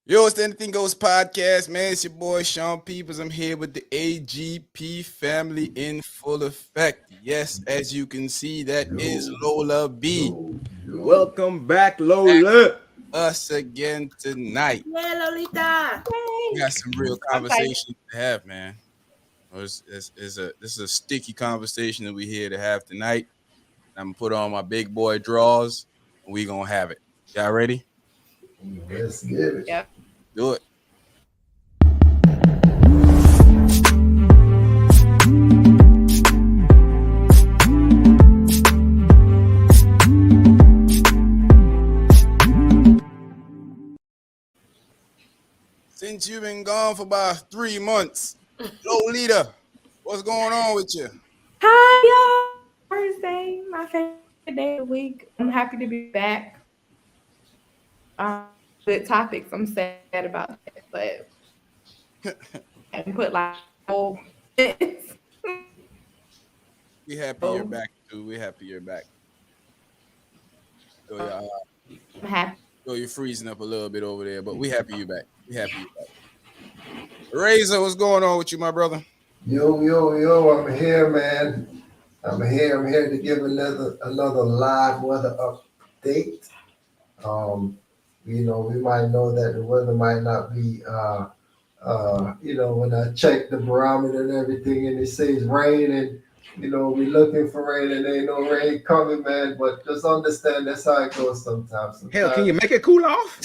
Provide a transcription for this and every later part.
Yo, it's the Anything Goes podcast, man. It's your boy Sean Peoples. I'm here with the AGP family in full effect. Yes, as you can see, that is Lola B. Welcome back, Lola. Us again tonight. Yeah, Lolita. We got some real I'm fighting. conversation to have, man. This is a sticky conversation that we're here to have tonight. I'm gonna put on my big boy draws, and we gonna have it. Y'all ready? Let's get it. Yep. Do it. Since you've been gone for about 3 months, Lolita, what's going on with you? Hi, y'all. Thursday, my favorite day of the week. I'm happy to be back. Good topics. I'm sad about that, but I can put like whole. We happy you're back, too. We happy you're back. So, I'm happy. so you're freezing up a little bit over there, but we happy you back. We happy you back. Razor, what's going on with you, my brother? Yo, I'm here, man. I'm here to give another live weather update. We might know that the weather might not be when I check the barometer and everything and it says rain and we looking for rain and ain't no rain coming, man. But just understand that's how it goes sometimes. Hell, can you make it cool off?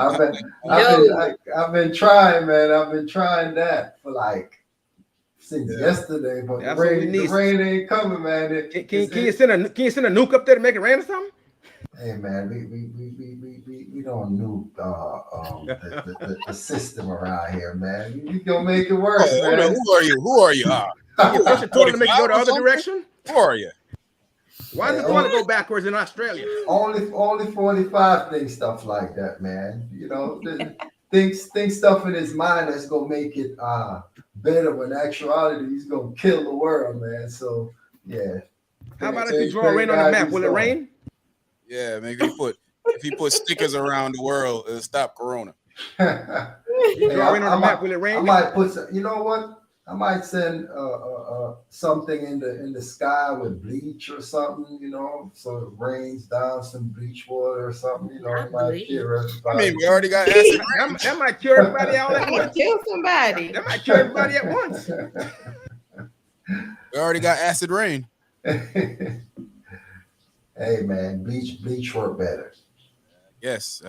I've been trying, man. I've been trying that for since yesterday, but the rain ain't coming, man. Can you send a nuke up there to make it rain or something? Hey, man, we don't nuke the system around here, man. We gonna make it worse, man. Who are you? You push it toward to make it go the other direction? Who are you? Why does it want to go backwards in Australia? Only 45 think stuff like that, man. Think stuff in his mind that's gonna make it better. When actuality, he's gonna kill the world, man. So yeah. How about if you draw rain on the map? Will it rain? Yeah, maybe if he put stickers around the world, it'll stop Corona. You draw rain on the map, will it rain? I might put some, you know what? I might send something in the sky with bleach or something, so it rains down some bleach water or something, it might cure everybody. I mean, we already got acid rain. That might cure everybody all at once. Kill somebody. That might cure everybody at once. We already got acid rain. Hey, man, bleach work better. Yes,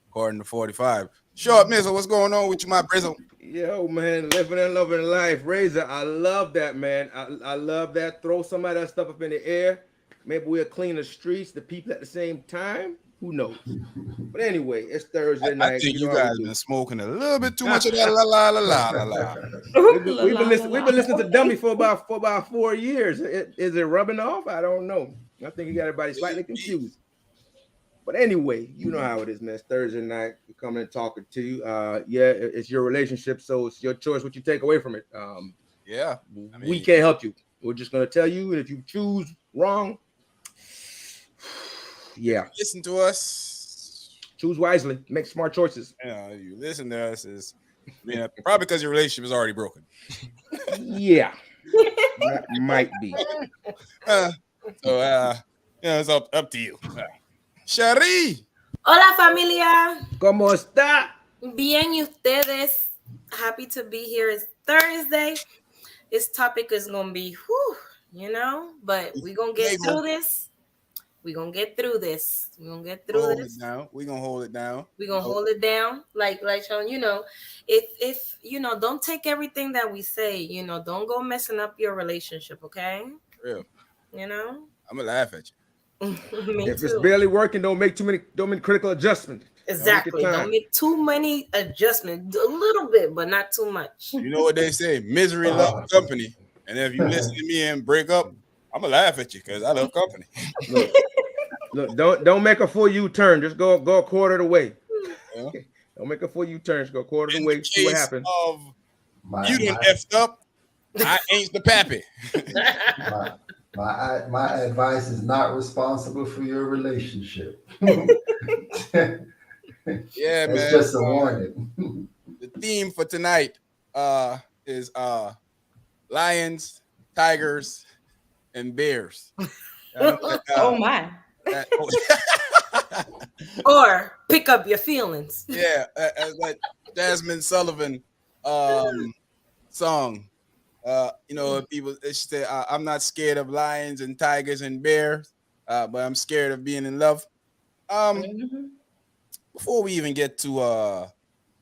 according to 45. Short Mizzle, what's going on with you, my Brizzle? Yo, man, living and loving life. Razor, I love that, man. I love that. Throw some of that stuff up in the air. Maybe we'll clean the streets, the people at the same time. Who knows? But anyway, it's Thursday night. I think you guys been smoking a little bit too much of that la la la la la la. We've been listening to Dummy for about 4 years. Is it rubbing off? I don't know. I think you got everybody slightly confused. But anyway, you know how it is, man. It's Thursday night. We're coming and talking to you. It's your relationship, so it's your choice what you take away from it. We can't help you. We're just gonna tell you, and if you choose wrong, listen to us. Choose wisely. Make smart choices. You listen to us probably because your relationship is already broken. Yeah, that might be. It's up to you. Shari. Hola, familia. ¿Cómo está? Bien, y ustedes. Happy to be here. It's Thursday. This topic is gonna be, but we're gonna get through this. We're gonna get through this. We're gonna get through this. We're gonna hold it down. We're gonna hold it down. Like Sean, if don't take everything that we say, don't go messing up your relationship, okay? Real. I'm gonna laugh at you. If it's barely working, don't make critical adjustments. Exactly. Don't make too many adjustments. A little bit, but not too much. You know what they say? Misery loves company. And if you listen to me and break up, I'm gonna laugh at you because I love company. Look, don't make a full U-turn. Just go a quarter of the way. Yeah. Don't make a full U-turn. Just go a quarter of the way. See what happens. You done effed up. I ain't the pappy. My advice is not responsible for your relationship. Yeah, That's man. just a warning. The theme for tonight is lions, tigers, and bears. I know that, Oh my. that Or pick up your feelings. yeah, that Jasmine Sullivan song. People she said, "I'm not scared of lions and tigers and bears, but I'm scared of being in love." Um, Mhm. Before we even get to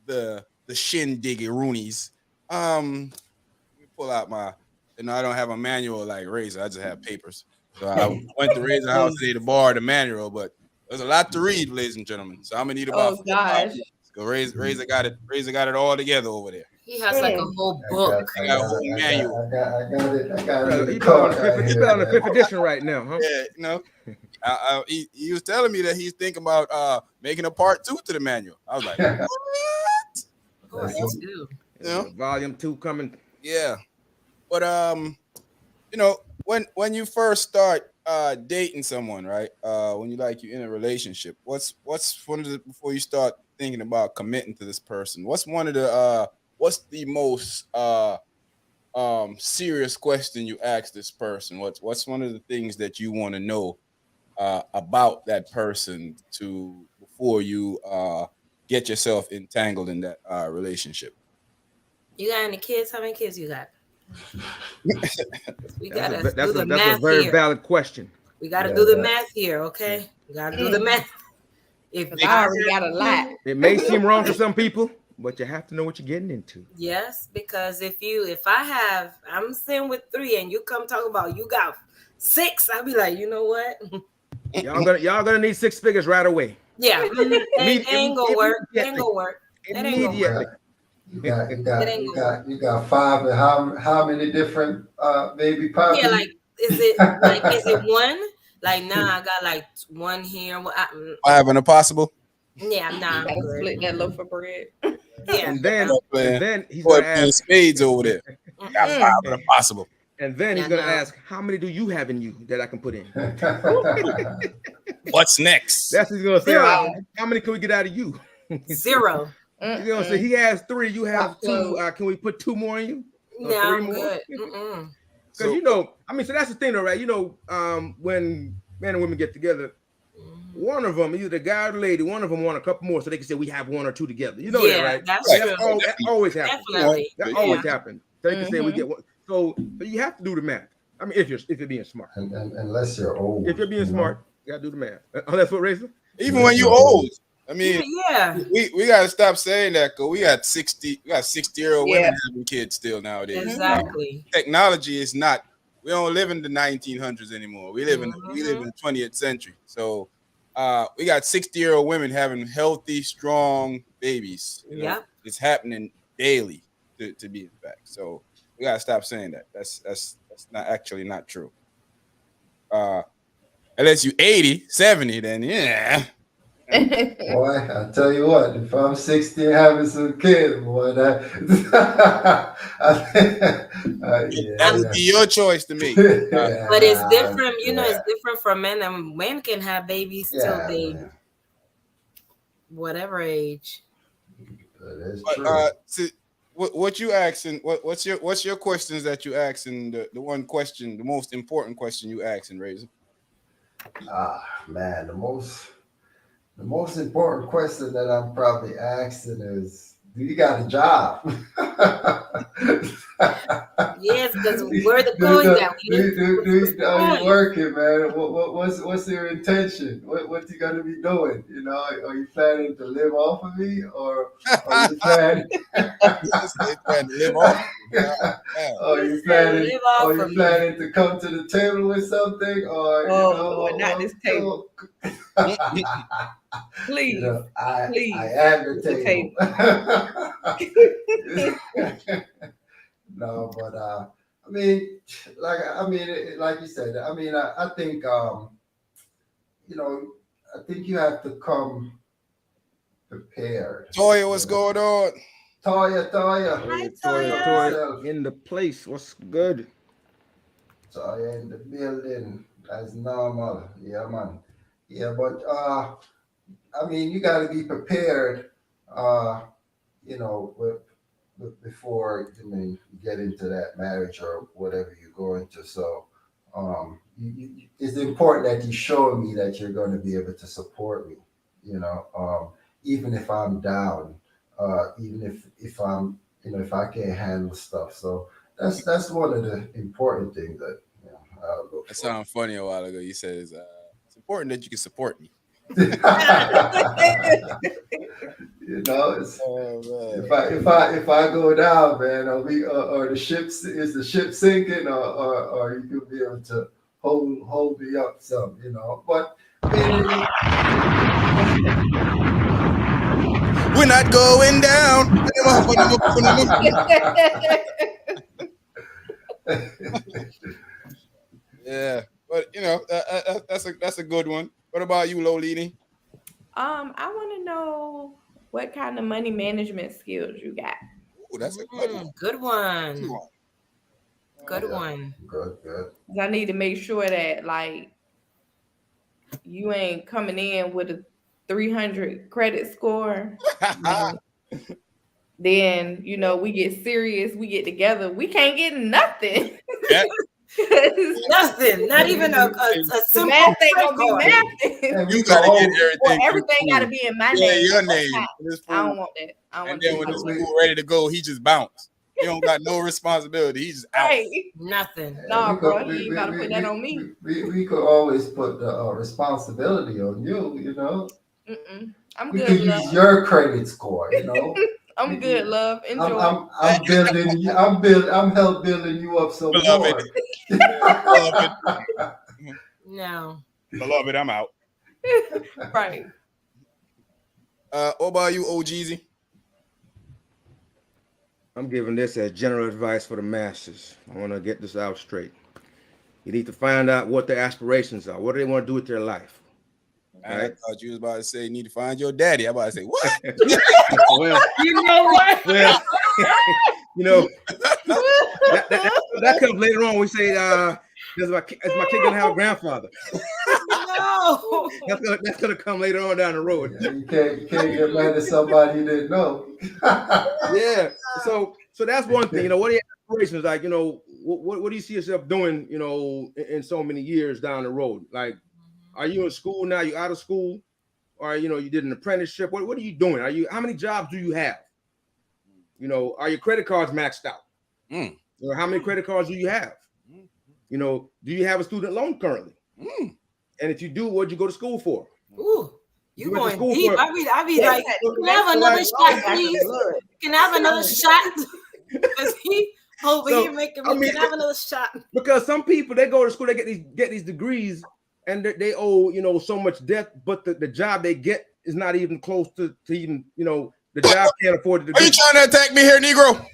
the shindiggy roonies, let me pull out my. I don't have a manual like Razor. I just have papers. So I went to Razor House today to borrow the manual, but there's a lot to read, ladies and gentlemen. So I'm gonna need about Oh 5 gosh. minutes. Go Razor got it. Razor got it all together over there. He has like a Mm. whole I got, book. I I got a got, whole I got, manual. I got it in He the put on car the fifth. right He here, put on the fifth man. edition right now, huh? Yeah. He was telling me that he's thinking about making a part 2 to the manual. I was like, what? Part That's a, two. You know? Volume 2 coming. Yeah. But when you first start dating someone, right? When you're in a relationship, what's one of the before you start thinking about committing to this person? What's the most serious question you ask this person? What's one of the things that you want to know about that person to before you get yourself entangled in that relationship? You got any kids? How many kids you got? We That's a gotta ve- do that's a the that's a math very here. valid question. We gotta yeah, do the that, math here, okay? We gotta do the Mm. math. If 'Cause I I already got a lot. It may seem wrong to some people, but you have to know what you're getting into. yes, because I'm sitting with 3 and you come talk about you got 6, I'll be like, you know what? Y'all gonna need 6 figures right away. Yeah, ain't gonna work. Ain't Immediately. gonna work. It ain't gonna work. Immediately. It ain't gonna work. you got 5, and how many different baby Yeah, puppies? like is it one? Like nah, I got like 1 here. I have an impossible. Yeah, nah, I'm Gotta good. split that loaf of bread. Yeah. And then he's Boy, gonna playing ask. spades over there. Got 5 Mm. of the possible. And then he's Yeah, gonna no. ask, how many do you have in you that I can put in? What's next? That's what he's gonna say. 0. How many can we get out of you? 0. He's gonna say he has 3, you have Pop 2. close. Can we put 2 more in you? Or No, 3 I'm more? good. Because So so that's the thing, though, right? When men and women get together, one of them, either the guy or the lady, one of them want a couple more, so they can say we have 1 or 2 together. You know that, Yeah, right? that's Right. true. That always happens. Definitely. That Yeah. always happens. So they can say we Mhm. get one. So you have to do the math. I mean, if you're being smart. and unless you're old, If you're being smart, you gotta do the math. Oh, that's what Razor? even when unless you you're old. old, I mean, Yeah. we gotta stop saying that because we got 60-year-old Yeah. women having kids still nowadays. Exactly. Technology is not. We don't live in the 1900s anymore. We live in Mhm. the 20th century. So we got 60-year-old women having healthy, strong babies. Yep. It's happening daily to be in fact. So we gotta stop saying that. That's not true. Unless you 80, 70, then yeah. Boy, I tell you what, if I'm 60 and having some kids, boy, that That would yeah. be your choice to make. But it's Yeah, different, yeah, it's different for men, and men can have babies till yeah, they man. whatever age. That is But true. what you asking? What's your questions that you asking? The one question, the most important question you asking, Razor. Man, the most important question that I'm probably asking is, do you got a job? Yes, because where the coins at? We need Are you coins. working, man? What's your intention? What you gonna be doing? Are you planning to live off of me, or are you planning? They trying to live off. Are He you said, planning? live off Are you of me. planning to come to the table with something, or Oh Lord, not this table. Please, I please. am the The table. table. No, but I mean, like you said, I mean, I think you know, I think you have to come prepared. Toya, what's going on? Toya, Hi, Toya yourself. in the place. What's good? Toya in the building as normal. Yeah, man. Yeah, but I mean, you got to be prepared. You know, before you get into that marriage or whatever you're going to. So, it's important that you show me that you're going to be able to support me. You know, even if I'm down, even if I'm, if I can't handle stuff. So that's one of the important things that I look That for. sounded funny a while ago. You said it's important that you can support me. It's Oh man. if I go down, man, or the is the ship sinking, or you could be able to hold me up some, But mainly, We're not going down. Yeah, but that's a good one. What about you, Lolini? I want to know what kind of money management skills you got. Ooh, that's a good one. Good Good one. one. Good yeah, one. good. 'Cause I need to make sure that like you ain't coming in with a 300 credit score. Then we get serious, we get together, we can't get nothing. Yeah. 'Cause Nothing. Not even a the simple math ain't credit gonna be card. mathing. And You we can gotta get always, Or everything everything got to approved. be in my Yeah, name. your That's name. not, This I fool. don't want that. I don't And want to then do when my this way. fool ready to go, he just bounce. He don't got no responsibility. He's just out. Right. Nothing. Nah, we bro, could you ain't got to put that on me. we could always put the responsibility on you. Mm-mm. I'm We good, could love. use your credit score. I'm good, love. I'm Enjoy. I'm I'm building you. I'm help building you up some Beloved. more. Beloved. No. Beloved, I'm out. Right. What about you, OGZ? I'm giving this as general advice for the masses. I want to get this out straight. You need to find out what their aspirations are. What do they want to do with their life? Man, Right? I thought you was about to say you need to find your daddy. I'm about to say what? Well, You know what? well, that comes later on. We say, is my kid gonna have a grandfather? No. That's gonna come later on down the road. Yeah, you can't get mad at somebody you didn't know. Yeah. So that's one thing. What are your aspirations? Like, what do you see yourself doing? In so many years down the road. Like, are you in school now? You out of school, or you did an apprenticeship? What are you doing? How many jobs do you have? Are your credit cards maxed out? Mm. How many credit cards do you have? Do you have a student loan currently? And if you do, what'd you go to school for? Ooh, you went to going school deep. for- I be like, can I have another shot, please? Can I have another shot? Because he over here making me. Can I have another shot? Because some people, they go to school, they get these degrees, and they owe so much debt, but the job they get is not even close to even the job can't afford the degree. Are you trying to attack me here, Negro?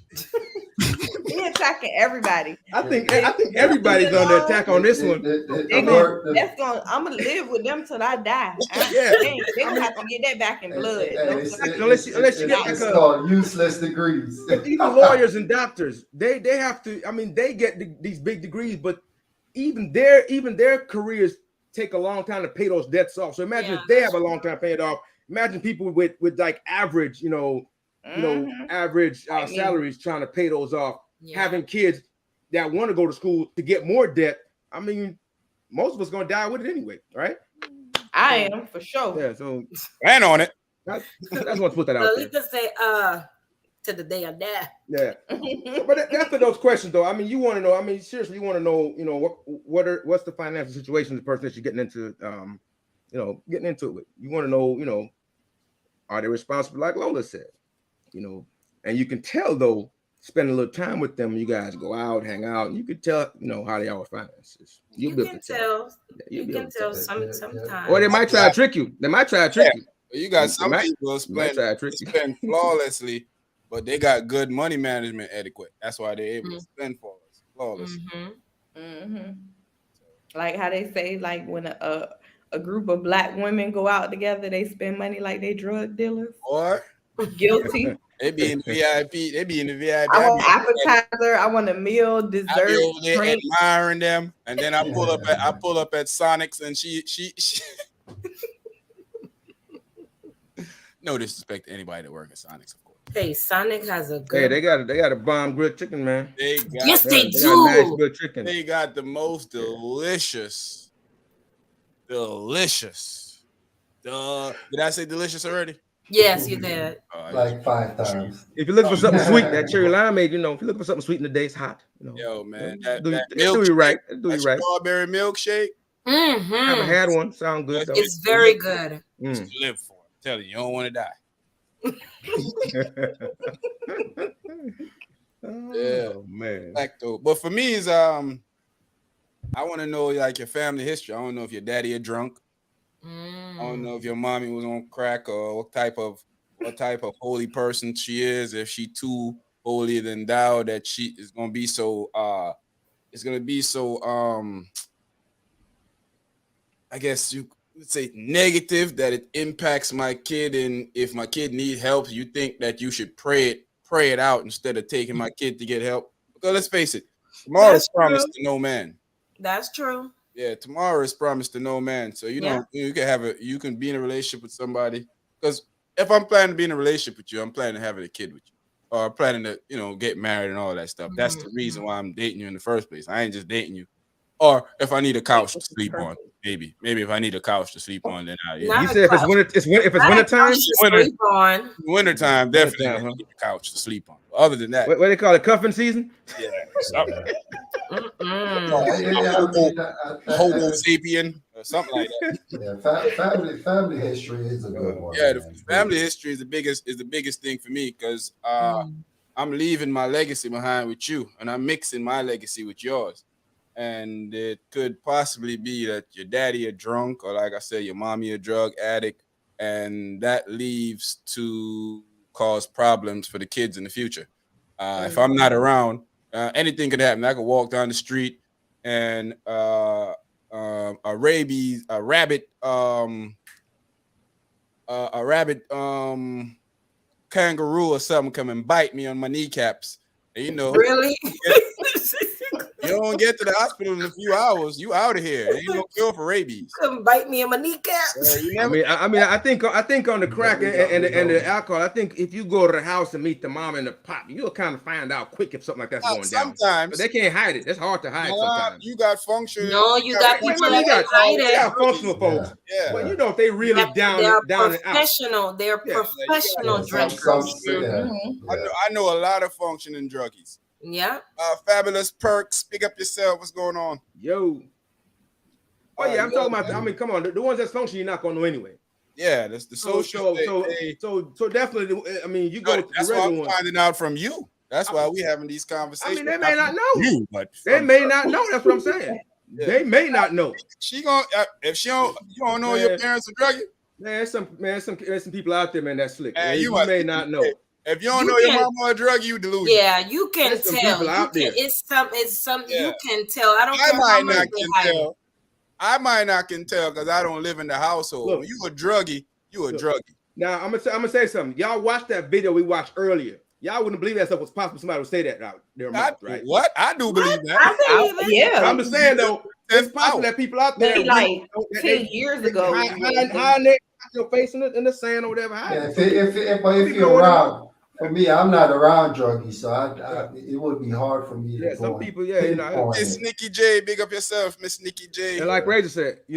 He attacking everybody. I think everybody's under attack on this one. I'm gonna live with them till I die. They gonna have to get that back in blood. Unless you get it's called useless degrees. Even lawyers and doctors, they have to. I mean, they get these big degrees, but even their careers take a long time to pay those debts off. So imagine if they have a long time paying it off. Imagine people with like average, average salaries trying to pay those off. Having kids that want to go to school to get more debt. I mean, most of us gonna die with it anyway, right? I am for sure. Yeah, so plan on it. I just want to put that out there. You could say, to the day I die. Yeah, but after those questions, though, I mean, you want to know. I mean, seriously, you want to know, what's the financial situation of the person that you're getting into, getting into it with. You want to know, are they responsible, like Lola said, and you can tell though. Spend a little time with them. You guys go out, hang out, and you can tell, how they are with finances. You can tell. You can tell sometimes. Or they might try to trick you. You got some people spend flawlessly, but they got good money management etiquette. That's why they're able to spend flawlessly. Like how they say, like when a group of black women go out together, they spend money like they drug dealers. Or guilty. They be in the VIP. I want appetizer. I want a meal, dessert. I be over there admiring them, and then I pull up at Sonic's, and she No disrespect to anybody that works at Sonic's, of course. Hey, Sonic has a Hey, good. they got a bomb grilled chicken, man. They got Yes, they They got nice do. grilled chicken. they got the most delicious. Did I say delicious already? Yes, you did. Like 5 times. If you look for something sweet, that cherry limeade, you know, if you look for something sweet in the day, it's hot. You know, Yo, man, do that you right. Do that you right. strawberry milkshake, Mm-hmm. I haven't had one. Sound good though. It's very good. just live for it. I'm telling you, you don't want to die. Oh man. Like though, but for me is I want to know like your family history. I don't know if your daddy a drunk. I don't know if your mommy was on crack or what type of holy person she is. If she too holier than thou that she is gonna be so I guess you would say negative that it impacts my kid, and if my kid need help, you think that you should pray it out instead of taking my kid to get help. Because let's face it, tomorrow is promised to no man. That's true. Yeah, tomorrow is promised to no man. So you can be in a relationship with somebody. Because if I'm planning to be in a relationship with you, I'm planning to having a kid with you, or I'm planning to get married and all that stuff. That's the reason why I'm dating you in the first place. I ain't just dating you. Or if I need a couch to sleep on, maybe if I need a couch to sleep on, then you said if it's winter time, winter time, definitely I need a couch to sleep on. Other than that, what they call it, cuffing season? Yeah, Homo sapien or something like that. Yeah, family history is a good one. Yeah, the family history is the biggest thing for me because I'm leaving my legacy behind with you, and I'm mixing my legacy with yours. And it could possibly be that your daddy a drunk, or like I said, your mommy a drug addict, and that leaves to cause problems for the kids in the future. If I'm not around, anything could happen. I could walk down the street and a rabbit kangaroo or something come and bite me on my kneecaps. And, really. You don't get to the hospital in a few hours. You out of here. Ain't no cure for rabies. Couldn't bite me in my kneecaps. I think on the crack and the alcohol. I think if you go to the house and meet the mom and the pop, you'll kind of find out quick if something like that's going down. Sometimes they can't hide it. That's hard to hide. Sometimes you got function. No, you got people that can hide it. You got functional folks. Yeah. Well, if they really down professional. And out. They're professional drinkers. I know a lot of functioning druggies. Yeah. Fabulous Perks. Pick up yourself. What's going on? Yo. Oh yeah, I'm talking about. I mean, come on, the ones that's functioning, you're not gonna know anyway. Yeah, that's the social. So definitely. I mean, you go. That's why I'm finding out from you. That's why we having these conversations. I mean, they may not know. You, but they may not know. That's what I'm saying. Yeah. They may not know. She gonna if she don't. You don't know your parents are druggy. There's some people out there, man. That's slick. You may not know. If you don't know your mama a drug, you delusional. Yeah, you can tell. It's something you can tell. I might not can tell because I don't live in the household. Look, when you a druggie, you a druggie. Now I'm gonna say something. Y'all watched that video we watched earlier. Y'all wouldn't believe that stuff was possible. Somebody would say that out there, right? What? I do believe that. I believe it. Yeah. I'm just saying though, it's possible that people out there like 10 years ago hiding your face in the sand or whatever. If you're around. For me, I'm not around druggies, so it would be hard for me to some people, Miss Nikki J, big up yourself, Miss Nikki J. And like Razor said, I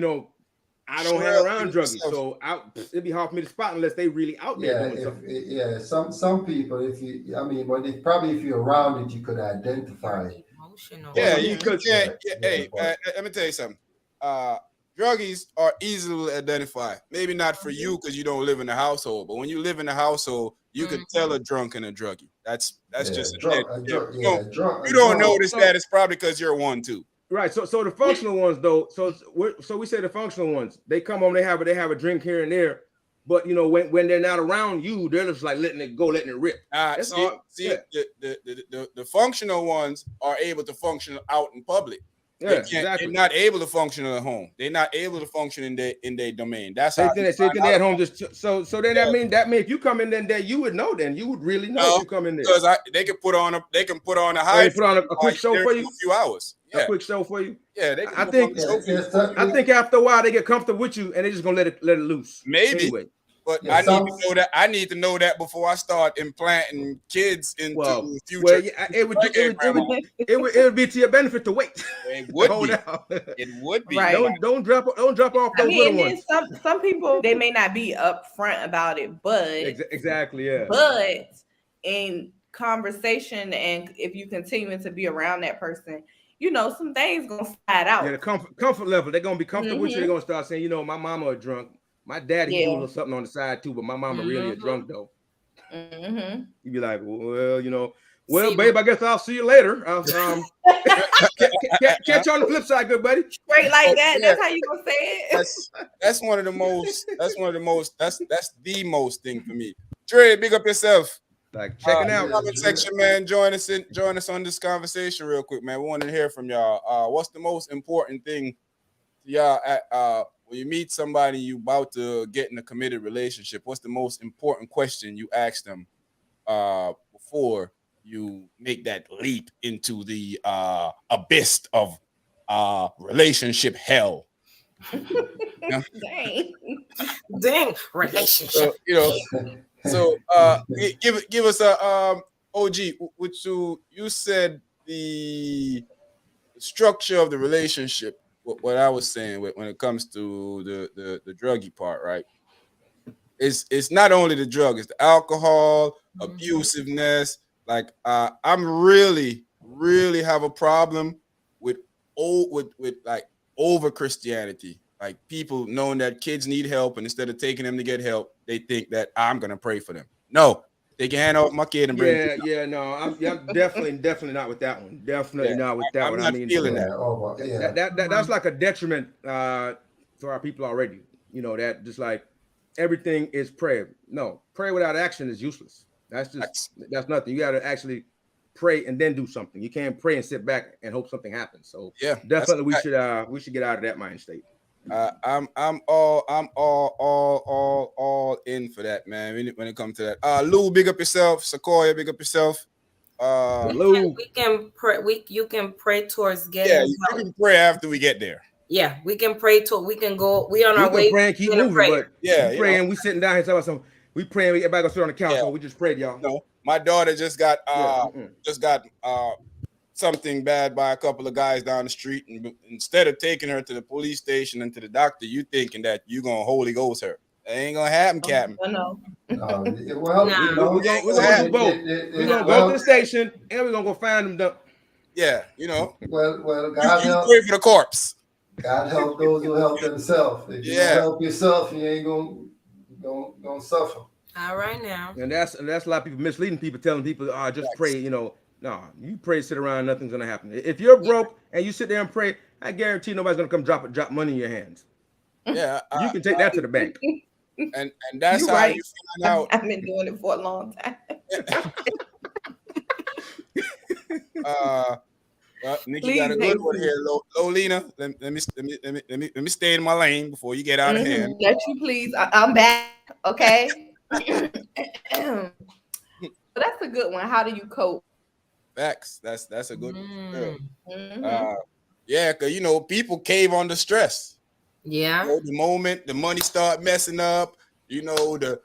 don't hang around druggies, so it'd be hard for me to spot unless they really out there doing something. Some people, if you're around it, you could identify it. Emotional. Yeah, you could. Hey, let me tell you something. Druggies are easily identified. Maybe not for you because you don't live in the household, but when you live in the household, you could tell a drunk and a druggie. That's just you don't notice that it's probably because you're one too. Right. So the functional ones though. So we say the functional ones. They come home. They have a drink here and there, but when they're not around you, they're just like letting it go, letting it rip. The functional ones are able to function out in public. Yeah, exactly. They're not able to function at home. They're not able to function in their domain. That's how they at home. That means if you come in there, you would know. Then you would really know if you come in there because they can put on a high. They put on a quick show for you. A few hours. Yeah. A quick show for you. Yeah, they can I think after a while they get comfortable with you and they're just gonna let it loose. Maybe. Anyway. But Yeah, I need to know that. I need to know that before I start implanting kids into the future. Well, yeah, it would be to your benefit to wait. It would Hold be. out. It would be. Right. Don't drop off I those mean, little and then ones. some people they may not be upfront about it, but Exactly, yeah. but in conversation, and if you continue to be around that person, you know, some things gonna slide out. Yeah, the comfort level. They're gonna be comfortable with you. They're gonna start saying, you know, my mama a drunk. My daddy he do a little something on the side too, but my mama really a drunk though. You'd be like, well, you know, well, babe, I guess I'll see you later. I'll catch you on the flip side, good buddy. Straight like that. That's how you gonna say it. That's one of the most. That's one of the most. That's the most thing for me. Dre, big up yourself. Like checking out. Comment section, man. Join us on this conversation real quick, man. We want to hear from y'all. What's the most important thing to y'all when you meet somebody you about to get in a committed relationship? What's the most important question you ask them before you make that leap into the abyss of relationship hell? Dang relationship. So, you know. So give us a OG, which you said the structure of the relationship. What I was saying when it comes to the druggy part, right? It's not only the drug, it's the alcohol, abusiveness. Like I'm really have a problem with like over Christianity. Like people knowing that kids need help, and instead of taking them to get help, they think that I'm gonna pray for them. No, take your hand off my kid and bring. No, I'm definitely not with that one. Definitely not with that I'm one. not feeling that's like a detriment to our people already. You know that just like everything is prayer. No, prayer without action is useless. That's nothing. You got to actually pray and then do something. You can't pray and sit back and hope something happens. So yeah, definitely we should get out of that mind state. I'm all in for that, man. When it comes to that, Lou, big up yourself. Sequoia, big up yourself. We can pray. You can pray towards getting. Yeah, you can pray after we get there. Yeah, we can pray to. We can go. We on our way. Pray and keep moving, but yeah, pray and we sitting down here talking about something. We praying. Everybody gonna sit on the couch. So we just prayed, y'all. No, my daughter just got something bad by a couple of guys down the street, and instead of taking her to the police station and to the doctor, you thinking that you gonna Holy Ghost her. It ain't gonna happen, Captain. No. Well, you know, we're gonna do both. We're gonna go to the station and we're gonna go find them. Yeah, you know. Well, God help. Pray for the corpse. God help those who help themselves. If you don't help yourself, you ain't gonna suffer. All right now. And that's a lot of people misleading people, telling people, just pray, you know. No, you pray, sit around, nothing's gonna happen. If you're broke and you sit there and pray, I guarantee nobody's gonna come drop money in your hands. Yeah, you can take that to the bank. And that's how you find out. I've been doing it for a long time. Well, Nikki got a good one here, Lolina. Let me stay in my lane before you get out of hand. Let you please. I'm back. Okay. But that's a good one. How do you cope? Facts. That's a good one. Yeah, because you know people cave on the stress. Yeah. You know, the moment the money start messing up, the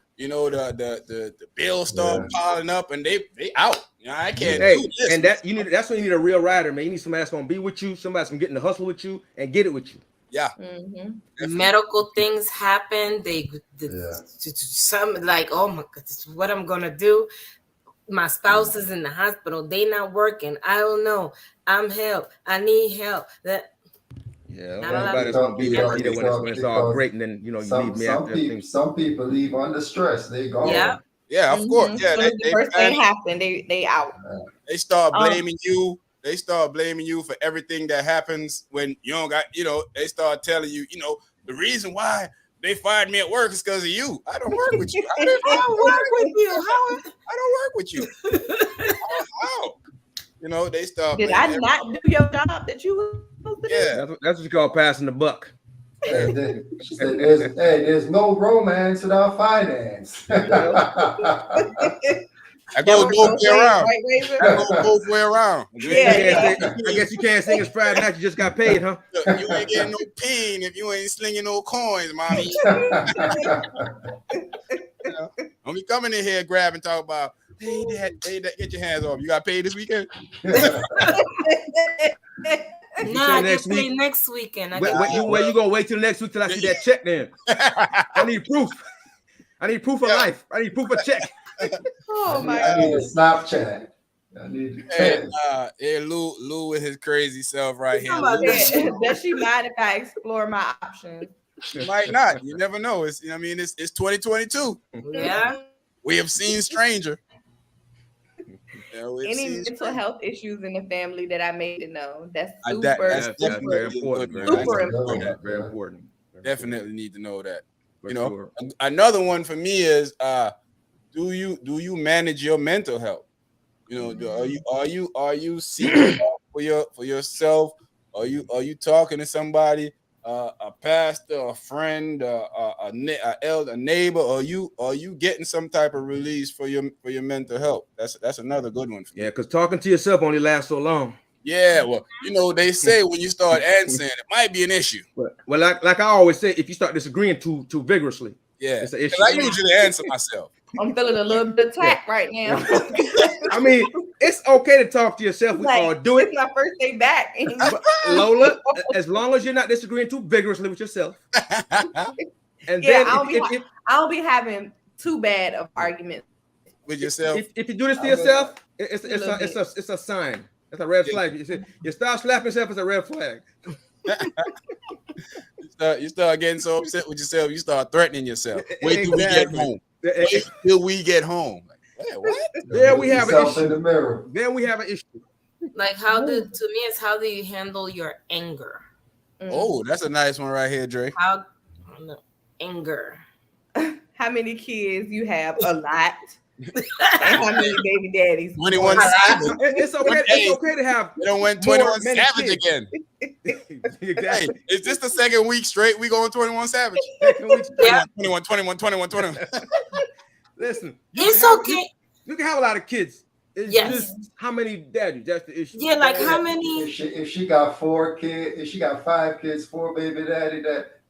bills start piling up, and they out. You know, I can't do this. And that's when you need a real rider, man. You need somebody that's gonna be with you, somebody that's gonna get in the hustle with you and get it with you. Yeah. Medical things happen. Some like, oh my God, this is what I'm gonna do. My spouse is in the hospital. They not working. I don't know. I'm help. I need help. Everybody's gonna be there when it's all great, and then you leave me after things. Some people leave under stress. They go. Yeah, of course. Yeah, the first thing happened, they out. They start blaming you. They start blaming you for everything that happens when you don't got. They start telling you. The reason why they fired me at work is because of you. I don't work with you. I don't work with you. I don't work with you. How? They start. Did I not do your job that you were supposed to do? Yeah, that's what you call passing the buck. There's no romance without finance. I go both way around. Right, Razor? I go both way around. Yeah. I guess you can't sing it's Friday night. You just got paid, huh? Look, you ain't getting no peen if you ain't slinging no coins, mommy. Don't be coming in here grabbing, talk about, hey, dad, get your hands off. You got paid this weekend? Nah, I get paid next weekend. Where you gonna wait till next week till I see that check then? I need proof. I need proof of life. I need proof of check. Oh my I need God. a Snapchat. I need Lou with his crazy self right here. Does she mind if I explore my options? Might not. You never know. It's 2022. Yeah. We have seen stranger. Any mental health issues in the family that I made to know? That's super, that's very important. Super important. Very important. Definitely need to know that. For sure. Another one for me is do you manage your mental health? Are you seeking help for yourself? Are you talking to somebody, a pastor, a friend, a neighbor? Are you getting some type of release for your mental health? That's another good one. Yeah, because talking to yourself only lasts so long. Yeah, well, they say when you start answering, it might be an issue. Well, like I always say, if you start disagreeing too vigorously, yeah, it's an issue. I usually answer myself. I'm feeling a little bit attacked right now. I mean, it's okay to talk to yourself. We all do it. It's my first day back. But Lola, as long as you're not disagreeing too vigorously with yourself, and then I'll be having too bad of arguments with yourself. If you do this to yourself, it's a sign. It's a red flag. You start slapping yourself, it's a red flag. You start getting so upset with yourself, you start threatening yourself. Wait till we get home. Wait till we get home. Like, hey, what? There we have an issue. In the mirror. Then we have an issue. Like how do you handle your anger? Oh, that's a nice one right here, Dre. Anger. How many kids you have? A lot. And how many baby daddies? 21 Savage. It's okay to have. They don't win 21 Savage kids. again. Exactly. Hey, is this the second week straight we going 21 Savage? Yeah. 21. Listen, It's okay. You can have a lot of kids. It's just how many daddies? That's the issue. Yeah, like how many? If she got 4 kids, if she got 5 kids, 4 baby daddy,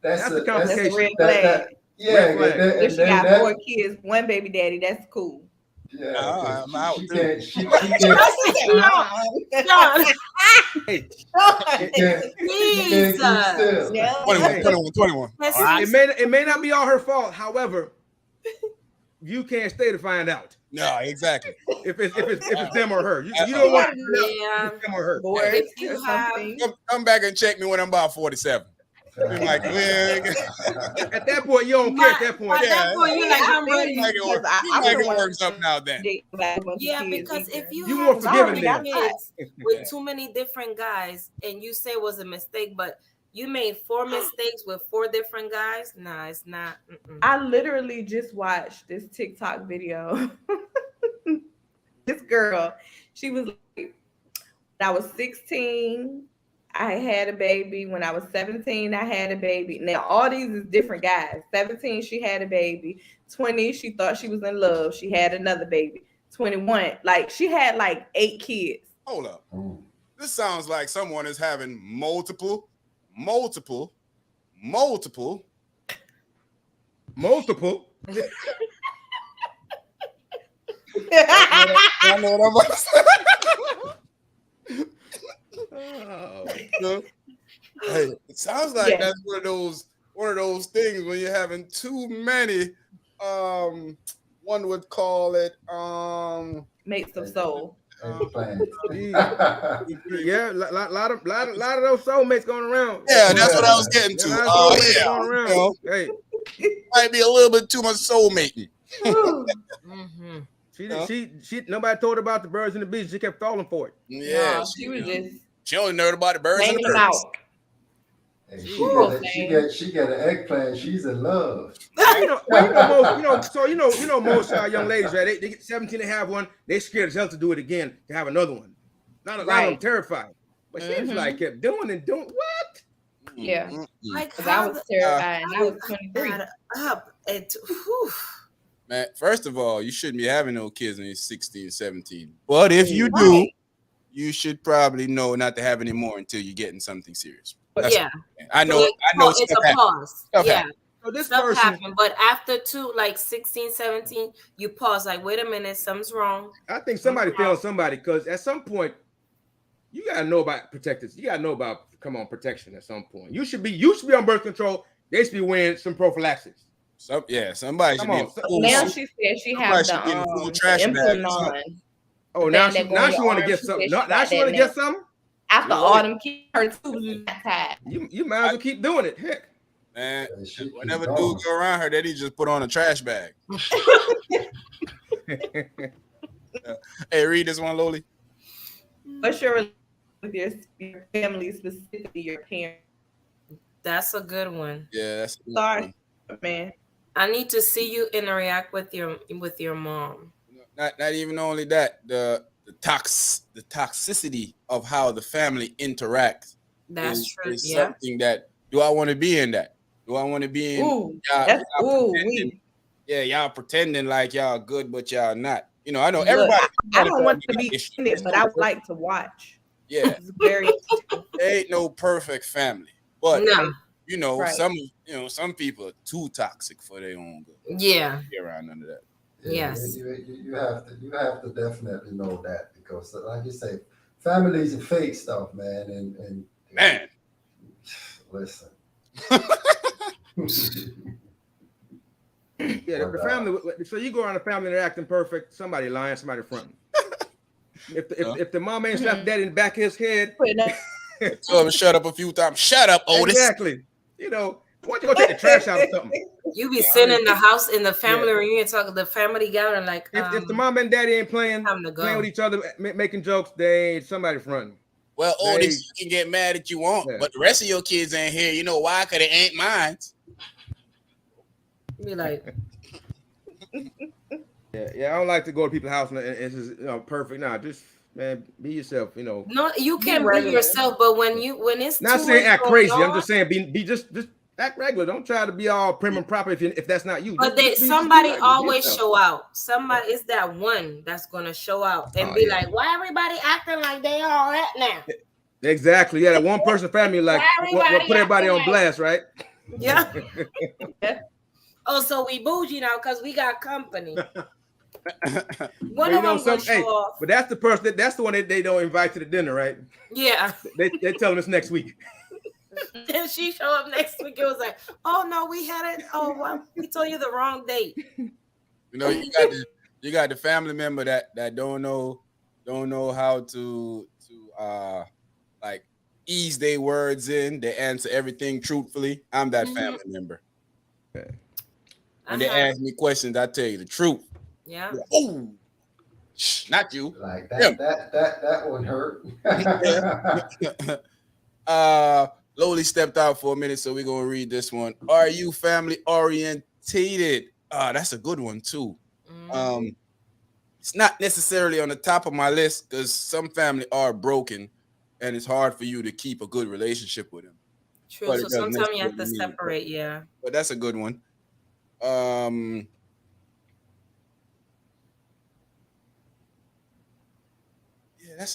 that's the complication. That's a red flag. If she got 4 kids, 1 baby daddy, that's cool. Yeah, I'm out. She can't. Jesus. 21. It may not be all her fault. However, you can't stay to find out. No, exactly. If it's them or her, you don't want to know if it's them or her. Or if you have, come back and check me when I'm about 47. Like, at that point, you don't care. At that point, you're like, I'm ready. You might get work something out then. Yeah, because if you more forgiving kids with too many different guys, and you say it was a mistake, but you made 4 mistakes with 4 different guys. Nah, it's not. I literally just watched this TikTok video. This girl, she was like, when I was 16, I had a baby. When I was 17, I had a baby. Now, all these is different guys. 17, she had a baby. 20, she thought she was in love. She had another baby. 21, like she had like 8 kids. Hold up. This sounds like someone is having multiple. I know what I'm about to say. Hey, it sounds like that's one of those things when you're having too many. One would call it mates of soul. Yeah, a lot of those soulmates going around. Yeah, that's what I was getting to. Going around. Hey, might be a little bit too much soulmating. She nobody told her about the birds and the bees. She kept falling for it. Yeah, she was just. She only know about the birds and the birds. Hey, she got an eggplant. She's in love. Most young ladies, right? They get 17 to have one. They scared as hell to do it again, to have another one. Not a lot of them terrified. But she was like kept doing what? Yeah. Like I was terrified and I was 23. Man, first of all, you shouldn't be having no kids when you're 16, 17. But if you do, you should probably know not to have any more until you're getting something serious. Yeah. I know It's a pause. Yeah. So this stuff person, happen, but after 16, 17, you pause. Like, wait a minute, something's wrong. I think somebody failing somebody, because at some point you gotta know about protectors. You gotta know about protection at some point. You should be on birth control. They should be wearing some prophylaxis. Somebody should be. Now she said she has the trash implant on. Oh, now she want to get something. Now she want to get something. After all them kids, her too tied. You might as well keep doing it. Heck, man. Whenever dude go around her, then he just put on a trash bag. Hey, read this one, Loli. What's your relationship with your family, specifically your parents? That's a good one. Yeah, that's a good one. Man. I need to see you interact with your mom. Not even only that, the toxicity of how the family interacts. That's true. Is something that, do I want to be in that? Do I want to be in? Y'all pretending like y'all good, but y'all not. You know, I know everybody. I don't want to be in it, but I would like to watch. Yeah, it's very. There ain't no perfect family, but no. You know, some people are too toxic for their own good. Yeah, be around none of that. Yeah, yes, you have to definitely know that, because, like you say, families are fake stuff, man. And man, listen. Yeah, the family. So you go around the family and they're acting perfect. Somebody lying, somebody fronting. If the mom ain't slapped daddy in the back of his head, tell him shut up a few times. Shut up, Otis. Exactly. You know, why don't you go take the trash out or something? You be sitting in the house in the family reunion talking the family gathering like. If the mom and daddy ain't playing with each other, making jokes, they ain't somebody fronting. Well, Otis, you can get mad at you want, but the rest of your kids ain't here. You know why? Because it ain't mine. Be like, yeah. I don't like to go to people's house and it's just perfect. Nah, just man, be yourself. You know. No, you can be yourself, but when it's not saying act crazy. I'm just saying be just act regular. Don't try to be all prim and proper if that's not you. But somebody always show out. Somebody is that one that's gonna show out and be like, why everybody acting like they all that now? Exactly. Yeah, that one person family like what put everybody on blast, right? Yeah. Oh, so we bougie now because we got company. One of them gonna show off. But that's the person that's the one that they don't invite to the dinner, right? Yeah. They tell them it's next week. Then she show up next week. It was like, oh no, we had it. Oh, well, we told you the wrong date. You know, you got the family member that don't know how to like ease their words in. They answer everything truthfully. I'm that family member. Okay. When they ask me questions, I tell you the truth. Yeah. Oh, not you. Like that one hurt. Loli stepped out for a minute, so we're gonna read this one. Are you family orientated? That's a good one too. It's not necessarily on the top of my list because some family are broken, and it's hard for you to keep a good relationship with them. True. So sometimes you have to separate. Yeah. But that's a good one. Yeah, that's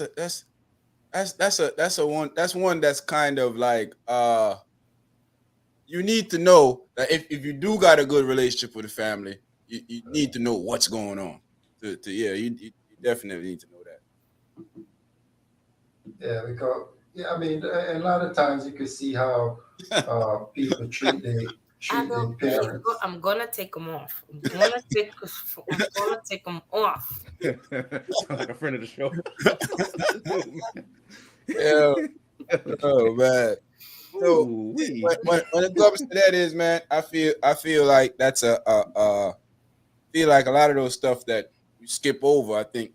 one that's kind of like you need to know that if you do got a good relationship with the family, you need to know what's going on. You definitely need to know that. Yeah, because I mean, a lot of times you can see how people treat their parents. I'm gonna take them off. I'm gonna take them off. Sounds like a friend of the show. Yeah. Oh man. So when it comes to that is, man, I feel like that's feel like a lot of those stuff that you skip over. I think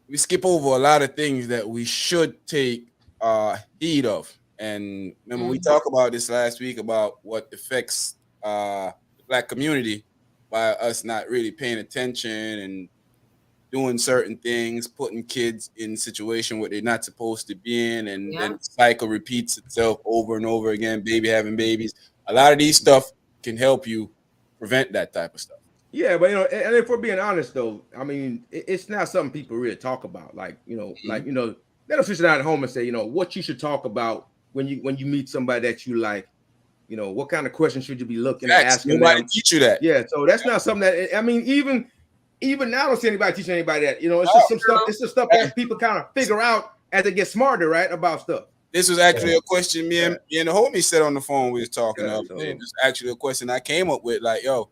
we skip over a lot of things that we should take heed of. And remember, we talked about this last week about what affects the Black community by us not really paying attention and doing certain things, putting kids in situations where they're not supposed to be in, and then the cycle repeats itself over and over again, baby having babies. A lot of these stuff can help you prevent that type of stuff. Yeah, but and if we're being honest though, I mean, it's not something people really talk about. Like, they don't sit down at home and say, what you should talk about when you meet somebody that you like. What kind of questions should you be looking at asking Nobody them? teach you that. Yeah, so that's not something that, I mean, even now, I don't see anybody teaching anybody that. It's just some stuff. It's the stuff that people kind of figure out as they get smarter, right, about stuff. This was actually a question me and the homie said on the phone. We was talking of. It was actually a question I came up with. Like, yo,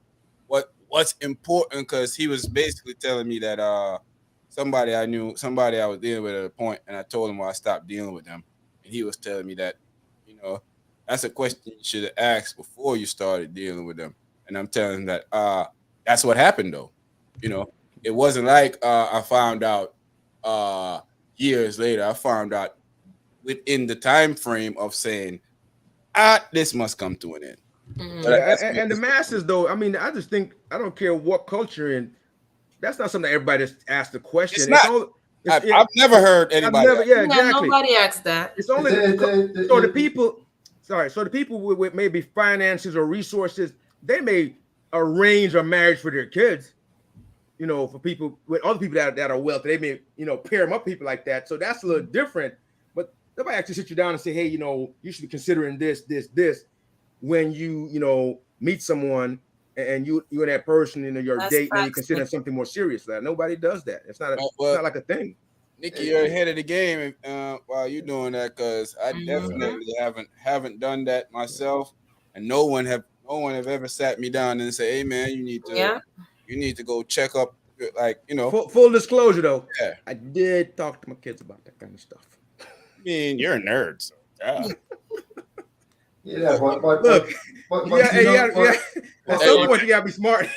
what's important? Because he was basically telling me that somebody I was dealing with at a point, and I told him why I stopped dealing with them, and he was telling me that, that's a question you should have asked before you started dealing with them. And I'm telling him that that's what happened though. It wasn't like I found out years later. I found out within the time frame of saying, this must come to an end. Mm-hmm. And the masses, though, I mean, I just think, I don't care what culture, and that's not something that everybody just asks the question. I've never heard anybody. Exactly. Nobody asked that. It's only so the people. Sorry, so the people with maybe finances or resources, they may arrange a marriage for their kids. For people with other people that are wealthy, they may pair them up people like that. So that's a little different. But nobody actually sit you down and say, hey, you should be considering this when you meet someone and you and that person your date and you consider something more serious. That nobody does that. It's not not like a thing. Nikki, you're ahead of the game while you're doing that, because I definitely haven't done that myself, and no one have ever sat me down and say, "Hey, man, you need to go check up." Like, Full disclosure though, I did talk to my kids about that kind of stuff. I mean, you're a nerd, so yeah. But look, yeah. At some point, you gotta be smart.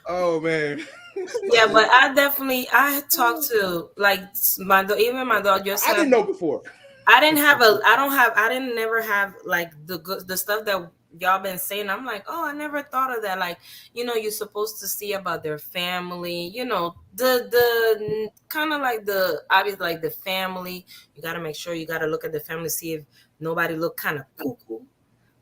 Oh man. Yeah, but I talked to like my dog just I didn't know before. I didn't never have like the stuff that y'all been saying. I'm like, oh, I never thought of that. Like, you're supposed to see about their family, the kind of like obviously like the family. You got to make sure you got to look at the family, see if nobody look kind of cuckoo,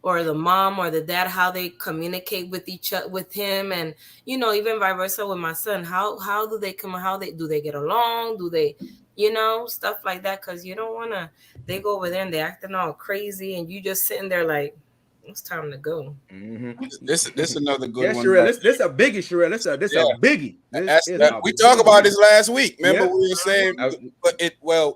or the mom or the dad, how they communicate with with him, and even vice versa with my son. How do they come? Do they get along? Do they, stuff like that? Because you don't want to. They go over there and they acting all crazy, and you just sitting there like, it's time to go. Mm-hmm. This another good one. Sherelle, this a biggie, Sherelle. This a biggie. We talked about this last week. Remember we were saying, but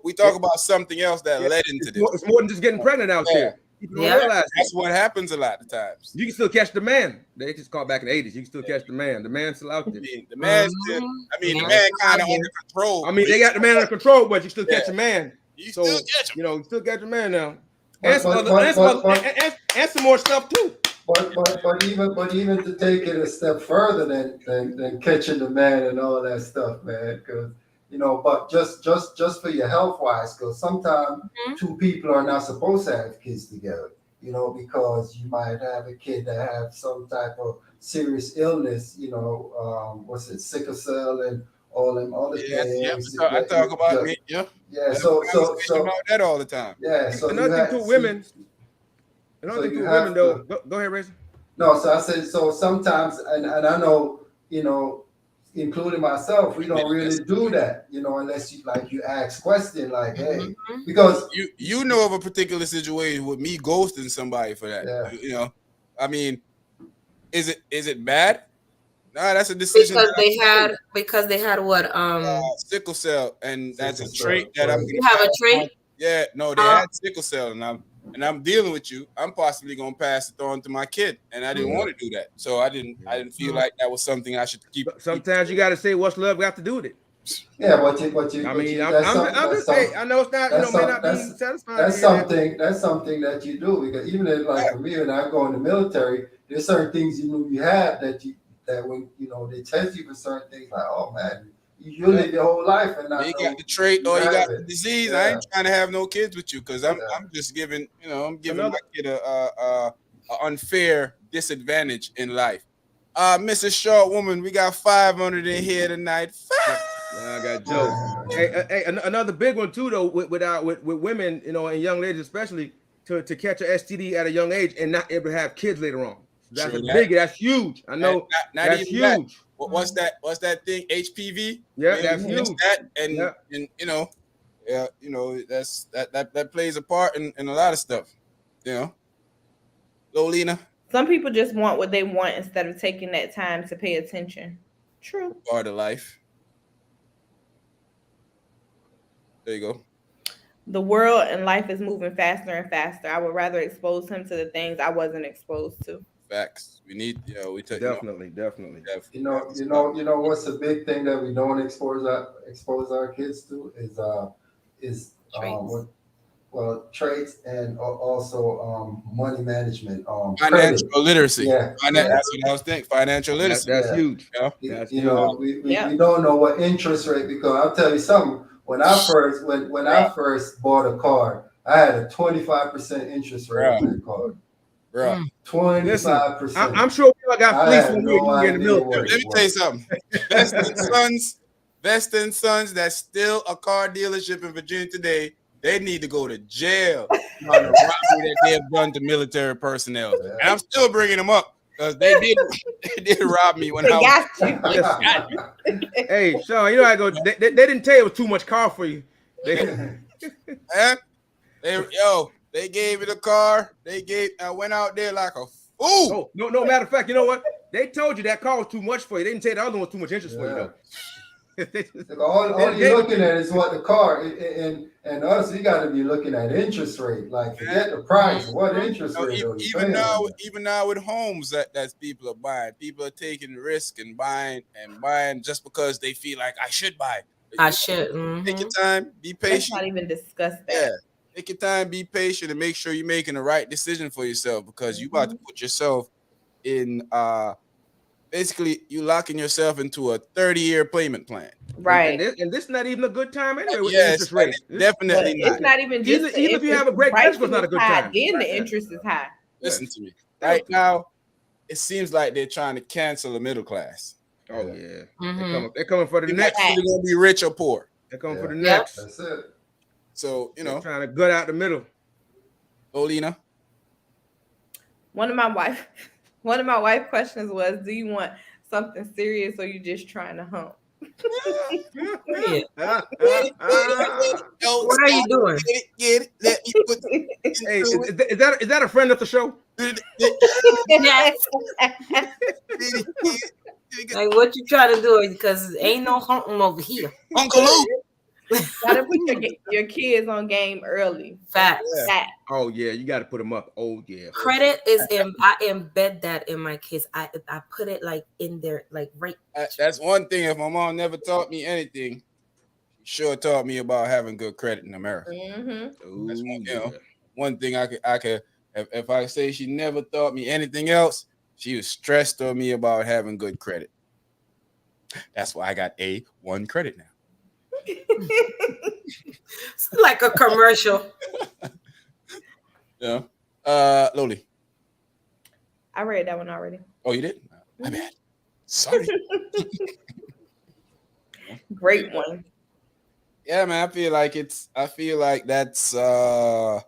we talk about something else that led into this. It's more than just getting pregnant out there. That's what happens a lot of times. You can still catch the man. They just called back in the 80s. You can still catch the man. The man's still out there. The man's still, the man kind of under control. I mean, they got the man under control, but you still catch a man. You still catch him. You still catch a man now. And some more stuff too. But even to take it a step further than catching the man and all that stuff, man, because but just for your health wise, because sometimes two people are not supposed to have kids together, because you might have a kid that have some type of serious illness, what's it, sickle cell and all them other things. I talk about me. Yeah. So about that all the time. Yeah. So another thing to women. Another thing to women though. Go ahead, Razor. No, so I said so sometimes, and I know, including myself, we don't really do that, unless you ask question like, hey, because you know of a particular situation with me ghosting somebody for that. I mean, is it bad? No, that's a decision because they had what sickle cell, and that's a trait that I'm. You have a trait? Yeah, no, they had sickle cell, and I'm dealing with you. I'm possibly gonna pass it on to my kid, and I didn't want to do that, so I didn't feel like that was something I should keep. Sometimes you got to say, what's love got to do with it? Yeah, but you. I mean, I'm just saying. I know it's not. May not be satisfying. That's something that you do, because even if, like for me, when I go in the military, there's certain things you have that when they test you for certain things, like, oh man, you live your whole life and not. You got the trait or you got the disease. I ain't trying to have no kids with you, because I'm just giving my kid a unfair disadvantage in life. Mrs. Short Woman, we got 500 in here tonight. I got jokes. Hey, another big one too, though, with women, you know, and young ladies especially, to catch an STD at a young age and not able to have kids later on. That's True a that. big. That's huge. I know. Not That's even that. huge. What's that? What's that thing? HPV. Yeah, that's It's huge. that, and Yeah. and you know, yeah, you know, that plays a part in a lot of stuff. You know, Lolina, Some people just want what they want instead of taking that time to pay attention. True. part of life. There you go. The world and life is moving faster and faster. I would rather expose him to the things I wasn't exposed to. Facts. We need. We take Definitely. You know what's a big thing that we don't expose our kids to is Traits. traits and also money management, financial credit. literacy. Yeah, That's what I was thinking. Financial literacy. That's Yeah. huge. Yeah. That's You huge. know, we don't know what interest rate, because I'll tell you something. When I first bought a car, I had a 25% interest rate on that car. Bro, 25%. I'm sure we all got I fleeced had when no we were in the idea military. what let me tell you something. Veston Sons, that's still a car dealership in Virginia today. They need to go to jail on the robbery that they have done to military personnel. Yeah. And I'm still bringing them up because they did rob me when They I was. got you. Hey, Sean, you know how I go. They didn't tell you it was too much car for you. Man, they gave it a car. I went out there like a fool. Oh, no, matter of fact, you know what? They told you that car was too much for you. They didn't tell you the other one was too much interest for you, though. all you're looking at is what the car, and us, you got to be looking at interest rate. Like, forget the price. What interest rate are you paying? Even now with homes that people are buying, people are taking risk and buying just because they feel like I should buy. I should. Take your time, be Let's patient. not even discuss that. Yeah, take your time, be patient, and make sure you're making the right decision for yourself, because you about to put yourself in basically you locking yourself into a 30-year payment plan. Right. And this is not even a good time anyway with Yes, interest rates. definitely not. It's not even just Even if you have a great credit score, it's not a good time. Then the interest is high. Listen to me. Right now, it seems like they're trying to cancel the middle class. Oh yeah, Mhm. they're coming for the They're next. not gonna be rich or poor. They're coming for the Yeah. next. That's it. So They're trying to gut out the middle. Olina, One of my wife questions was, do you want something serious or you just trying to hump? Yeah. Yo, What are you doing? Get it. Let me put Hey, is that a friend of the show? Yes. Like, what you trying to do? Because ain't no hunting over here. Uncle Lou. Gotta put your kids on game early. Facts. Fact. Oh yeah, you got to put them up. Oh yeah. Credit is I embed that in my kids. I put it like in there, like right. That's one thing. If my mom never taught me anything, she sure taught me about having good credit in America. Mm-hmm. That's one thing I could. If I say she never taught me anything else, she was stressed on me about having good credit. That's why I got A1 credit now. It's like a commercial. Yeah. Loli. I read that one already. Oh, you did? My bad. Sorry. Great one. Yeah, man. I feel like that's a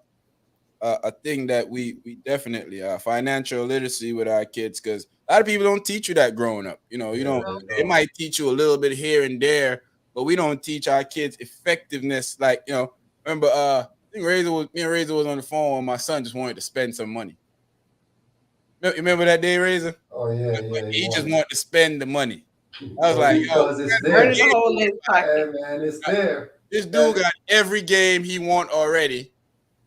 thing that we definitely financial literacy with our kids, because a lot of people don't teach you that growing up. You don't. They might teach you a little bit here and there, but we don't teach our kids effectiveness. Like, remember, I think me and Razor was on the phone when my son just wanted to spend some money. You remember that day, Razor? Oh yeah. He just wanted to spend the money. I was like, because it's there. Burning the hole in his pocket. Hey, man, it's there. This dude got every game he want already.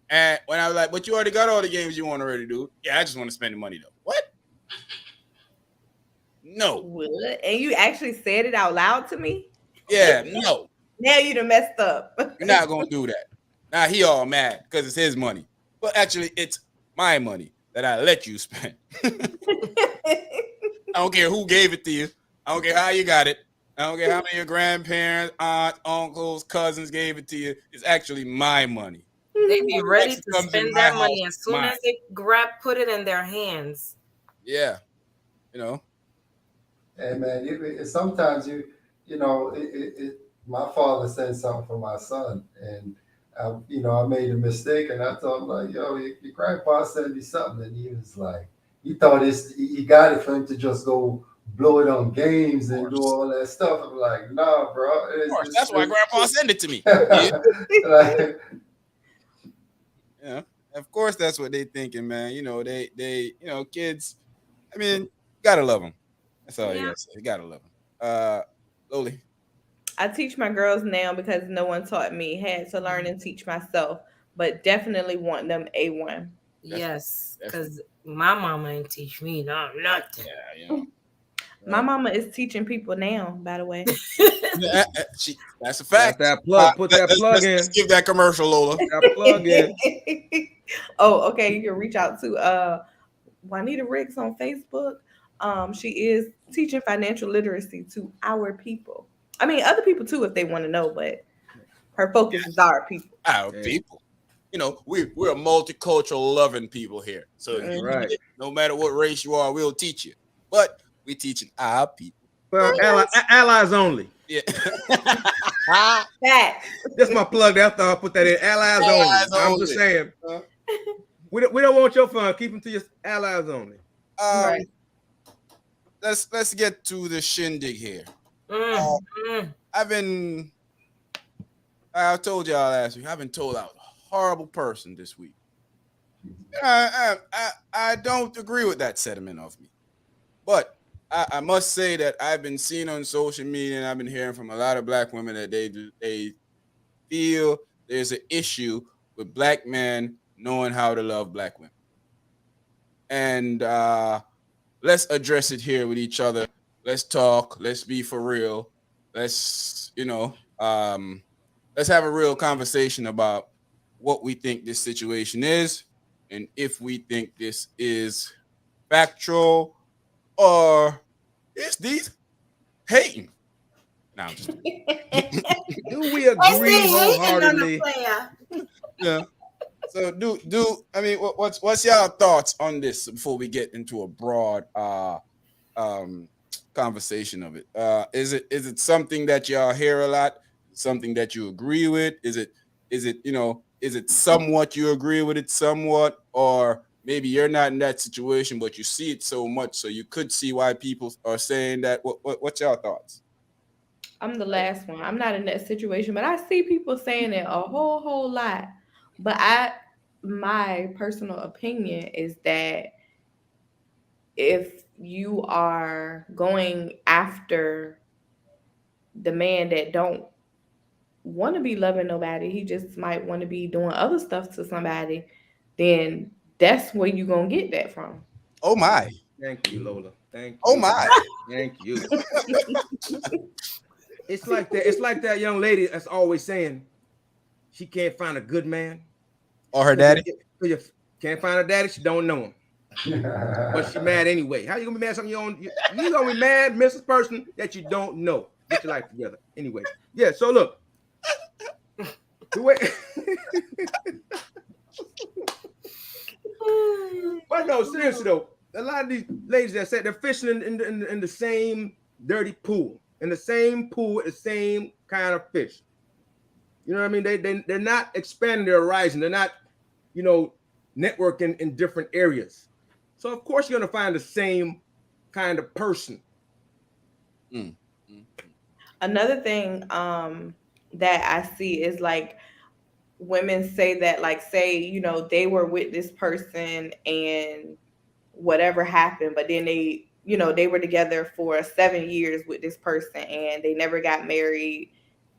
And when I was like, but you already got all the games you want already, dude. Yeah, I just want to spend the money though. What? No. What? And you actually said it out loud to me? Yeah, no. Now you done messed up. You're not gonna do that. Now he all mad because it's his money. But actually, it's my money that I let you spend. I don't care who gave it to you. I don't care how you got it. I don't care how many of your grandparents, aunts, uncles, cousins gave it to you. It's actually my money. They be ready to Comes in spend my that house, money as soon mine. as they put it in their hands. Yeah. Hey man, sometimes my father sent something for my son, and I made a mistake, and I told him like, "Yo, your grandpa sent me something," and he was like, he thought he got it for him to just go blow it on games and do all that stuff. I'm like, nah, bro, Of course, that's why it's Grandpa sent it to me. Yeah. like, Yeah, of course, that's what they thinking, man. Kids. I mean, gotta love them. That's all you Yeah. gotta say. You gotta love them. Loli. I teach my girls now because no one taught me. Had to learn and teach myself, but definitely want them A1. Yes, Definitely. because my mama ain't teach me nothing. Yeah, My mama is teaching people now, by the way. That's a That's fact. that plug. Put that plug Let's in. give that commercial, Lola. That plug in. Oh, okay. You can reach out to Juanita Riggs on Facebook. She is teaching financial literacy to our people. I mean, other people too, if they want to know, but her focus is our people. Our people. We're a multicultural loving people here. So That's right. no matter what race you are, we'll teach you. But we teaching our people. Well, allies only. Yeah. That. That's my plug. That's I put that in. Allies only. I'm just saying. We don't want your fun. Keep them to your allies only. Right. Let's get to the shindig here. I told y'all last week, I've been told I was a horrible person this week. I don't agree with that sentiment of me. But I must say that I've been seeing on social media, and I've been hearing from a lot of black women that they feel there's an issue with black men knowing how to love black women. And let's address it here with each other. Let's talk. Let's be for real. Let's have a real conversation about what we think this situation is, and if we think this is factual or is these hating. Now, do we agree wholeheartedly? Yeah. So I mean what's y'all thoughts on this before we get into a broad conversation of it? Is it something that y'all hear a lot? Something that you agree with? Is it somewhat you agree with it somewhat, or maybe you're not in that situation but you see it so much so you could see why people are saying that? What's y'all thoughts? I'm the last one. I'm not in that situation, but I see people saying it a whole lot. But my personal opinion is that if you are going after the man that don't want to be loving nobody, he just might want to be doing other stuff to somebody, then that's where you gonna get that from. Oh my. Thank you, Lola. Thank you. Oh my. Thank you. It's like that. It's like that young lady that's always saying she can't find a good man. Or her daddy. You can't find her daddy. She don't know him. But she mad anyway. How you gonna be mad at something you don't? You gonna be mad, Mrs. Person, that you don't know. Get your life together. Anyway, yeah. So look, the way. But no, seriously though, a lot of these ladies that said they're fishing in the same dirty pool, in the same pool with the same kind of fish. You know what I mean? They're not expanding their horizon. They're not, networking in different areas. So of course you're gonna find the same kind of person. Another thing that I see is like women say that, like, say, they were with this person and whatever happened, but then they were together for 7 years with this person and they never got married.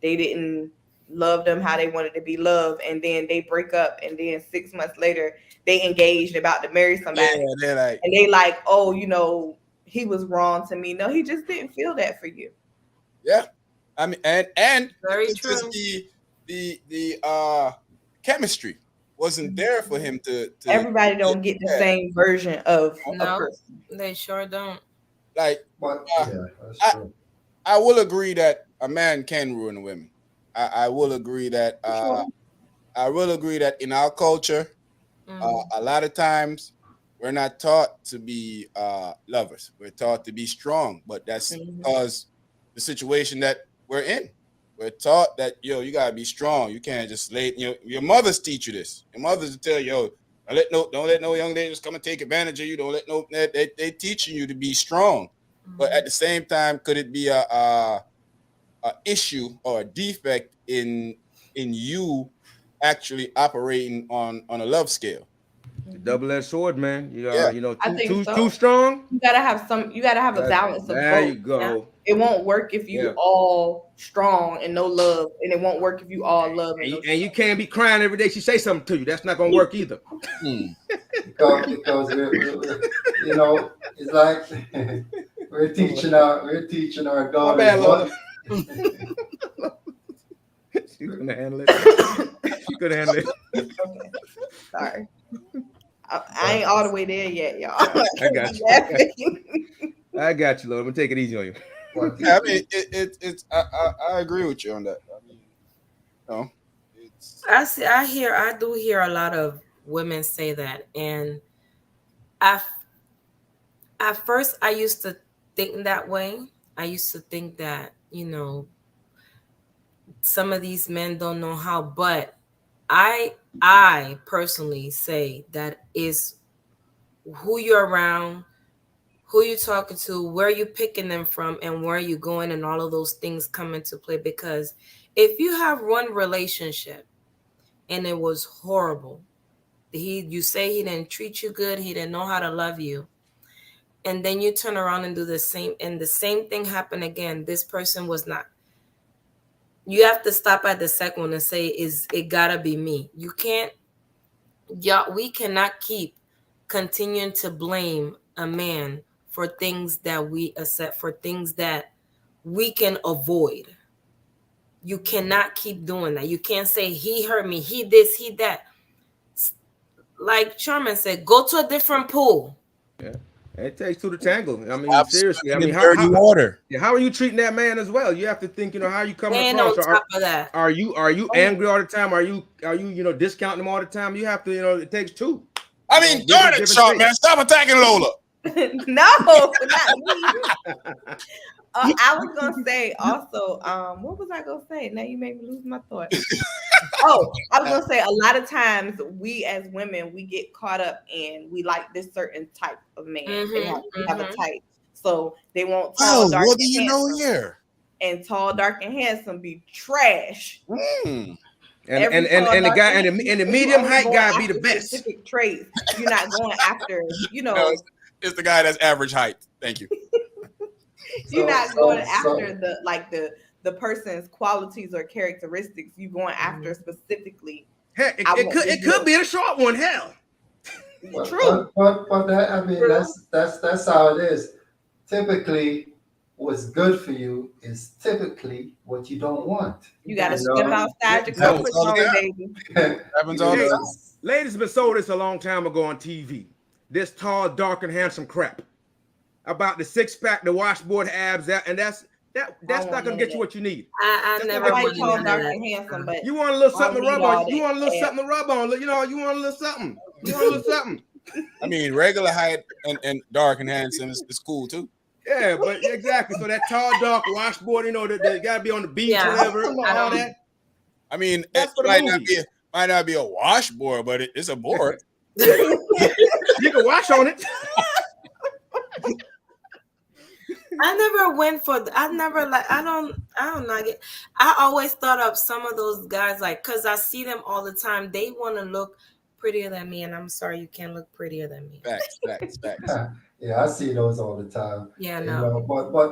They didn't love them how they wanted to be loved, and then they break up, and then 6 months later they engaged about to marry somebody. Yeah, and they like, oh, he was wrong to me. No, he just didn't feel that for you. Yeah. I mean, and Very true. Just the chemistry wasn't there for him to Everybody don't get the same version of a person. They sure don't. Like, that's true. I will agree that a man can ruin women. I will agree that in our culture, a lot of times we're not taught to be lovers. We're taught to be strong, but that's because the situation that we're in. we're taught that you gotta be strong. You can't just lay. Your mothers teach you this. Your mothers tell you, don't let no young lady just come and take advantage of you. Don't let no they teaching you to be strong. But at the same time, could it be a issue or a defect in you actually operating on a love scale? Double-edged sword, man. Yeah. I think so. Too strong. You gotta have a balance of There both. you go. It won't work if you all strong and no love, and it won't work if you all love and you can't be crying every day she say something to you. That's not gonna work either. Because we're it's like we're teaching our daughters. My bad, Lola. She's gonna handle it. She could handle it. Okay. Sorry. I ain't all the way there yet, y'all. I got you. I got you, Lola. I'm gonna take it easy on you. Yeah, I mean, it's I agree with you on that. I mean, I do hear a lot of women say that, and at first I used to think that way. I used to think that some of these men don't know how, but I personally say that is who you're around, who you're talking to, where you're picking them from, and where you're going, and all of those things come into play. Because if you have one relationship and it was horrible, you say he didn't treat you good, he didn't know how to love you, and then you turn around and do the same, and the same thing happened again, this person was not. You have to stop at the second one and say, it gotta be me. You can't, we cannot keep continuing to blame a man for things that we accept, for things that we can avoid. You cannot keep doing that. You can't say he hurt me, he this, he that. Like Charmin said, go to a different pool. Yeah. It takes two to tangle. I mean, seriously. I mean, dirty water. How are you treating that man as well? You have to think, how are you coming And across? on top of that, are you angry all the time? Are you discounting him all the time? You have to, it takes two. I mean, darn it, Sharp man, stop attacking Lola. No, not me. I was gonna say also, what was I gonna say? Now you made me lose my thought. I was gonna say a lot of times we as women, we get caught up in we like this certain type of man. They have a type. So they want tall, dark, what do you know here? And tall, dark, and handsome be trash. And the guy and the medium height guy be the best. Specific traits. You're not going after, No, it's the guy that's average height. Thank you. You're not going after the person's qualities or characteristics. You're going after specifically. Heck, it could be a short one. Hell, true. But that, I mean, that's how it is. Typically, what's good for you is typically what you don't want. You got to step outside your comfort zone, baby. Happens all the time. Ladies have been sold this a long time ago on TV. This tall, dark, and handsome crap about the six-pack, the washboard abs, and that's not gonna get you what you need. I never like tall, dark, and handsome, but you want a little something to rub on. You want a little something to rub on. You want a little something. You want a little something. I mean, regular height and dark and handsome is cool too. Yeah, but exactly. So that tall, dark washboard, they gotta be on the beach, whatever, all that. I mean, it might not be a washboard, but it's a board. You can wash on it. I never went for. I never like. I don't like it. I always thought of some of those guys because I see them all the time. They want to look prettier than me, and I'm sorry, you can't look prettier than me. Facts. Yeah, I see those all the time. Yeah, no.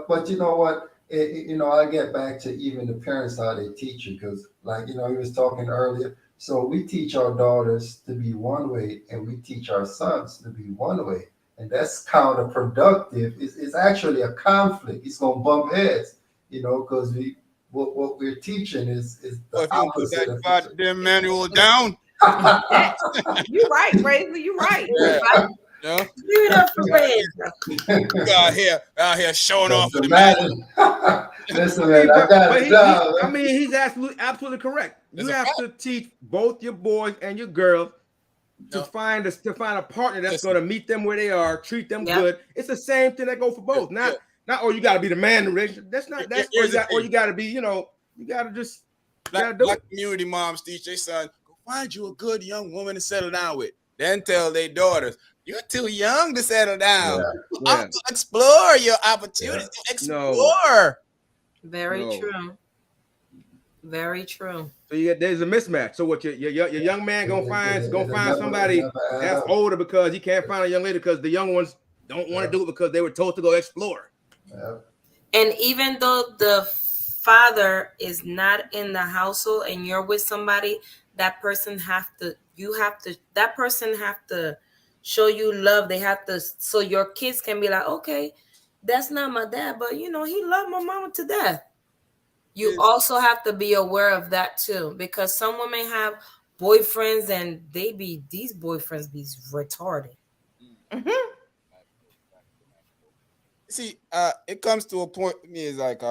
But you know what? I get back to even the parents how they teach you because, he was talking earlier. So we teach our daughters to be one way, and we teach our sons to be one way. And that's counterproductive. It's actually a conflict. It's gonna bump heads, because what we're teaching is the opposite. Put that goddamn manual down. You're right, Razor. You're right. Yeah. Give it up for Razor. Out here showing off with the man. Listen, man, I got a job. I mean, he's absolutely correct. You have to teach both your boys and your girls to find a partner that's going to meet them where they are, treat them good. It's the same thing that goes for both. Not you got to be the man in the relationship. That's not. Or you got to be, You gotta just Black community moms teach their son, go find you a good young woman to settle down with. Then tell their daughters, you're too young to settle down. Yeah. I'm to explore your opportunities. To explore. Very true. Very true. So there's a mismatch. So what your young man gonna find somebody that's older because he can't find a young lady because the young ones don't want to do it because they were told to go explore. Yeah. And even though the father is not in the household and you're with somebody, that person have to show you love. They have to, so your kids can be like, okay, that's not my dad, but he loved my mama to death. You also have to be aware of that too, because some women have boyfriends and these boyfriends be retarded. Mm-hmm. See, it comes to a point for me is like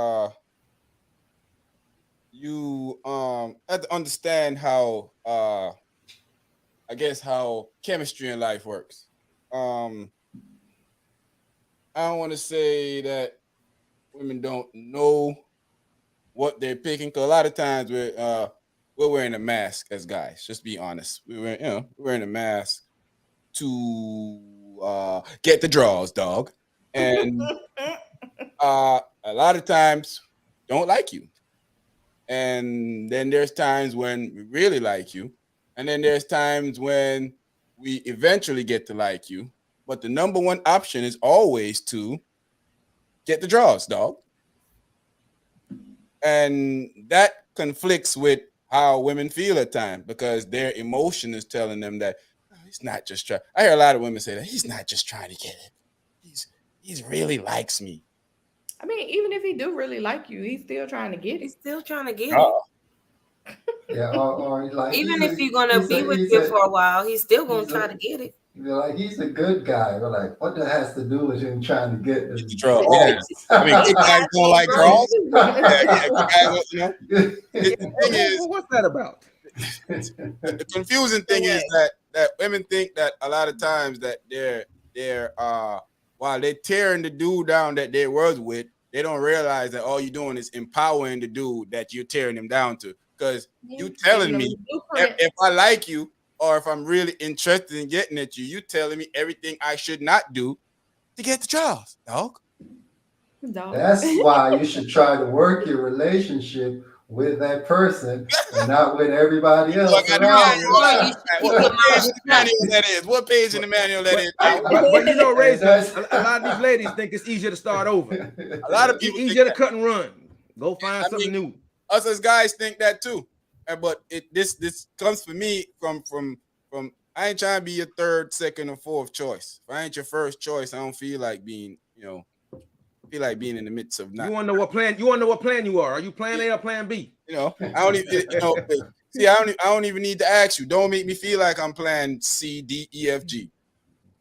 you have to understand how I guess how chemistry in life works. I don't want to say that women don't know what they're picking, because a lot of times we're wearing a mask as guys. Just be honest. We're wearing a mask to get the draws, dog. And a lot of times don't like you. And then there's times when we really like you. And then there's times when we eventually get to like you. But the number one option is always to get the draws, dog. And that conflicts with how women feel at times, because their emotion is telling them that he's not just trying. I hear a lot of women say that he's not just trying to get it. He's really likes me. I mean, even if he do really like you, he's still trying to get it. He's still trying to get it. Yeah, or like even if you're gonna be with you for a while, he's still gonna try to get it. You're like, he's a good guy. We're like, what that has to do with him trying to get the draw? Yeah. I mean, good guys don't like draws. The thing is, what's that about? The confusing thing is that women think that a lot of times that they're while they're tearing the dude down that they was with, they don't realize that all you're doing is empowering the dude that you're tearing him down to. Because you telling me if I like you, or if I'm really interested in getting at you, you telling me everything I should not do to get the draws, dog. That's why you should try to work your relationship with that person and not with everybody else. What page in the manual that is? But you know, Ray, a lot of these ladies think it's easier to start over. A lot of people it's easier to cut and run. Go find something new. Us as guys think that too. But this comes for me from I ain't trying to be your third, second, or fourth choice. If I ain't your first choice, I don't feel like being, feel like being in the midst of not. You want to know what plan? You want to know what plan you are? Are you plan A or plan B? I don't even. See, I don't even need to ask you. Don't make me feel like I'm plan C, D, E, F, G.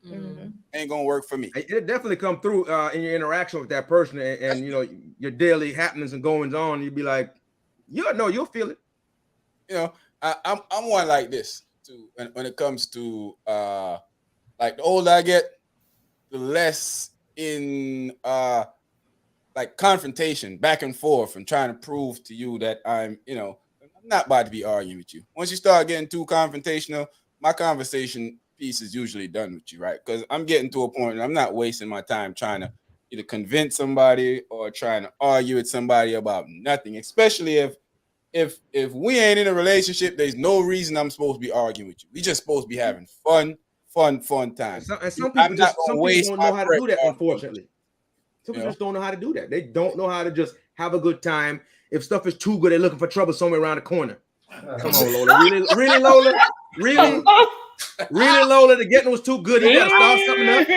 Mm-hmm. Ain't gonna work for me. It definitely come through in your interaction with that person, and your daily happenings and goings on. You'd be like, you'll feel it. I'm one like this too. When it comes to like the older I get, the less in like confrontation, back and forth, and trying to prove to you that I'm not about to be arguing with you. Once you start getting too confrontational, my conversation piece is usually done with you, right? Because I'm getting to a point and I'm not wasting my time trying to either convince somebody or trying to argue with somebody about nothing, especially if we ain't in a relationship. There's no reason I'm supposed to be arguing with you. We just supposed to be having fun time. And some people don't know how to do that, unfortunately. Some people just don't know how to do that. They don't know how to just have a good time. If stuff is too good, they're looking for trouble somewhere around the corner. Come on, Lola. Really, Lola? Really, Lola? The getting was too good. You gotta start something up.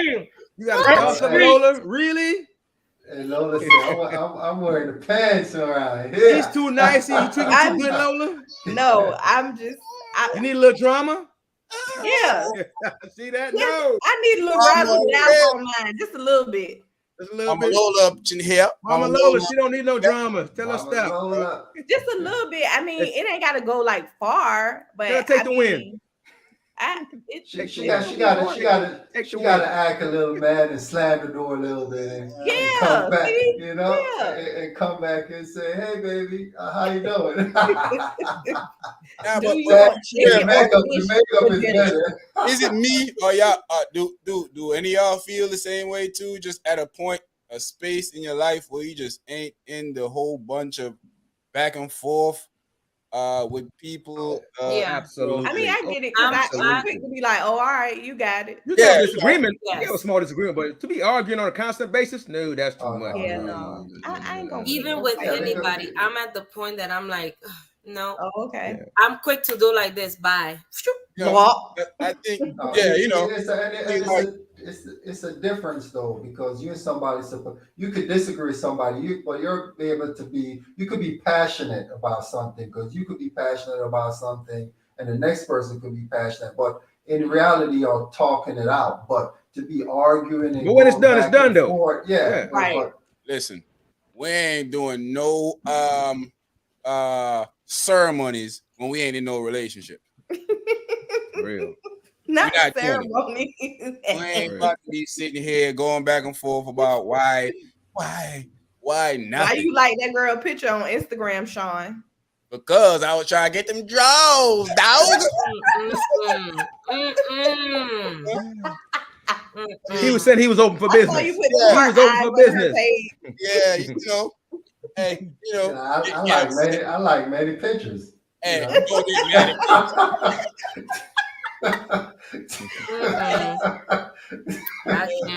You gotta start something, Lola. Really? And Lola said, I'm wearing the pants around here. He's too nice. You treat him too good, Lola? No, I'm just. You need a little drama? Yeah. See that? Yeah, No. I need a little razzle dazzle on mine, just a little bit. Mama Lola up in here. Mama Lola, she don't need no drama. Tell her stop. Just a little bit. I mean, it ain't gotta go like far, but take the win. She gotta act a little mad and slam the door a little bit and come back, you know, and come back and say, "Hey, baby, how you doing?" The makeup is better. Is it me or y'all? Do any of y'all feel the same way too? Just at a space in your life where you just ain't in the whole bunch of back and forth with people. Absolutely. I mean, I get it because I'm quick to be like, "Oh, all right, you got it." You have a disagreement. You have a small disagreement, but to be arguing on a constant basis, no, that's too much. Yeah, no. I ain't gonna. Even with anybody, I'm at the point that I'm like, no. Oh, okay. I'm quick to do like this. Bye. I think, it's a difference though, because you and somebody, you could disagree with somebody, but you're able to you could be passionate about something, because you could be passionate about something and the next person could be passionate, but in reality you're talking it out. But to be arguing and but when it's done though. Forth, right. But, listen, we ain't doing no ceremonies when we ain't in no relationship. Real. Not ceremony. We ain't about to be sitting here going back and forth about why not? Why you like that girl picture on Instagram, Sean? Because I was trying to get them draws, dog. He was saying he was open for business. He was open for business. Yeah, you know. Hey, you know. I like many pictures. Hey, you know? you don't get mad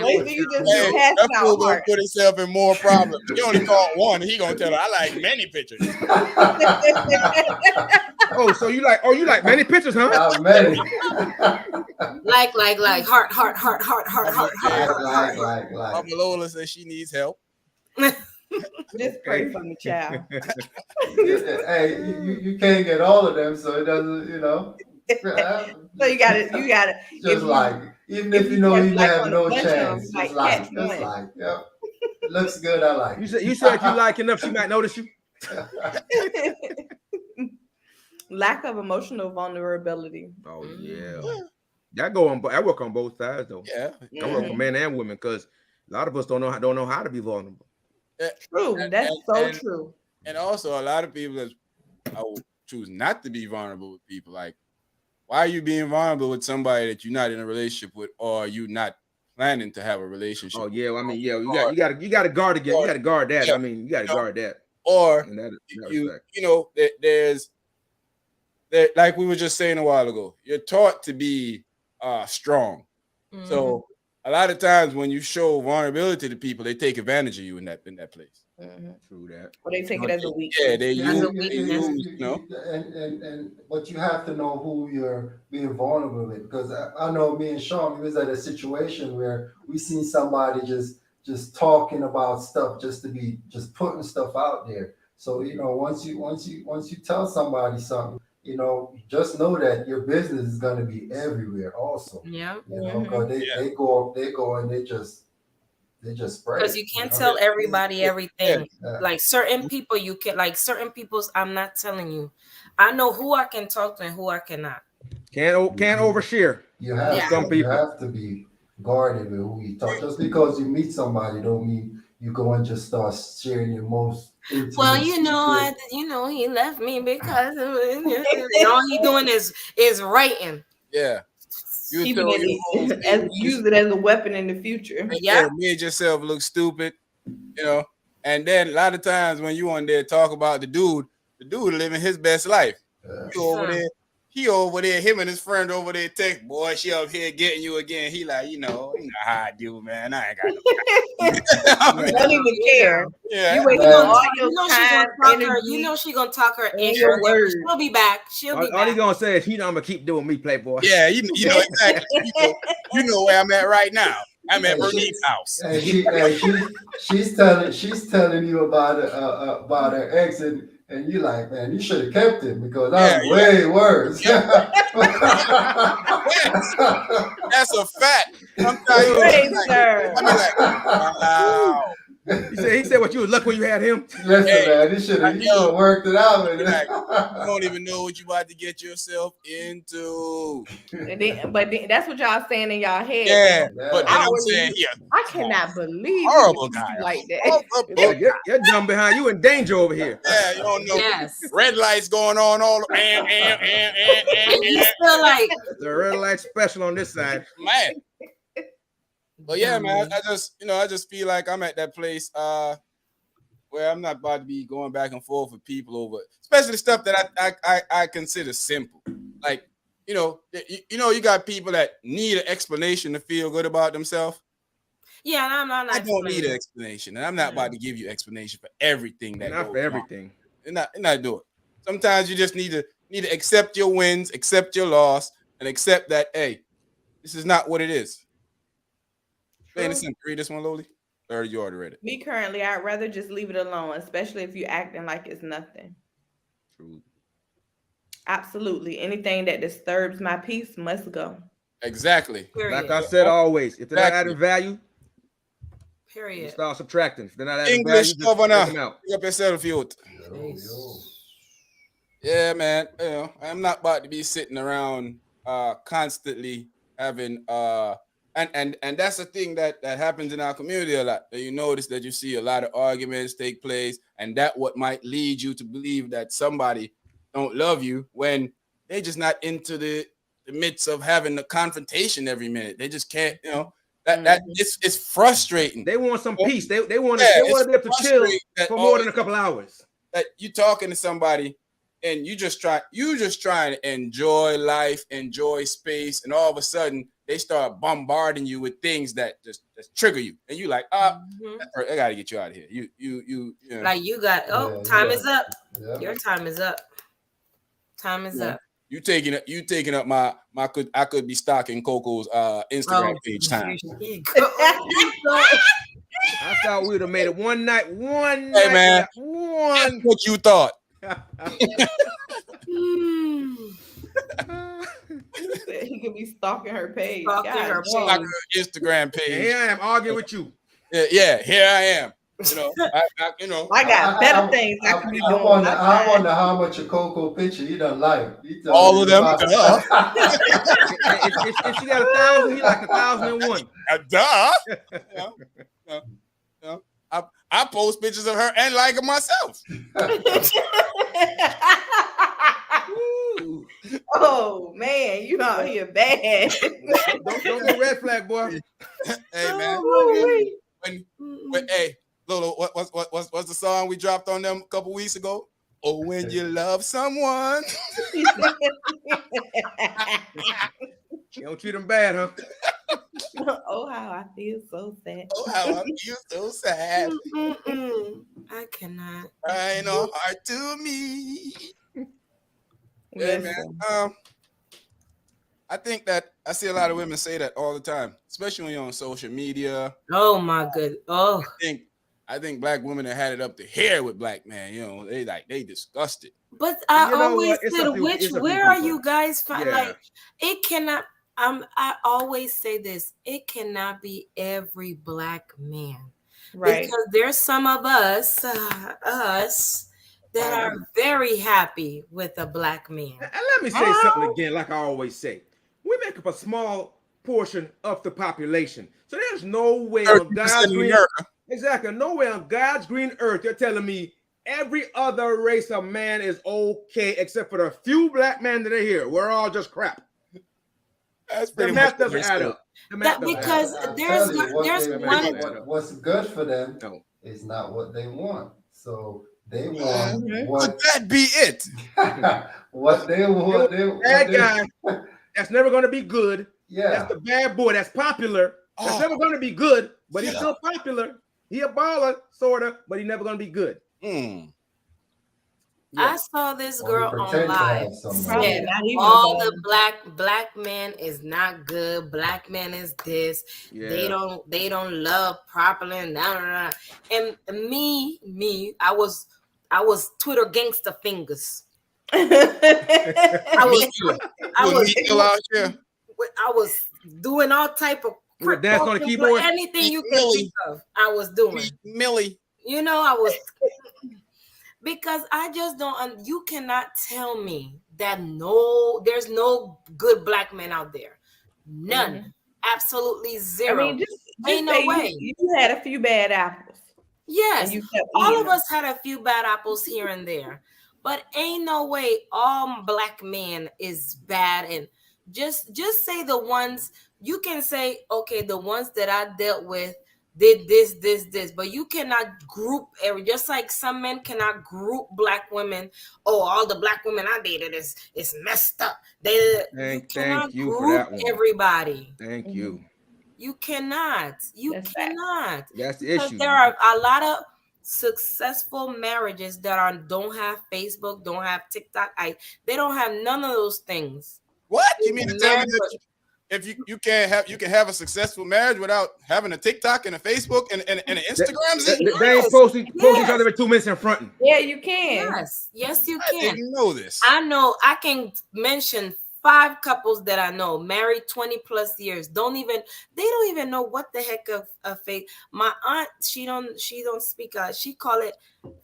Wait till you just pass that fool out. gonna put himself in more problems. He only caught one. He gonna tell her, "I like many pictures." So you like many pictures, huh? Many. like heart. Mama Lola says she needs help. Just pray for me, child. Hey, you can't get all of them, so it doesn't, you know. So you got it. Just like, even if you know you have no chance, like, yep, it looks good. I like. You said if you like enough, she might notice you. Lack of emotional vulnerability. Oh yeah, I work on both sides though. Yeah, I work for men and women, because a lot of us don't know how to be vulnerable. True, that's true. And also, a lot of people I will choose not to be vulnerable with people. Like, why are you being vulnerable with somebody that you're not in a relationship with, or you not planning to have a relationship? Oh yeah, I mean, yeah, you got to guard again. You got to guard that. I mean, you got to guard that. Or there's like we were just saying a while ago, you're taught to be strong. Mm-hmm. So a lot of times when you show vulnerability to people, they take advantage of you in that place. Mm-hmm. True that. Or they take it as a weakness. Yeah, they use, you know. But you have to know who you're being vulnerable with, because I know me and Sean, we was at a situation where we seen somebody just talking about stuff just putting stuff out there. So you know, once you tell somebody something, you know, just know that your business is going to be everywhere also. Yeah. You know, because they go and they just spread. Because you can't tell everybody everything. Yeah. Like certain people, you can, like certain people's, I'm not telling you. I know who I can talk to and who I cannot. Can't overshare. You have you have to be guarded with who you talk. Just because you meet somebody don't mean you go and just start sharing your most intimate. Well, you know, he left me because all he doing is writing. Yeah. Use it as a weapon in the future. Yeah, made yourself look stupid, you know. And then a lot of times when you on there talk about the dude living his best life. He over there, him and his friend over there text, boy, she up here getting you again. He like, you know how I do, man. I ain't got no don't even care. Yeah. You wait all your time, you know she gonna talk her in your words. She'll be back. All he gonna say is, I'm gonna keep doing me, Playboy. Yeah, you know exactly. you know where I'm at right now. I'm at Bernice's house. And she's telling you about her ex, and you like, man, you should have kept him, because that's way worse. Yeah. That's a fact. I'm telling you. Sir. Wow. He said said what you was lucky when you had him. Listen, man, you should have worked it out. You don't even know what you about to get yourself into. But that's what y'all saying in y'all head. Yeah, but then I'm saying, I cannot believe horrible guy like that. Like, you're dumb behind you in danger over here. Yeah, you don't know. Yes. Red lights going on all And you still like the red light special on this side. Man. But yeah, man, I just feel like I'm at that place where I'm not about to be going back and forth with people over, especially stuff that I consider simple. Like, you got people that need an explanation to feel good about themselves. Yeah, I'm not. I don't need an explanation, and I'm not about to give you explanation for everything that. Not for everything. And not do it. Sometimes you just need to accept your wins, accept your loss, and accept that, hey, this is not what it is. Man, listen, read this one, Loli. Or you already read it? Me currently, I'd rather just leave it alone, especially if you're acting like it's nothing. True. Absolutely. Anything that disturbs my peace must go. Exactly. Period. Like I said always, if they're not adding value, period. Start subtracting. If they're not adding English value, governor. Pick them out. Pick up yourself, youth. Yeah, man. I'm not about to be sitting around constantly having and that's the thing that happens in our community a lot. That you notice that you see a lot of arguments take place, and that what might lead you to believe that somebody don't love you when they just not into the midst of having a confrontation every minute. They just can't, that it's frustrating. They want some peace. They want to be able to chill for more than a couple hours. That you talking to somebody and you just trying to enjoy life, enjoy space, and all of a sudden they start bombarding you with things that just trigger you, and you like, I gotta get you out of here. You know. Like you got time is up. Yeah. Your time is up. Time is up. You taking up my I could be stalking Coco's Instagram page time. I thought we would have made it one night. Hey man, that's what you thought. He could be stalking her page. Stalking her Instagram page. And here I am arguing with you. Yeah, here I am. I got better things I could be doing. I wonder how much a Coco picture you done like. All of them. If she got 1,000, he like 1,001. Duh. I post pictures of her and like them myself. Oh man, you out here bad. Don't be red flag, boy. Hey man, hey, Lolo, what's the song we dropped on them a couple weeks ago? Oh, when you love someone. You don't treat them bad, huh? Oh, how I feel so sad. Oh, how I feel so sad. I cannot. I know heart to me. Yeah, man. I think that I see a lot of women say that all the time, especially when you're on social media. Oh my good. Oh, I think black women have had it up to here with black men. They disgusted. But I always said, where are you guys? Like, it cannot. I always say this: it cannot be every black man, right? Because there's some of us that are very happy with a black man. And let me say something again, like I always say. We make up a small portion of the population. So there's no way on God's green earth. Exactly. No way on God's green earth you're telling me every other race of man is okay except for the few black men that are here. We're all just crap. That's the math doesn't add up. Because what's good for them is not what they want. So they want would that be it? What they want. Bad guy. That's never going to be good. Yeah. That's the bad boy. That's popular. That's never going to be good, but he's still popular. He a baller, sort of, but he's never going to be good. I saw this girl on live. Said all the black man is not good. Black man is this. Yeah. They don't love properly. And me, I was Twitter gangster fingers. I was doing all type of dance on the keyboard. Anything you can think of, I was doing. Millie. You know, I was because I just don't. You cannot tell me that there's no good black men out there. None. Mhm. Absolutely I zero. mean, just Ain't say no way. you had a few bad apples. Yes, And you kept all eating of them. us had a few bad apples here and there, but ain't no way all black men is bad. And just say the ones you can say, okay, the ones that I dealt with did this, but you cannot group every. Just like some men cannot group black women. Oh, all the black women I dated is messed up. You cannot Thank you for group that one. everybody. Thank Mhm. you. You cannot. You That's fact. cannot. That's the Because issue. there are a lot of successful marriages that don't have Facebook, don't have TikTok. They don't have none of those things. What? You mean to They're tell me married, that but if you can have a successful marriage without having a TikTok and a Facebook and an Instagram? They ain't Yes, posting each yes, other with 2 minutes in front. Yeah, you can. yes, you I can. didn't know this. I know I can mention 5 couples that I know married 20 plus years. They don't even know what the heck of faith. My aunt, she don't speak she call it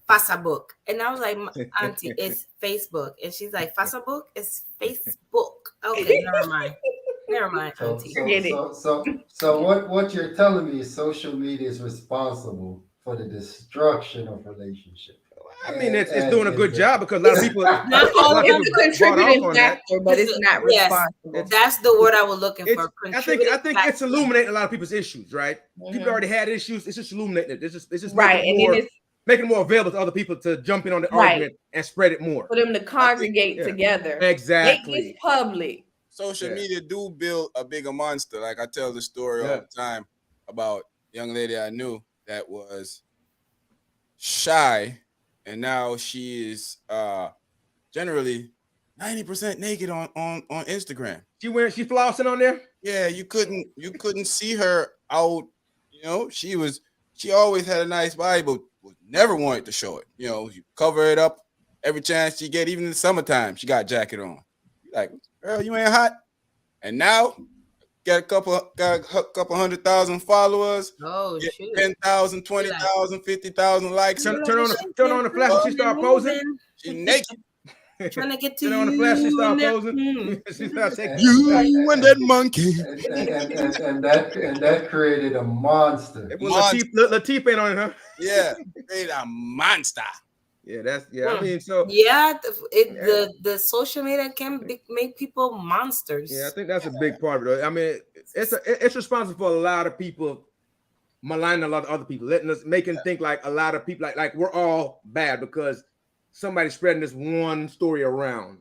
Facebook. And I was like, auntie, it's Facebook. And she's like, Facebook? It's Facebook. Okay, never mind, So auntie. so Forget it. so what you're telling me is social media is responsible for the destruction of relationships. I mean, it's doing a good job because a lot of people, Not all of them, It's a but bought off contributing on that. factor, but it's not yes, responsible. that's the word I was looking It's, for. I think it's illuminating a lot of people's issues, right? People Mhm. already had issues. It's just illuminating it. It's just Right, and then it's making it more available to other people to jump in on the Right. argument and spread it more. for them to congregate yeah. together. Exactly. Make this public. Social Yeah. media do build a bigger monster. Like I tell the story all Yeah. the time about a young lady I knew that was shy, and now she is generally 90% naked on Instagram. She flossing on there. Yeah, you couldn't see her out. You know, she always had a nice body, but never wanted to show it. You know, you cover it up every chance she get, even in the summertime. She got a jacket on. You're like, girl, you ain't hot. And now got a couple 100,000 followers. Oh shoot. 10,000, 20,000, 50,000 likes. Turn on the flash when she start posing. She naked. Trying to get to Turn on the you. flash, she start and that- posing. She start taking You and that monkey. And that created a monster. It was Latif ain't on it, huh? Yeah, created a monster. Yeah, I mean, so Yeah, the social media can make people monsters. yeah, I think that's a big part of it. I mean, it's responsible for a lot of people maligning a lot of other people, making think like a lot of people like we're all bad because somebody's spreading this one story around.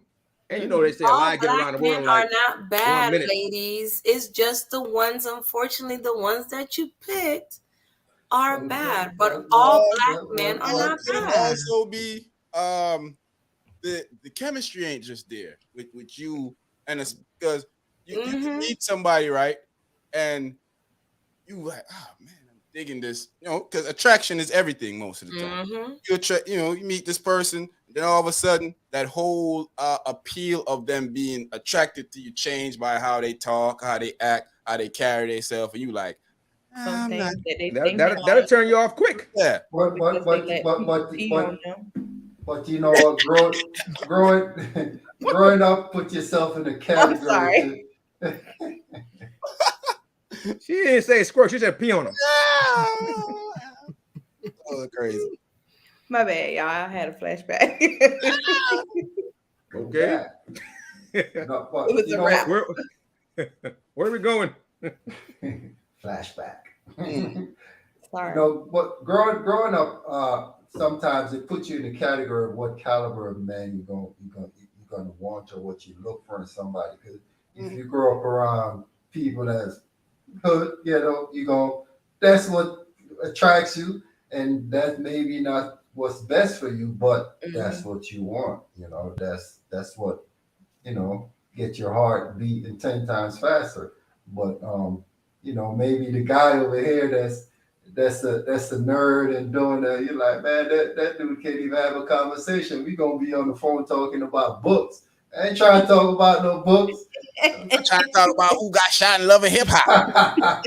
And you know they say a All lie get black around the world men in like are not bad, 1 minute. ladies. It's just the ones, unfortunately, the ones that you picked are bad. But all black men are not Could it bad. also be the chemistry ain't just there with you, and it's because you can meet somebody, right, and you like, oh man, I'm digging this, you know, because attraction is everything most of the time. You meet this person, then all of a sudden that whole appeal of them being attracted to you change by how they talk, how they act, how they carry themselves, and you like, Some things that they think that'll turn you off quick. yeah. But you know what? Growing up, put yourself in a category. She didn't say squirt. She said pee on them. Oh, crazy. My bad, y'all. I had a flashback. Okay. No, but, It was you a know, wrap. Where are we going? flashback. Sorry. You know, but growing up, sometimes it puts you in the category of what caliber of man you're gonna want or what you look for in somebody. Because if you grow up around people that's hood, that's what attracts you, and that's maybe not what's best for you, but that's what you want. You know, that's what get your heart beating 10 times faster. But maybe the guy over here that's a nerd and doing that. You're like, man, that dude can't even have a conversation. We gonna be on the phone talking about books. I ain't trying to talk about no books. I'm trying to talk about who got shot in Love and Hip Hop.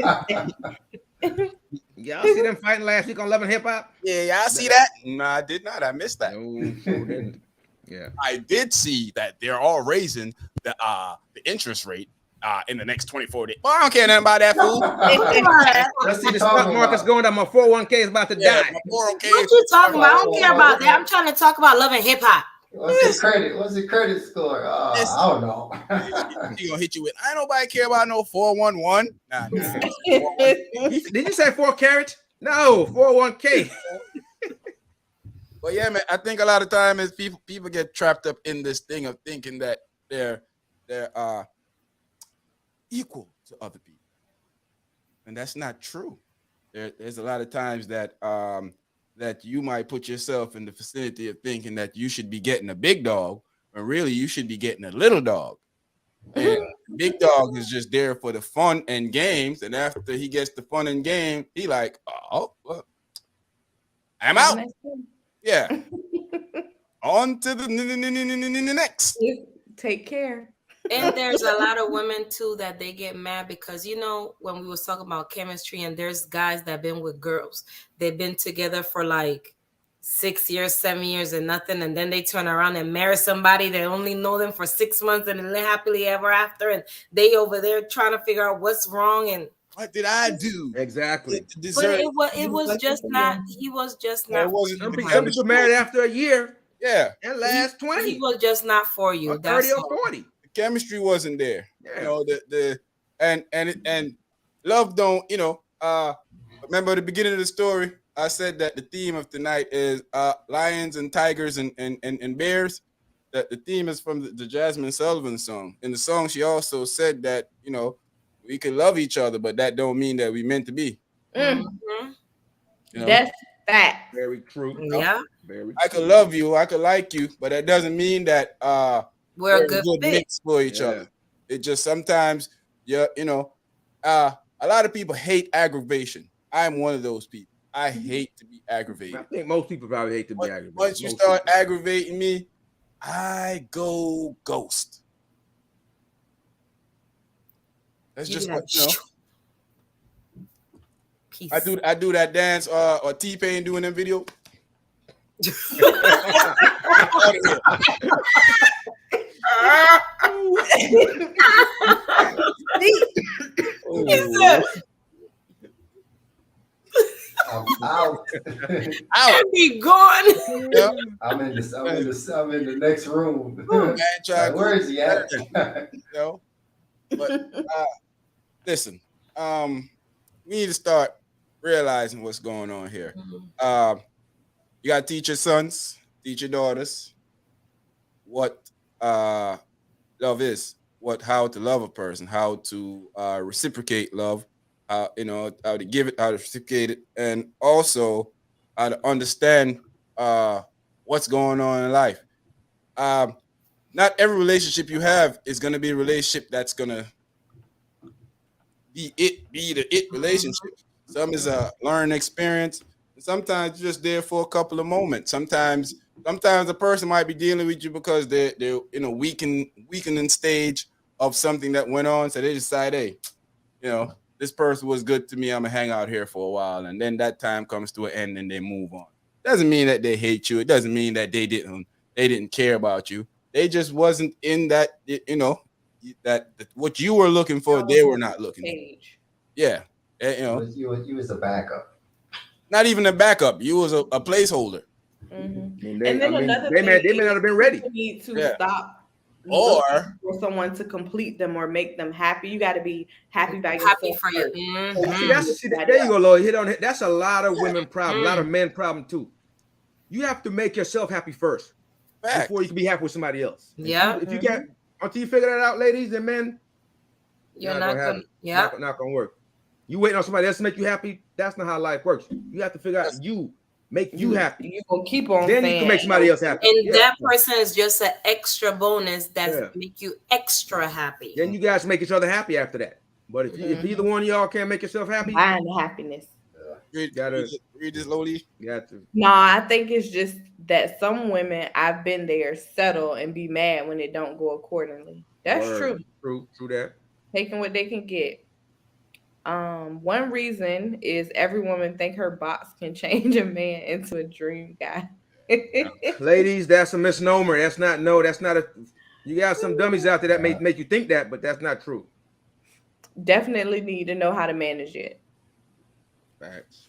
Y'all see them fighting last week on Love and Hip Hop? Yeah, y'all see that? No, I did not. I missed that. No, sure didn't. Yeah. I did see that they're all raising the interest rate in the next 24 days. Well, I don't care nothing about that fool. Let's see the stock market's going down. My 401k is about to die. My 401k What you talking about? I don't care about that. I'm trying to talk about Love and Hip Hop. What's the credit score? I don't know. She gonna hit you with, I ain't nobody care about no 411. Nah. Did you say 4 carats? No, 401k. But yeah, man, I think a lot of time is people get trapped up in this thing of thinking that they're equal to other people, and that's not true. There's a lot of times that that you might put yourself in the vicinity of thinking that you should be getting a big dog, when really you should be getting a little dog. And big dog is just there for the fun and games, and after he gets the fun and game, he like, oh, well, I'm out. Yeah. On to the next. Take care. And there's a lot of women too that they get mad because, you know, when we was talking about chemistry, and there's guys that been with girls, they've been together for like 6 years, 7 years and nothing, and then they turn around and marry somebody that only know them for 6 months and live happily ever after, and they over there trying to figure out what's wrong and what did I do? Exactly. But it was just not. He was just not. Some people married after a year. Yeah. And last 20. He was just not for you. Or 30 or 40. The chemistry wasn't there. Yeah. You know, and love don't, you know, remember at the beginning of the story, I said that the theme of tonight is lions and tigers and bears. That the theme is from the Jasmine Sullivan song. In the song, she also said that, you know, we can love each other, but that don't mean that we meant to be. Mm-hmm. You know? That's fact. Very true. Yeah. Very true. I could love you, I could like you, but that doesn't mean that we're a good mix for each other. It just sometimes, you know, a lot of people hate aggravation. I'm one of those people. I hate to be aggravated. I think most people probably hate to be aggravated. Once you start aggravating me, I go ghost. That's just what, you know. Peace. I do that dance or T-Pain doing them video. I'm out. I'll be gone. Yeah. I'm in the next room. Man, like, where is he at? You know? But listen, we need to start realizing what's going on here. You got to teach your sons, teach your daughters what love is, how to love a person, how to reciprocate love, you know, how to give it, how to reciprocate it, and also how to understand what's going on in life. Not every relationship you have is going to be a relationship that's going to be the it relationship. Some is a learning experience. Sometimes you're just there for a couple of moments. Sometimes a person might be dealing with you because they're in a weakening stage of something that went on. So they decide, hey, you know, this person was good to me. I'm gonna hang out here for a while, and then that time comes to an end, and they move on. Doesn't mean that they hate you. It doesn't mean that they didn't care about you. They just wasn't in that, you know, that what you were looking for, they were not looking for. Yeah, you know, you was a backup. Not even a backup. You was a placeholder. Mm-hmm. And then another thing, they may not have been ready. You need to stop or for someone to complete them or make them happy. You got to be happy by yourself. Happy for you. Mm-hmm. There you go, Lord. Hit on it. That's a lot of women problem, a lot of men problem too. You have to make yourself happy first before you can be happy with somebody else. Yeah. If you can't, until you figure that out, ladies and men, you're not gonna. Yeah. Not gonna work. You waiting on somebody else to make you happy. That's not how life works. You have to figure out make you happy. You gonna keep on. Then you can make somebody else happy. And that person is just an extra bonus that make you extra happy. Then you guys make each other happy after that. But if either one of y'all can't make yourself happy, find happiness. Read this, Loli. You got to. No, I think it's just that some women, I've been there, settle and be mad when it don't go accordingly. That's true. True that. Taking what they can get. One reason is every woman think her box can change a man into a dream guy. Ladies, that's a misnomer. That's not a. You got some dummies out there that may make you think that, but that's not true. Definitely need to know how to manage it. Facts.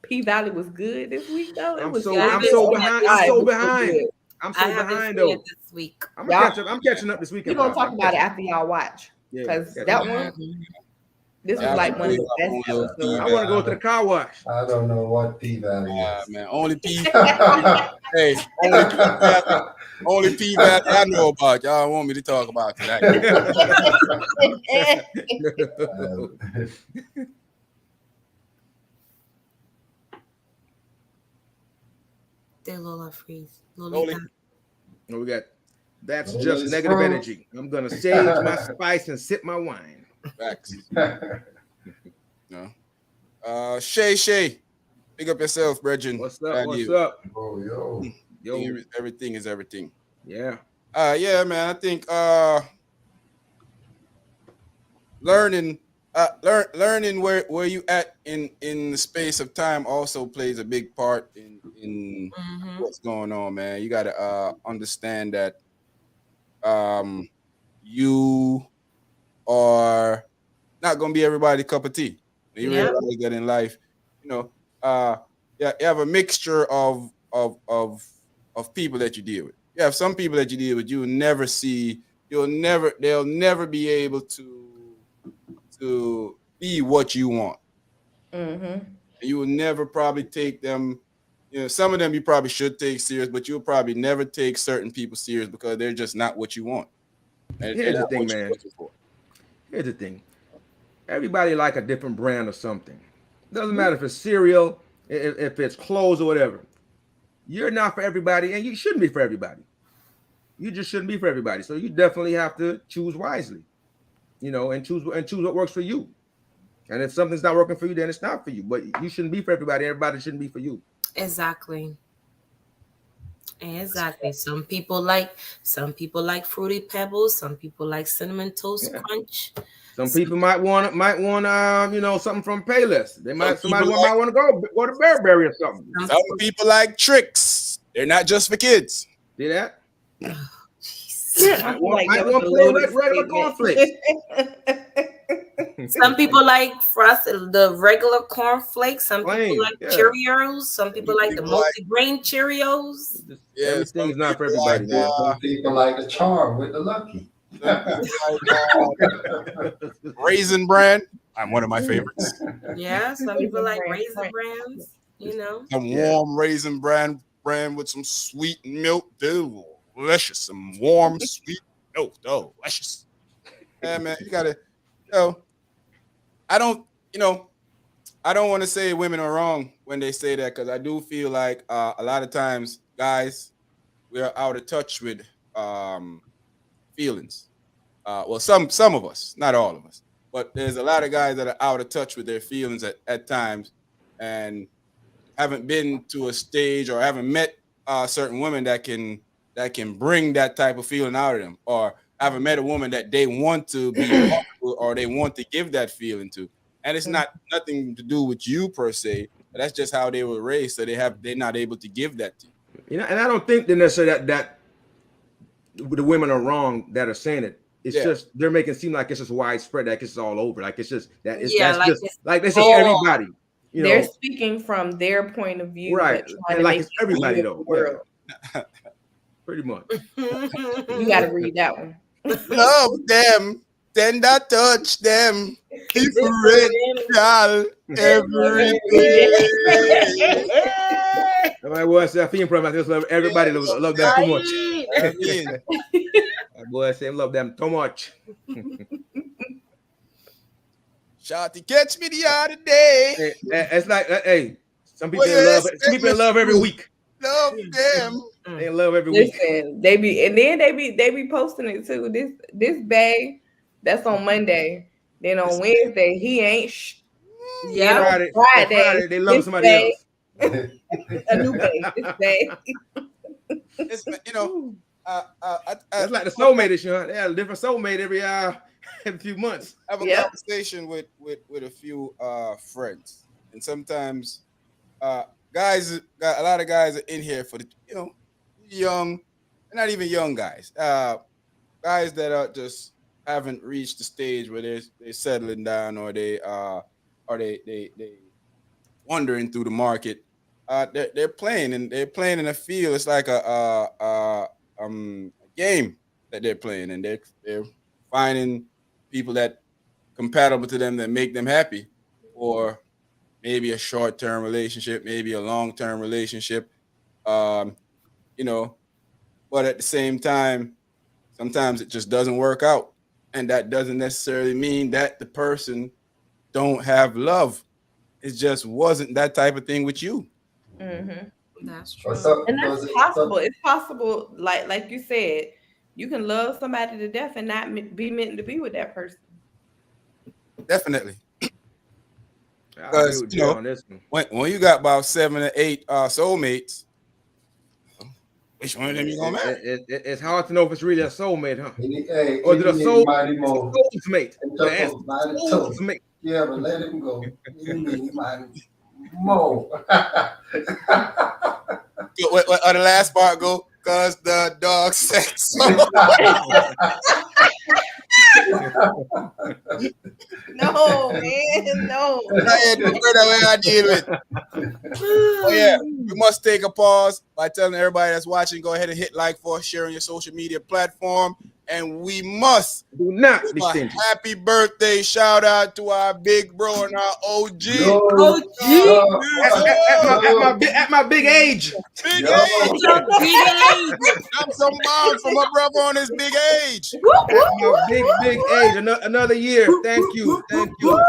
P Valley was good this week though. I'm was so good. I'm so behind. I'm so It was behind. good. I'm so I haven't behind seen though. it this week. I'm catching up this We're weekend. gonna talk I'm about it catching up. after y'all watch. Yeah, Because catching that up. one, this was Yeah, like one of the I'm best a little episodes. I want to go to the car wash. I don't know what P Valley is. man, only P. Hey, only P Valley I know about. Y'all want me to talk about tonight? Did Lola freeze? Loli. No, we got. That's Oh, just it's negative froze. energy. I'm gonna sage my spice and sip my wine. Facts. No. Shay, pick up yourself, Bridget. What's up? What's up? Oh, yo. Everything is everything. Yeah. Yeah, man. I think learning where you at in the space of time also plays a big part in Mhm. what's going on, man. You gotta understand that you are not gonna be everybody's cup of tea. You Yeah. realize that in life, you know, yeah, you have a mixture of people that you deal with. You have some people that you deal with, they'll never be able to be what you want. Mm-hmm. You will never probably take them. Some of them you probably should take serious, but you'll probably never take certain people serious because they're just not what you want. And Here's they're the not thing, what you're man. looking for. Here's the thing. Everybody like a different brand of something. Doesn't matter if it's cereal, if it's clothes or whatever. You're not for everybody, and you shouldn't be for everybody. You just shouldn't be for everybody. So you definitely have to choose wisely, and choose what works for you. And if something's not working for you, then it's not for you. But you shouldn't be for everybody. Everybody shouldn't be for you. Exactly. Some people like fruity pebbles. Some people like cinnamon toast crunch. Some people might want something from Payless. Somebody like- might want to go to Burberry or something. Some people like tricks. They're not just for kids. See that? I feel like might that was want a to play loaded regular cornflakes. Some people like the regular cornflakes. Some Plain, people like yeah. Cheerios. Some people like the people like- multi-grain Cheerios. Yeah, Everything's some not for people everybody, man. Some people like the charm with the lucky. Some people like, Raisin Bran. I'm one of my favorites. Yeah, some people like Raisin Raisin Bran. Brands. Some warm Raisin Bran with some sweet milk. Delicious. Some warm sweet milk. Delicious. Yeah, man, you gotta. I don't want to say women are wrong when they say that, because I do feel like a lot of times, guys, we are out of touch with feelings. Well, some of us, not all of us, but there's a lot of guys that are out of touch with their feelings at times, and haven't been to a stage or haven't met certain women that can bring that type of feeling out of them, or haven't met a woman that they want to be or they want to give that feeling to. And it's not nothing to do with you per se. That's just how they were raised, so they're not able to give that to you. And I don't think that necessarily that the women are wrong that are saying it. It's just they're making it seem like it's just widespread, like it's all over, like it's just that it's just everybody. They're speaking from their point of view, right? But And like it's everybody though. World. Yeah. Pretty much. You got to read that one. Love them, tender touch them, differential every day. Boy, I feel from I just love everybody. Love them too much. I mean, boy, I say love them too much. Shawty catch me the other day. It's like some people love every week. Love them. They love every week. Listen, they be posting it too. This bae that's on Monday. Then on Wednesday he ain't. Yeah. Friday they love somebody else. A new bae. This bae. It's that's like the soulmate issue. Huh? They have a different soulmate in a few months. I have a conversation with a few friends, and sometimes guys, a lot of guys are in here for the young, not even young guys, guys that are just haven't reached the stage where they're settling down, or they wandering through the market. They're playing, and they're playing in a field. It's like a game that they're playing, and they're finding people that compatible to them, that make them happy, or maybe a short-term relationship, maybe a long-term relationship. You know, but at the same time, sometimes it just doesn't work out, and that doesn't necessarily mean that the person don't have love. It just wasn't that type of thing with you. That's true. And that's possible. It's possible, like you said, you can love somebody to death and not be meant to be with that person. Definitely. Because when you got about 7 or 8 soulmates, which one of them you gonna marry? It's hard to know if it's really a soulmate, huh? Hey, or is it a soulmate? Soulmate. Yeah, but let him go. Mo. What the last part go? Cause the dog sex. No, man, no. I deal with. Oh yeah, we must take a pause by telling everybody that's watching, go ahead and hit like for us, share on your social media platform, and we must do not be a stingy. happy birthday shout out to our big bro and our OG. At my big age. Big age. I'm some bomb from a brother on his big age. At my big age. Another year. Thank you. Thank you.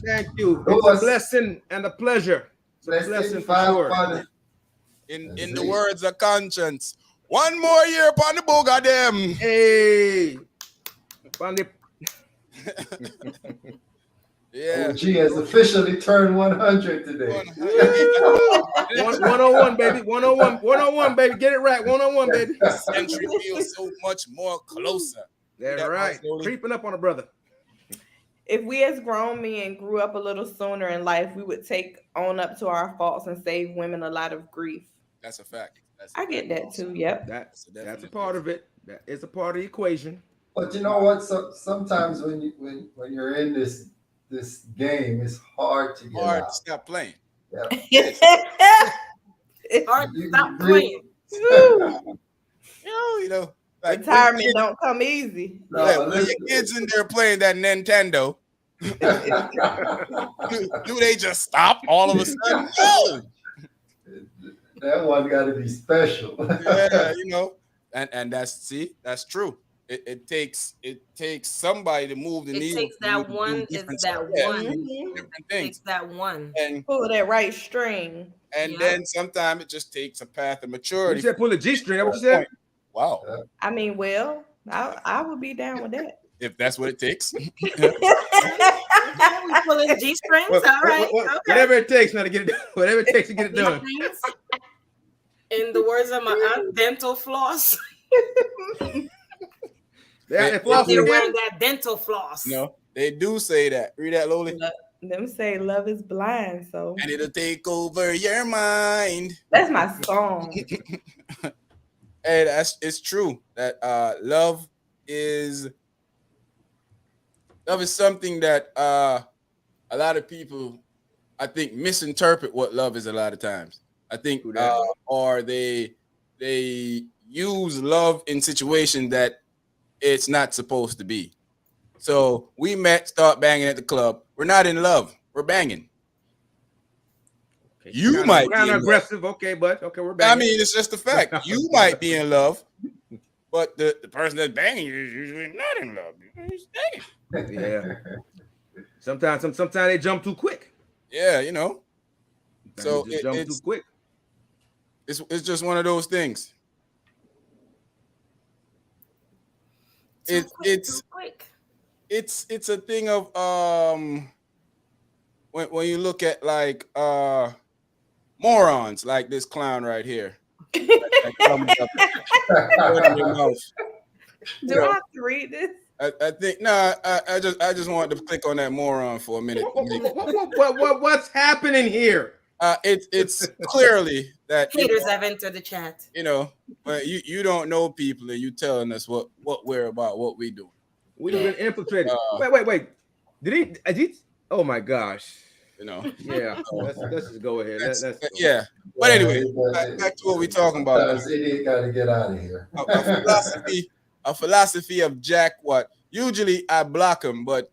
Thank you. It's a blessing and a pleasure. It's a blessing for sure. In the words of conscience, one more year upon the booga them. Hey. Yeah. OG has officially turned 100 today. 101, baby. 101, baby. Get it right. 101, baby. The century feels so much more closer. That's right. Creeping up on a brother. If we as grown men grew up a little sooner in life, we would take on up to our faults and save women a lot of grief. That's a fact. I get that too. Yep. That's a part of it. That is a part of the equation. But you know what? Sometimes when you're in this game, it's hard to get out. To stop playing. Yeah. It's hard to stop playing. Like retirement don't come easy. No, when your kids in there playing that Nintendo, do they just stop all of a sudden? No. That one got to be special. Yeah, and that's true. It takes somebody to move the needle. It takes that one. It's that one. Different things. Takes that one. And pull that right string. And then sometimes it just takes a path of maturity. You said pull a G string. That's what you said? Wow. I mean, well, I would be down with that. If that's what it takes. Pulling G strings. All right. Okay. Whatever it takes now to get it done. Whatever it takes to get it done. In the words of my aunt, dental floss. They're wearing that dental floss. No, they do say that. Read that, Loli. Them say love is blind, so and it'll take over your mind. That's my song. And it's true that love is something that a lot of people, I think, misinterpret what love is a lot of times. I think or they use love in situations that it's not supposed to be. So we met, start banging at the club. We're not in love. We're banging. Okay. You might be aggressive, okay, but okay, we're banging. I mean, it's just a fact. You might be in love, but the person that's banging you is usually not in love. Yeah. Sometimes they jump too quick. Yeah, you know. So it's too quick. It's just one of those things. It's a thing of when you look at like morons like this clown right here. Do I have to read this? I think I just wanted to click on that moron for a minute. What's happening here? It's clearly that Haters have entered the chat. But you don't know people and you telling us what we're about, what we do. We've been infiltrated. Wait. Did he? Oh my gosh. Yeah. Let's just go ahead. Let's go. Yeah. But anyway, back to what we're talking about. This idiot got to get out of here. A philosophy of Jack what? Usually I block him, but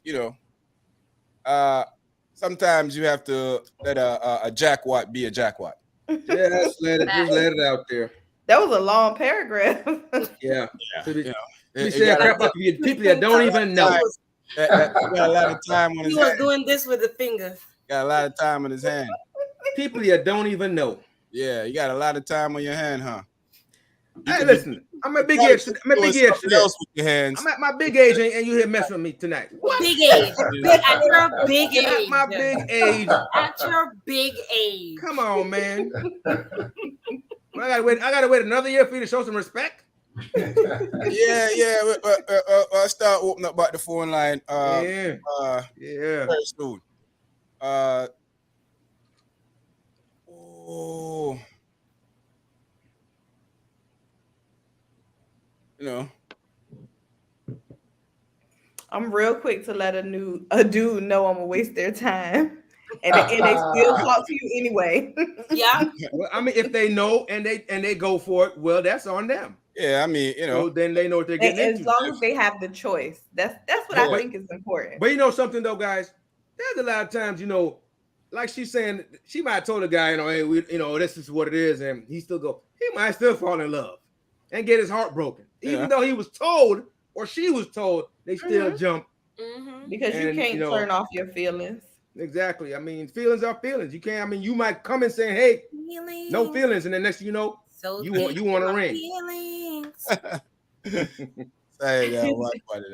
sometimes you have to let a jackwat be a jackwat. Yeah, just let it out there. That was a long paragraph. Yeah. You said crap about people that don't even know. Got a lot of time on his hand. He was doing this with the finger. Got a lot of time on his hand. People that don't even know. Yeah, you got a lot of time on your hand, huh? Hey, listen, I'm a big age. I'm a big age today. Else with your hands. I'm at my big age, and you here messing with me tonight. What? Big age. At your big age. At my big age. At your big age. Come on, man. I gotta wait another year for you to show some respect. Yeah. I'll start opening up about the phone line. Yeah. Very soon. I'm real quick to let a dude know I'm gonna waste their time, and they still talk to you anyway. Yeah. Well, I mean, if they know and they go for it, well, that's on them. Yeah, I mean, so then they know what they're getting into. As long as they have the choice, that's what I think is important. But you know something though, guys, there's a lot of times, like she's saying, she might have told a guy, hey, this is what it is, and he might still fall in love and get his heart broken, even though he was told or she was told. They still jump because you can't turn off your feelings. Exactly. I mean, feelings are feelings. You can't. I mean, you might come and say, "Hey, no feelings," and then next thing you know, you want a ring. You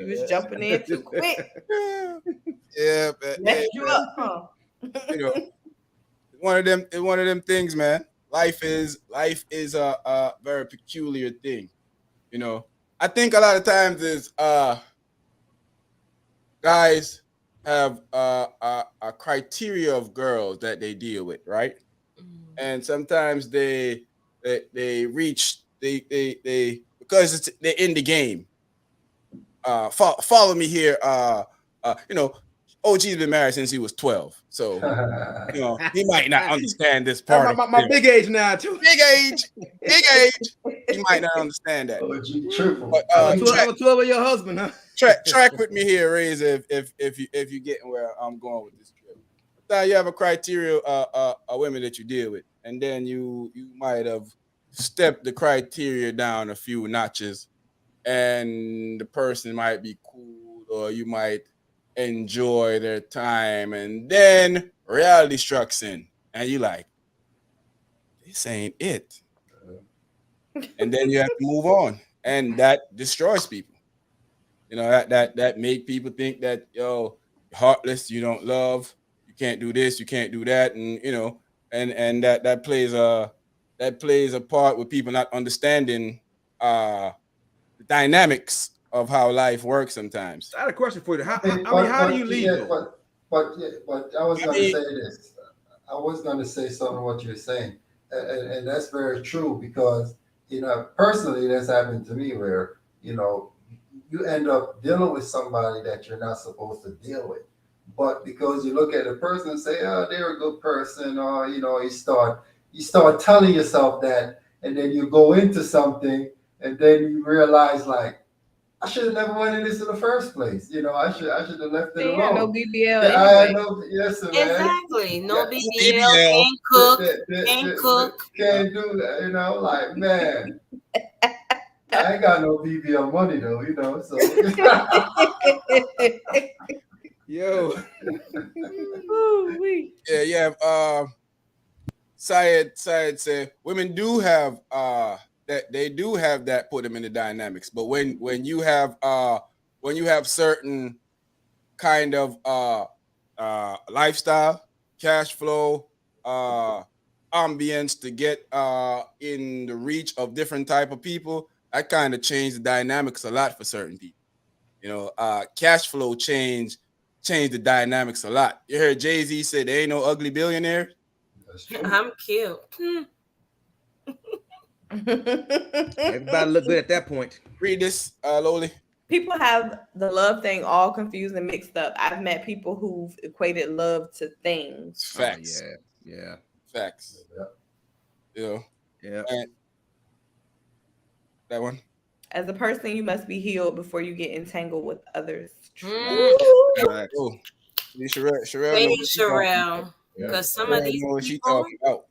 was jumping in too quick. Yeah, but you up, huh? One of them things, man. Life is a very peculiar thing. I think a lot of times is guys have a criteria of girls that they deal with, right? And sometimes they reach because they're in the game. Follow me here. OG's been married since he was 12, so he might not understand this part. My big age now too. Big age. He might not understand that. But 12 of your husband, huh? Track with me here, Raise, if you getting where I'm going with this trip. Now you have a criteria of women that you deal with, and then you might have stepped the criteria down a few notches, and the person might be cool, or you might enjoy their time, and then reality strikes in, and you like, this ain't it, and then you have to move on, and that destroys people. That make people think that heartless, you don't love, you can't do this, you can't do that, and and that plays a part with people not understanding the dynamics of how life works sometimes. I had a question for you. How do you lead? Yeah, but I was going to say this. I was going to say something what you're saying, and that's very true because personally that's happened to me where you end up dealing with somebody that you're not supposed to deal with, but because you look at a person and say, oh, they're a good person, or you start telling yourself that, and then you go into something, and then you realize like, I should have never went in this in the first place. I should have left it alone. No BBL. I know, yes, man. Exactly. No BBL. Can't cook. Can't do that. Like, man. I ain't got no BBL money though, so. Yo. Yeah. Syed said women do have that they do have that put them in the dynamics, but when you have certain kind of lifestyle, cash flow, ambience to get in the reach of different type of people, that kind of changed the dynamics a lot for certain people. Cash flow changed the dynamics a lot. You heard Jay-Z say there ain't no ugly billionaire. I'm cute. Everybody look good at that point. Read this, Loli. People have the love thing all confused and mixed up. I've met people who've equated love to things. Facts. Oh, yeah. Facts. Yeah. And that one. As a person, you must be healed before you get entangled with others. Right. Oh, Sherelle. Hey, Sherelle. Because some of these what she people. talking about.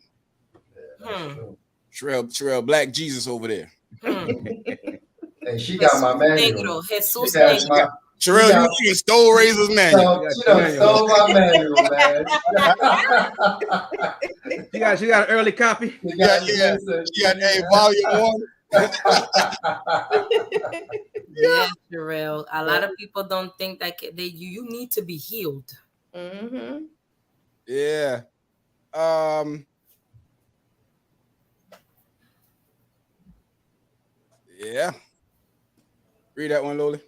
Sherelle, Black Jesus over there. Hey, she got my manual. Jesus Negro. Sherelle, you stole Razor's manual. She done stole my manual, man. She got an early copy. She got volume 1. Yeah, Sherelle. A lot of people don't think that you need to be healed. Mm-hmm. Yeah. Yeah. Read that one, Loli.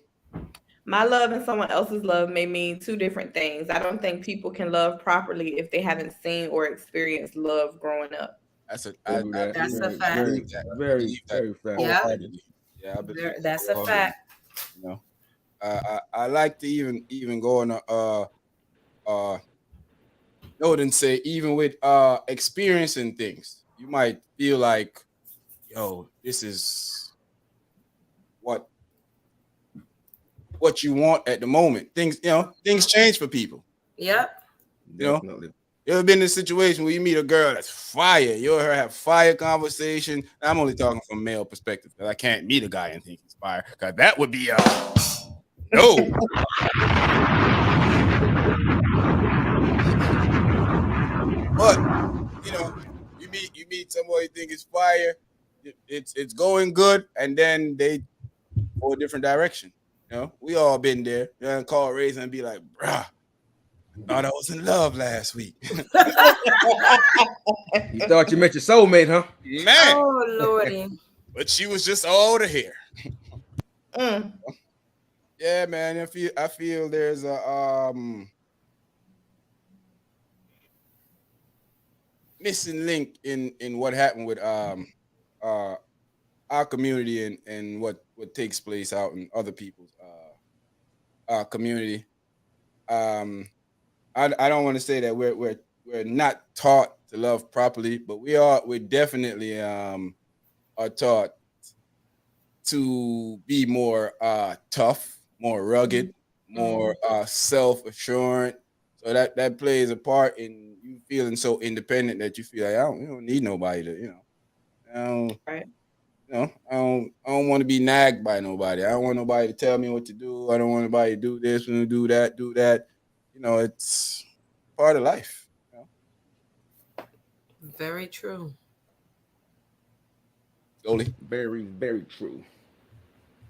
My love and someone else's love may mean two different things. I don't think people can love properly if they haven't seen or experienced love growing up. That's a fact. Very fact. Yeah. Yeah, That's a fact. I like to even go on and say even with experiencing things, you might feel like, yo, this is what you want at the moment. Things change for people. Yep. Definitely. You ever been in a situation where you meet a girl that's fire? You ever have fire conversation? I'm only talking from male perspective because I can't meet a guy and think he's fire because that would be no. But you meet somebody you think is fire. It's going good, and then they go a different direction. We all been there. Call Razor and be like, bruh, I thought I was in love last week. You thought you met your soulmate, huh? Man. Oh, Lordy. But she was just all the hair. Yeah, man. I feel there's a missing link in what happened with our community and what takes place out in other people's community. I don't want to say that we're not taught to love properly, but we definitely are taught to be more tough, more rugged, more self-assured. So that plays a part in you feeling so independent that you feel like you don't need nobody to, Right. I don't want to be nagged by nobody. I don't want nobody to tell me what to do. I don't want nobody to do this and do that. It's part of life. Very true. Loli. Very, very true.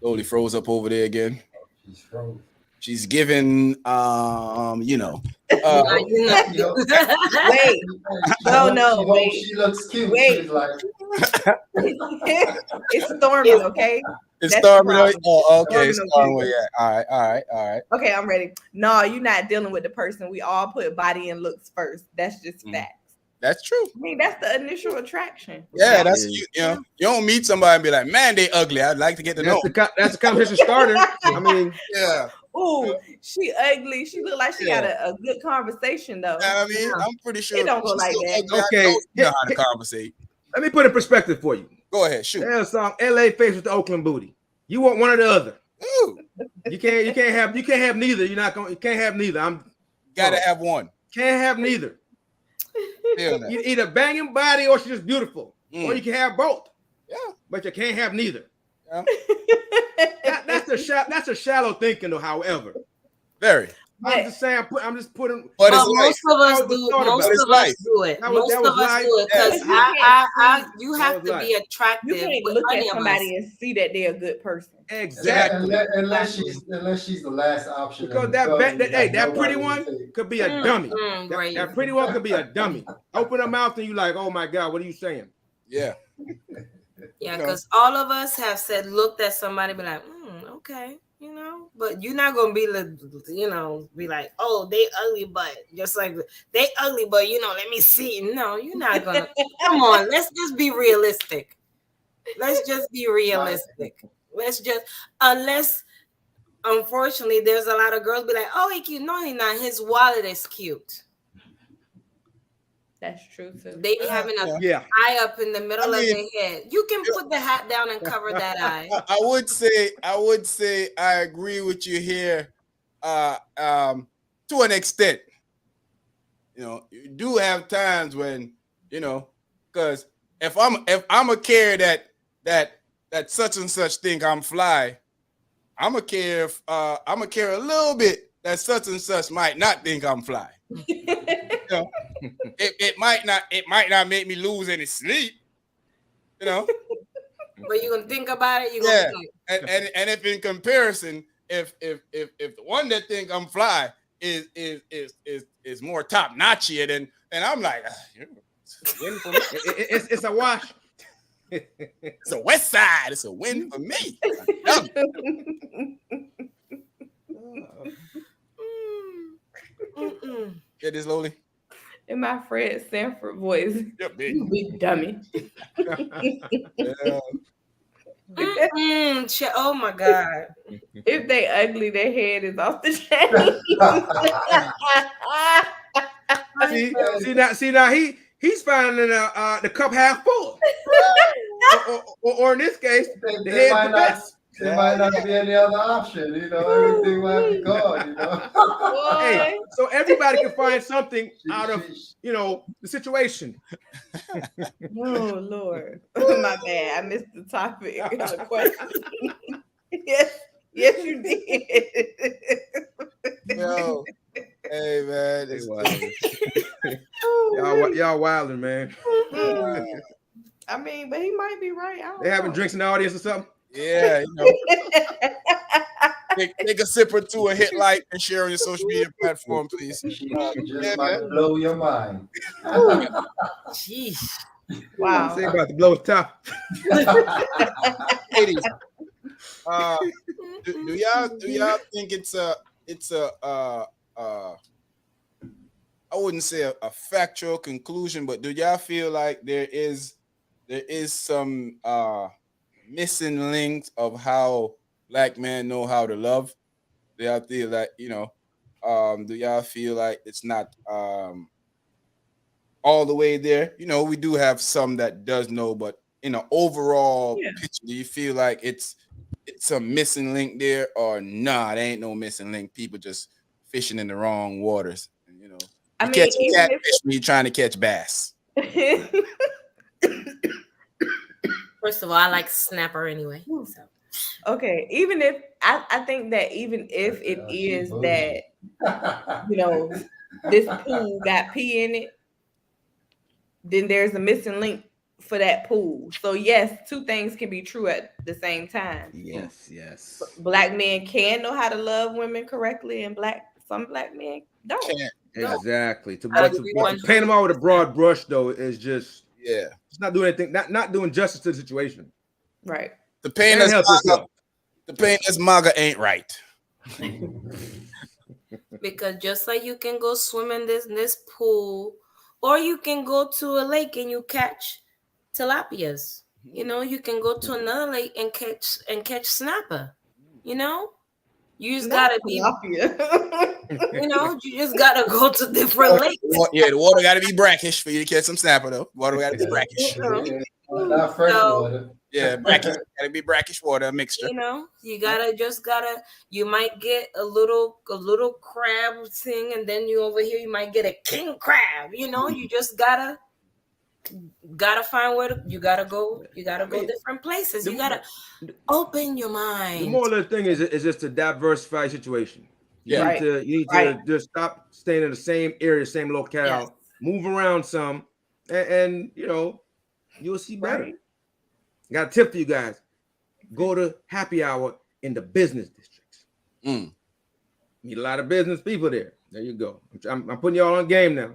Loli froze up over there again. She's froze. She's given, Wait. Wait. She looks cute. Wait. She's like, it's storming, okay? It's That's storming. the Okay. Storming, okay. Yeah. All right. Okay, I'm ready. No, you're not dealing with the person. We all put body and looks first. That's just facts. That's true. I mean, that's the initial attraction. Yeah, that's you don't meet somebody and be like, man, they ugly. I'd like to get to know. That's a conversation starter. I mean, yeah. Ooh, she ugly. She look like she got a good conversation though. I mean, I'm pretty sure it don't go like that. Ugly. Okay, you know how to conversate. Let me put it in perspective for you. Go ahead, shoot. There's a song, LA face with the Oakland booty. You want one or the other. Ooh. You can't have neither. You can't have neither. Gotta have one. Can't have neither. You either banging body or she's just beautiful. Or you can have both. Yeah. But you can't have neither. Yeah. That's a shallow thinking though, however. Very. I'm just saying, I'm just putting. But most of us do. Most of us do it. Most of us do it because you have to be attractive. You can't look at somebody and see that they're a good person. Exactly. Unless she's the last option. Because that pretty one could be a dummy. That pretty one could be a dummy. Open her mouth and you like, oh my God, what are you saying? Yeah. Yeah, because all of us have looked at somebody and be like, okay. you know. But you're not gonna be be like, oh, they ugly, but just like they ugly, but let me see. No, you're not gonna. Come on, let's just be realistic. Let's just be realistic. Let's just unless unfortunately there's a lot of girls be like, oh, he cute. No, he not. His wallet is cute. That's true too. They be having a eye up in the middle of their head. You can put the hat down and cover that eye. I would say I agree with you here, to an extent. You do have times when because if I'm a care that such and such think I'm fly, I'm a care a little bit that such and such might not think I'm fly. It might not make me lose any sleep, But you're gonna think about it. You're gonna and if in comparison, if the one that think I'm fly is more top notchier than I'm like, it's a wash. It's a west side. It's a win for me. Get this, Loli. In my Fred Sanford voice. Yep, You big dummy. Oh my God. If they ugly, their head is off the chain. see now he's finding the cup half full. or in this case, the head's the best. There might not be any other option, everything might be gone, Hey, so everybody can find something out of, the situation. Oh, Lord. My bad. I missed the topic of the question. Yes, you did. Yo, hey, man. Y'all wilding, man. I mean, but he might be right. They having drinks in the audience or something? Yeah, take a sip or two, a hit like, and share on your social media platform, please. Just might blow your mind. Jeez. Wow. Say about to blow his top. Ladies, do y'all think it's a I wouldn't say a factual conclusion, but do y'all feel like there is some missing links of how Black men know how to love? Do y'all feel like do y'all feel like it's not all the way there? We do have some that does know, but in an overall picture, do you feel like it's a missing link there, or nah, there ain't no missing link? People just fishing in the wrong waters. I You mean, catch catfish when you're trying to catch bass. First of all, I like snapper anyway. So. Okay, even if I think that even if it is that this pool got pee in it, then there's a missing link for that pool. So yes, two things can be true at the same time. Yes. Black men can know how to love women correctly, and some black men don't. Can't. Exactly. To agree paint them out with a broad brush, though, is just it's not doing anything, not doing justice to the situation. Right. The pain as MAGA ain't right. Because just like you can go swim in this pool, or you can go to a lake and you catch tilapias. You can go to another lake and catch snapper. You just gotta be. You just gotta go to different lakes. Yeah, the water gotta be brackish for you to catch some snapper, though. Water gotta be brackish. Not fresh water. Yeah, brackish. Gotta be brackish water mixture. You might get a little crab thing, and then over here you might get a king crab. You just gotta find where you gotta go. You gotta go different places. You gotta open your mind. The moral of the thing is just a diversified situation. You need to just stop staying in the same area, same locale, move around some, and you'll see better. Right. Got a tip for you guys. Go to happy hour in the business districts. Meet a lot of business people there. There you go. I'm putting y'all on game now.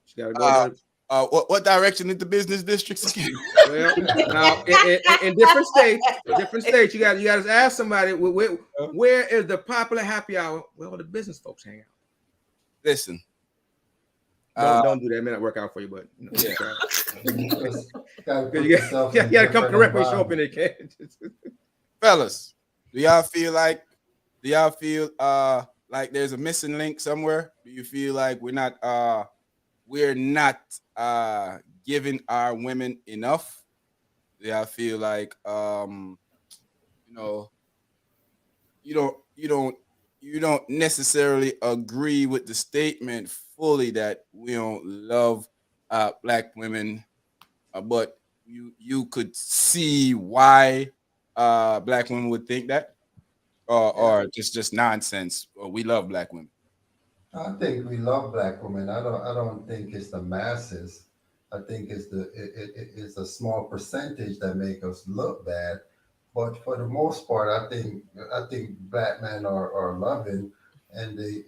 Just gotta go what direction is the business districts again? Well, now in different states, you got to ask somebody where is the popular happy hour? Well, the business folks hang out. Listen, don't do that. It may not work out for you, but you gotta you got to come correct when you show up in it. fellas, do y'all feel like there's a missing link somewhere? Do you feel like we're not giving our women enough? Do y'all feel like you don't necessarily agree with the statement fully that we don't love black women, but you could see why black women would think that, or just nonsense. We love black women. I think we love black women. I don't think it's the masses. I think it's a small percentage that make us look bad. But for the most part, I think black men are loving, and they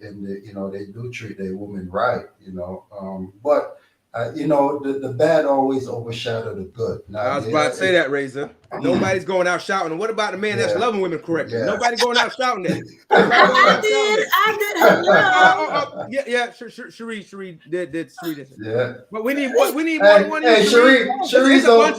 do treat their women right. But the bad always overshadow the good. Now, I was about to say that, Razor. Nobody's going out shouting. What about the man that's loving women correctly? Yeah. Nobody going out shouting that. I did. Yeah. Cherie did this. Yeah. But we need more than one. Hey, Cherie's over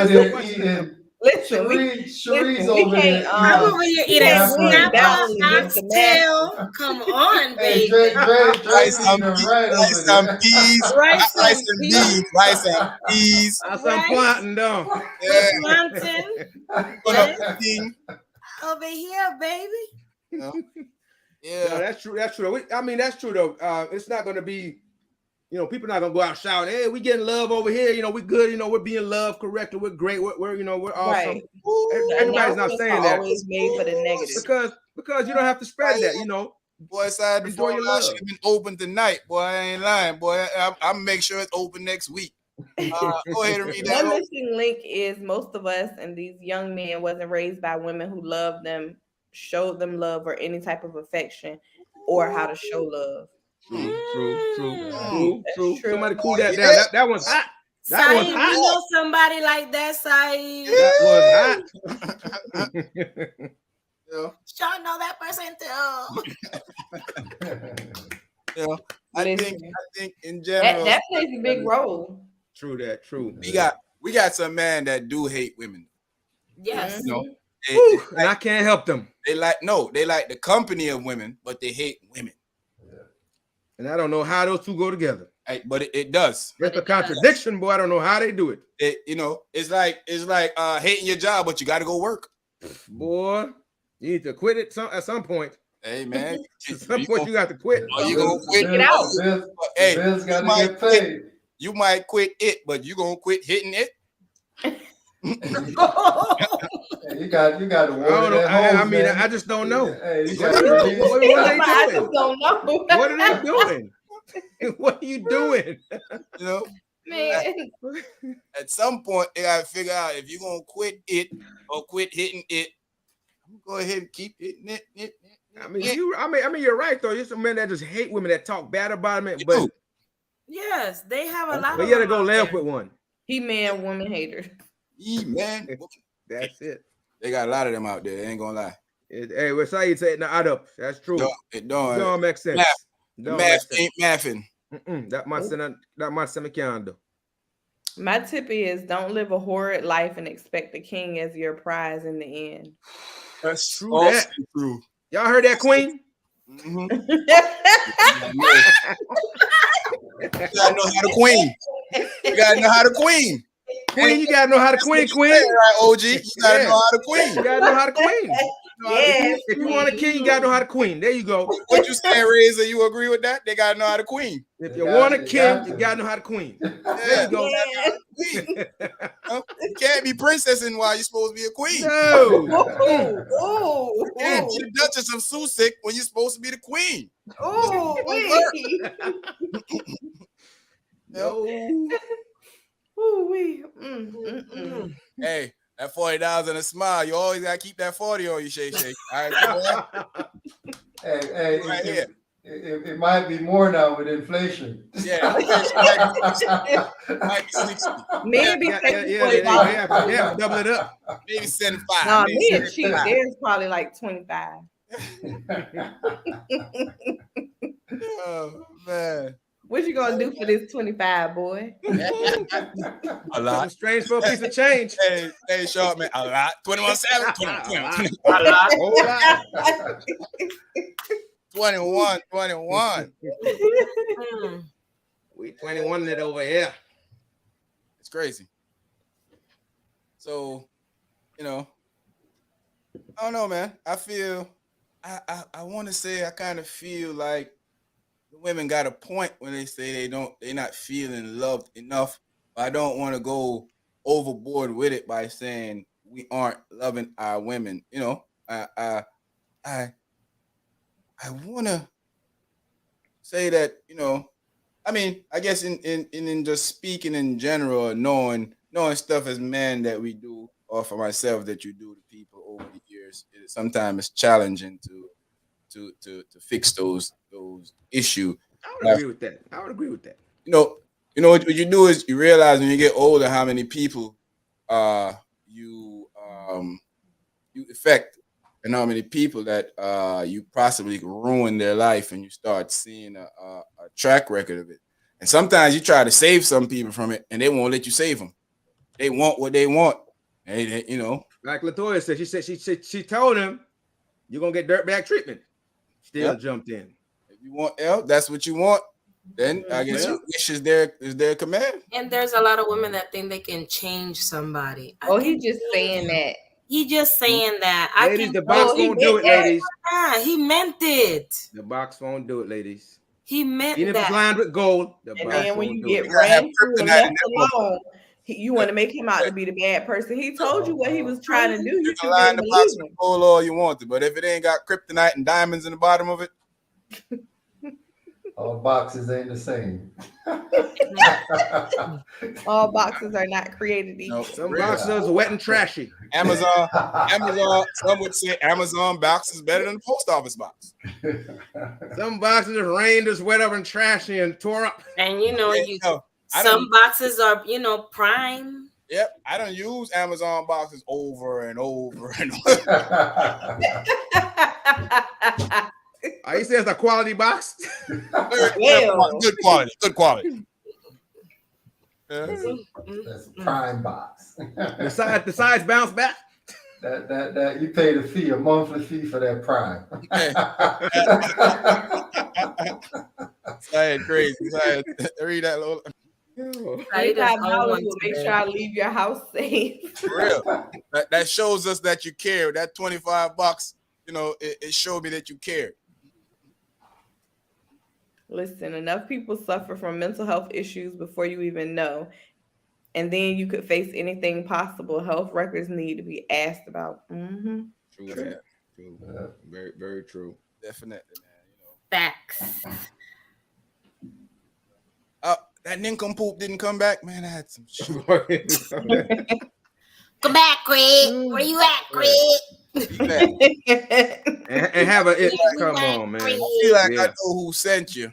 there eating. Listen, Cherie's we over can't. there. I'm over here eating Yeah. snapper oxtail. Come on, Hey, baby. Rice and peas, Rice and beans, rice and peas. That's some planting, though. Plantain. Yes. Over here, baby. Yeah, that's true. That's true. I mean, that's true though. It's not going to be, people not going to go out shouting, "Hey, we getting love over here. We good. We're being loved correctly. We're great. We're we're awesome." Right. Everybody's not saying that. Always made for the negative. Because you don't have to spread that. Boy, side the Enjoy your love. should have been open tonight. Boy, I ain't lying. Boy, I'll make sure it's open next week. Go ahead and read that. One missing link is most of us and these young men wasn't raised by women who loved them, showed them love or any type of affection, or how to show love. True. Somebody cool that Yeah. down. That one's hot. That one's Saeed, hot. you know somebody like that, Saeed? That was hot. Y'all know that person too. I think in general That plays a big role. True that. True. we got some men that do hate women. Yes. And I can't help them. They like the company of women, but they hate women. And I don't know how those two go together. But it does. That's a contradiction, boy. I don't know how they do it. It's like hating your job, but you got to go work. Boy, you need to quit it at some point. Hey man, At some point you got to quit. Or you gonna quit? Get out. Hey, Bills got to get paid. You might quit it, but you gonna quit hitting it. Hey, you got to water that hose, I mean, man. I just don't know. Hey, you What got are to I just don't know. What are they doing? What are you doing? Man. At some point, they gotta figure out if you're gonna quit it or quit hitting it. Go ahead and keep hitting it. I mean, you're right though. There's some men that just hate women that talk bad about them, but Yes, they have a lot. But of you gotta them go out left there. with one. He man, woman hater. Man, That's it. they got a lot of them out there. They ain't gonna lie. Hey, what's how you say it? Add up. That's true. It It don't. don't make sense. Math. Don't Math make sense. ain't mathing. That must me can't do. My tip is don't live a horrid life and expect the king as your prize in the end. That's True also that. true. Y'all heard that, Queen? Mhm. You gotta know how to queen. You gotta know how to queen. Queen, you gotta know how to queen, Queen. Right, OG. You gotta Yeah. know how to queen. You gotta know how to queen. Yes, If you want a king, you gotta know how to queen. There you go. What you saying, Razor? You agree with that? They gotta know how to queen. If you want a king, you gotta know how to queen. There you go. yes. Queen. You can't be princessing while you're supposed to be a queen. No. Ooh, You can't be the Duchess of Sussex when you're supposed to be the queen. ooh, No. ooh. Hey, that $40 and a smile. You always gotta keep that 40 on you, Shay Shay. All right, Hey, right here. It might be more now with inflation. Yeah, might be 60. Men be Yeah, taking they $40. have to double it up. Maybe 75. Nah, Maybe men cheap. 75. Theirs probably like 25. Oh man. What you gonna do for this 25, boy? A lot. Something strange for a piece of change. Hey, Sharp, man, a lot. 21-7, 21, A lot. Whole lot. 21. We 21 it over here. It's crazy. So, I don't know, man. I feel, I want to say, I kind of feel like the women got a point when they say they're not feeling loved enough. I don't want to go overboard with it by saying we aren't loving our women. I want to say that, I mean, I guess in just speaking in general, knowing stuff as men that we do, or for myself that you do to people over the years, sometimes it's challenging to fix those issues. I would agree with that. What you do is you realize when you get older how many people you affect, and how many people that you possibly ruin their life, and you start seeing a track record of it. And sometimes you try to save some people from it, and they won't let you save them. They want what they want, and Like Latoya said, she told him you're gonna get dirtbag treatment. Still jumped in. If you want help, that's what you want. Then I guess your wish is their command. And there's a lot of women that think they can change somebody. He's just saying that. He just saying that. Ladies, the box won't do it, ladies. Yeah, he meant it. The box won't do it, ladies. He meant Even that. if it's lined with gold, the And box then when won't you do get it. ran through and left alone, you want to make him out to be the bad person. He told you what he was trying to do. You can line the box with gold all you want to, but if it ain't got kryptonite and diamonds in the bottom of it, all boxes ain't the same. All boxes are not created equal. Some boxes are wet and trashy. Amazon. Some would say Amazon box is better than the post office box. Some boxes are rained, just wet up and trashy and tore up. And some boxes are prime. Yep, I don't use Amazon boxes over and over and over. You say it's a quality box? Good quality. That's a prime box. The size bounce back. That you pay the fee, a monthly fee for that prime. That's crazy. Read that little. $25 will make sure I leave your house safe. For real. That shows us that you care. That $25, it showed me that you care. Listen, enough people suffer from mental health issues before you even know. And then you could face anything possible. Health records need to be asked about. Mm-hmm. True. Very, very true. Definitely, man. Facts. That nincompoop didn't come back, man. I had some shit. Come back, Craig. Where you at, Craig? and have a come on, man. I feel like I know who sent you,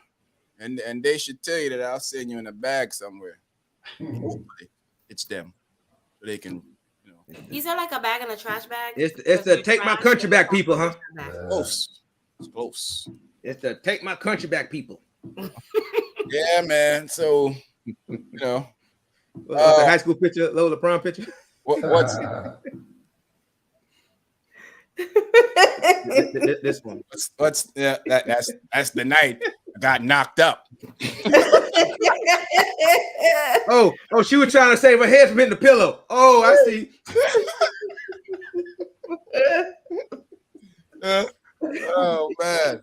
and they should tell you that I'll send you in a bag somewhere. Hopefully, it's them, so they can, Is that like a bag in a trash bag? It's the take my country back people, huh? Close. It's close. It's the take my country back people. Yeah, man. So, the high school picture, Lola prom picture. What's this one? That's the night I got knocked up. Oh, she was trying to save her head from hitting the pillow. Oh, I see. Oh man.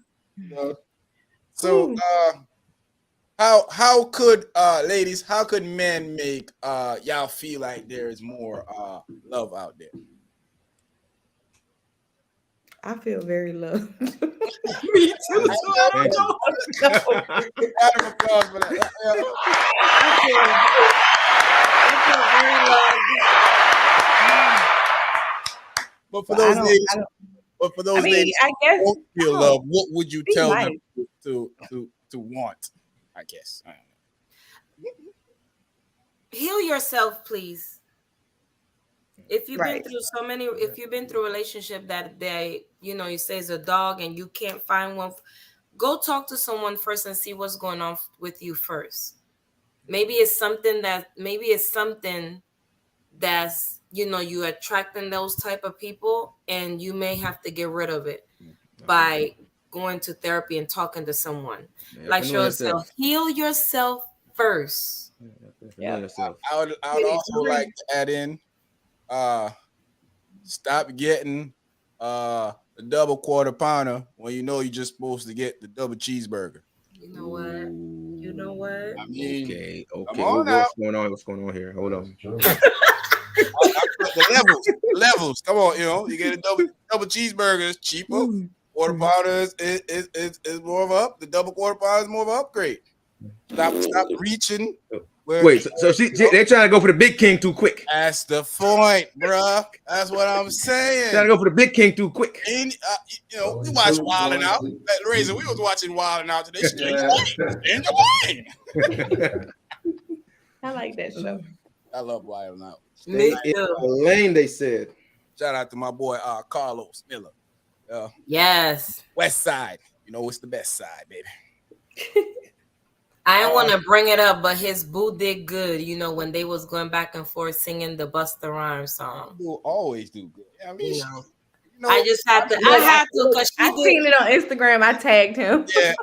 So how could ladies, how could men make y'all feel like there is more love out there? I feel very loved. Me too. Round of applause for that. But for those ladies, I guess who don't feel love, what would you tell them to want, I guess. I don't know. Heal yourself, please. If you've been Right. through if you've been through a relationship that you say is a dog and you can't find one, go talk to someone first and see what's going on with you first. Maybe it's something that's you're attracting those type of people, and you may have to get rid of it by going to therapy and talking to someone. Like Cheryl said, heal yourself first. Yeah. Yourself. I would also like to add in, stop getting the double quarter pounder when you know you're just supposed to get the double cheeseburger. You know what? You know what? I mean, okay. Come on now. What's going on here? Hold on. The levels. Come on, you get a double cheeseburger is cheaper. Quarter pounder is more of up. The double quarter pounder is more of an upgrade. Stop reaching. Wait, so they're trying to go for the big king too quick. That's the point, bruh. That's what I'm saying. Trying to go for the big king too quick. And, we watch Wildin' Out. Razor, we was watching Wildin' Out today. I like that show. I love Wildin' Out. Stay in the lane, they said. Shout out to my boy Carlos Miller. Yes. West Side. It's the best side, baby. I didn't want to bring it up, but his boo did good, when they was going back and forth singing the Busta Rhymes song. Boo always do good. I mean, I just had to. I had to because I seen it on Instagram. I tagged him. Yeah,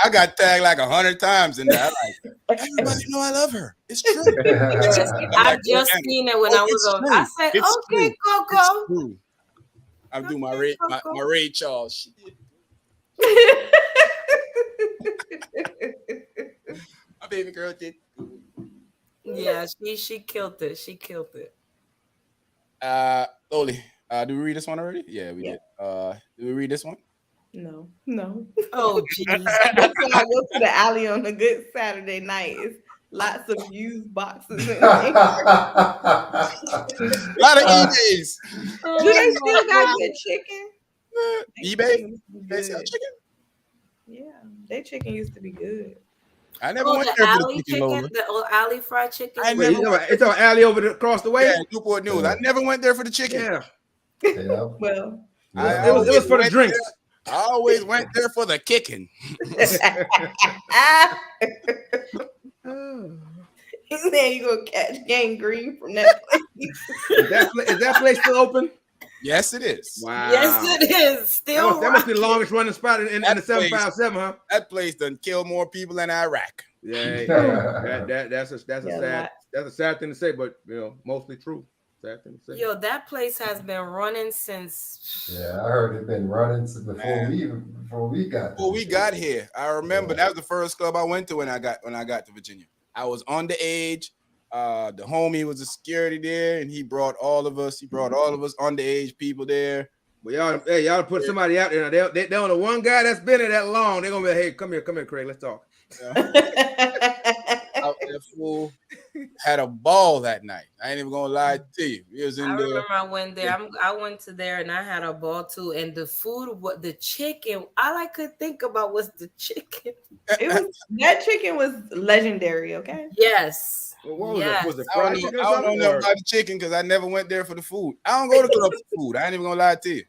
I got tagged like 100 times in that. Everybody know I love her. It's true. I just seen it when I was on. I said, it's "Okay, true. Coco." It's true. I'm doing my Ray Charles. She did. My baby girl did. Yeah, she killed it. She killed it. Loli, did we read this one already? Yeah, we did. Did we read this one? No. Oh, jeez. That's when I go to the alley on a good Saturday night. It's lots of used boxes. A lot of eBays. Do they still got good chicken? eBay? They sell chicken? Yeah, their chicken used to be good. I never went there for the chicken, the old alley fried chicken. It's our alley across the way. Yeah, Newport News. I never went there for the chicken. Yeah. Well, it was for the drinks. I always went there for the kicking. Then you gonna catch gangrene from that place. Is that place still open? Yes, it is. Wow. Yes, it is. Still, that must be the longest running spot in the 757, huh? That place done killed more people than Iraq. Yeah, that's a sad thing to say, but mostly true. Sad thing to say. Yo, that place has been running since. Yeah, I heard it been running before we got here. I remember that was the first club I went to when I got to Virginia. I was underage. The homie was a security there, and he brought all of us underage people there. But y'all put somebody out there. They don't know one guy that's been there that long. They're gonna be, hey, come here, Craig, let's talk. Out there, fool. Had a ball that night. I ain't even gonna lie to you. I remember I went there. I went to there and I had a ball too. And the food, the chicken, all I could think about was the chicken. That chicken was legendary. Okay. Yes. What was it? I don't know about the chicken because I never went there for the food. I don't go to club for food. I ain't even gonna lie to you.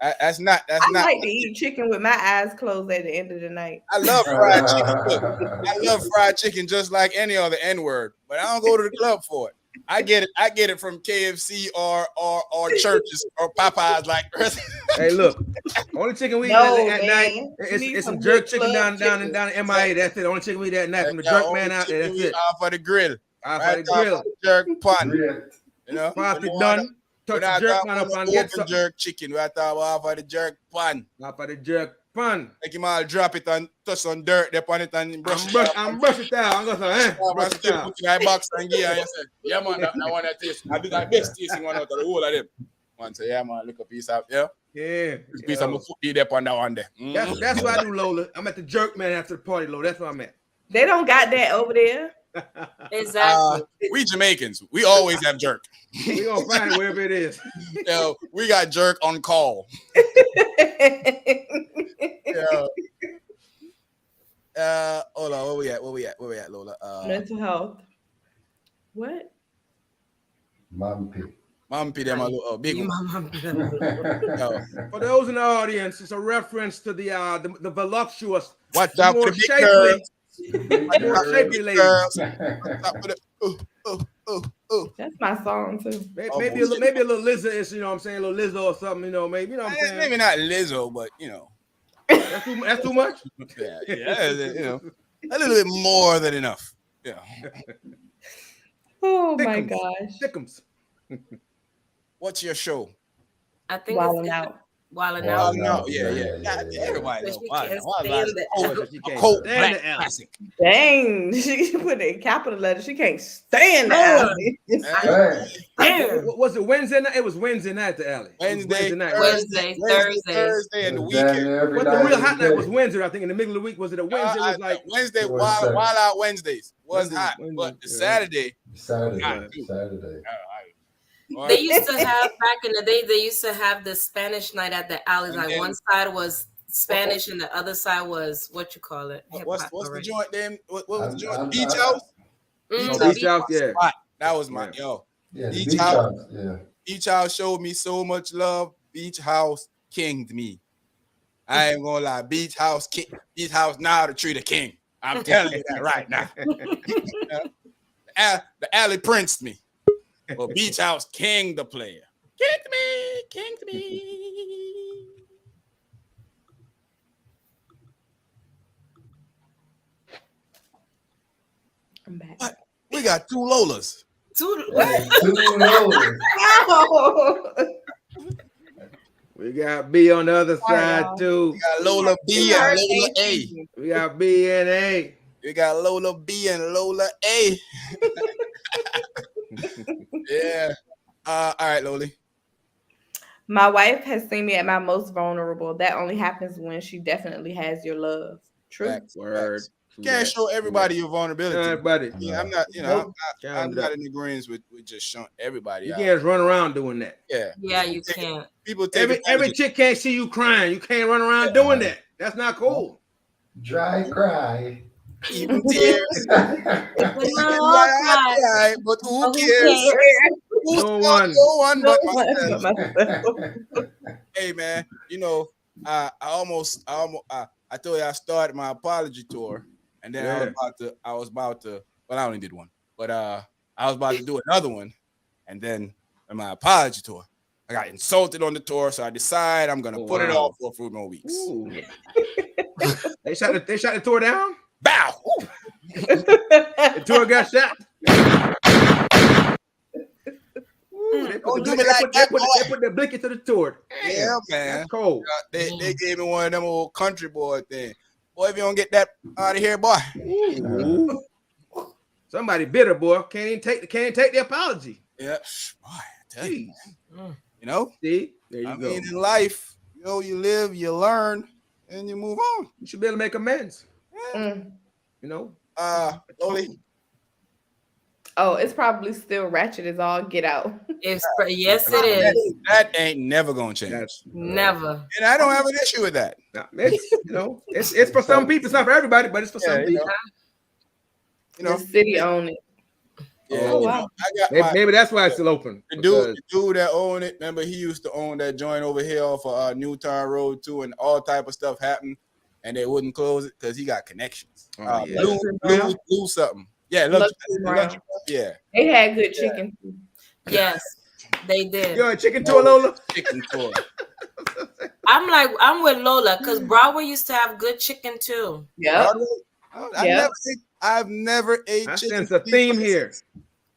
That's not. I like to eat chicken with my eyes closed at the end of the night. I love fried chicken. I love fried chicken just like any other N-word, but I don't go to the club for it. I get it from KFC or churches or Popeyes. Like, hey, look, only chicken we eat at night is some jerk chicken down in MIA. That's it. Only chicken we eat at night from the jerk man out there. That's it. Off of the grill. Jerk pun. Once it's done. Touch the jerk pan up and get some jerk chicken. We are talking off of the jerk pan. Off of the jerk pan. Like him all drop it and touch some dirt upon it and brush it out. And brush it out. I'm going to say, brush it out. Put in my box and give and you say, yeah, man, I want to taste. I do that best tasting one out of the whole of them. One say, yeah, man, look a piece of, yeah. Piece of my foot eat up on that one there. That's what I do, Lola. I'm at the jerk man after the party, Lola. That's where I'm at. They don't got that over there. Exactly. We Jamaicans, we always have jerk. We gonna find it wherever it is. We got jerk on call. Hold on, where we at, Lola? Mental health. What? Mumpy. Mumpy, them a little big You one. mama. Yo, For those in the audience, it's a reference to the voluptuous, watch the out for more the big shapely, girls. the more shapely ladies. Girls. Watch out for the, That's my song too. Maybe a little Lizzo is, you know what I'm saying, a little Lizzo or something, you know, maybe, you know what I'm saying. Maybe not Lizzo, but you know. That's too much. Yeah, you know, a little bit more than enough. Yeah. Oh my Thickums. gosh. Thickums. What's your show? I think Wilding it's out. Wilding Wilding out. No, Out. yeah. Yeah. Everybody But knows she Wild can't Out. Wild stand Out. the She A can't cult stand black the alley. classic. Dang, she put it in capital letters. She can't stand the alley. Hey, Damn. Was it Wednesday night? It was Wednesday night at the alley. It was Wednesday, night, right? Thursday. Thursday, and the damn weekend. near every But the night real of hot the night day. was Wednesday. I think in the middle of the week was it a Wednesday? It was like Wednesday, It was Wild Saturday. Out Wednesdays was Wednesday, hot, Wednesday, but the yeah. Saturday, Saturday. They used to have back in the day. They used to have the Spanish night at the alleys. And Like then- one side was Spanish and the other side was what you call it. What's Hip-hop the already. joint name? What was the joint? I'm- Beach I- House. Mm, Beach House, yeah. Spot. That was my Yeah. yo. Yeah, the Beach beach house. house. Yeah. Beach House showed me so much love. Beach House kinged me. I ain't gonna lie. Beach House now the tree the king. I'm telling you that right now. The alley princed me. Well, Beach House king the player. Kinged me. I'm back. What? We got two Lolas. Hey, two Lolas. We got B on the other side y'all. too. We got Lola B and Lola A. We got B and A. We got Lola B and Lola A. Yeah. All right, Loli. My wife has seen me at my most vulnerable. That only happens when she definitely has your love. True. Facts. Word. Facts. Can't show everybody your vulnerability. Everybody. Yeah, I'm not, Nope. I'm not in agreement with just showing everybody. You out. can't run around doing that. Yeah. Yeah, you can't. People take Every chick can't see you crying. You can't run around doing that. That's not cool. Dry cry. even tears. But no, Right, but who cares? Who's No no one but myself. myself. Hey man, you know, I told you I started my apology tour, and then I was about to. Well, I only did one, but I was about to do another one, and then in my apology tour, I got insulted on the tour, so I decided I'm gonna put it off for a few more weeks. They shot the tour down. Bow. The tour got shot. They put the blinky to the tour. Damn, Yeah, man. that's cold. They gave me one of them old country boy thing. Boy, if you don't get that out of here, boy. Ooh. Somebody bitter, boy. Can't even take the apology. Yeah, boy, I tell you, Jeez. you know. See, there you I go. mean, in life, you know, you live, you learn, and you move on. You should be able to make amends. Mm. You know. Loli. Oh, it's probably still ratchet as all get out. yes, it is. That ain't never gonna change. That's Never. And I don't have an issue with that. It's for some people. It's not for everybody, but it's for some people. You know, The city own it. yeah, Oh, you wow. know, I got Maybe that's why it's still open. the dude that owned it. Remember, he used to own that joint over here off of Newtown Road too, and all type of stuff happened, and they wouldn't close it because he got connections. Oh, yeah. Blue something. Yeah, Luxury yeah. They had good chicken. Yes, they did. You want a chicken tour, Lola? Chicken tour. I'm with Lola because Broadway used to have good chicken too. Yep. I've never ate I chicken. sense a theme here.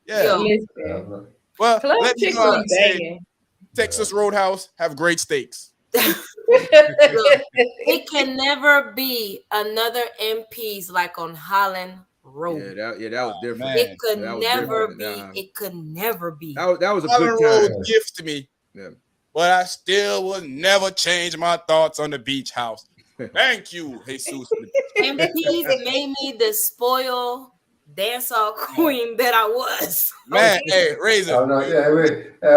Yeah. Yo. Listen. Well, Club let me chicken go be and say, banging. Texas Roadhouse have great steaks. It can never be another MP's like on Holland Road. That was different. man. It could That was never different. be. Nah. It could never be. That was a Holland good Road time. gift to me. Yeah. But I still will never change my thoughts on the beach house. Thank you, Jesus. MP's made me the spoiled dancehall queen that I was. Man, hey, Razor. Oh no, yeah, I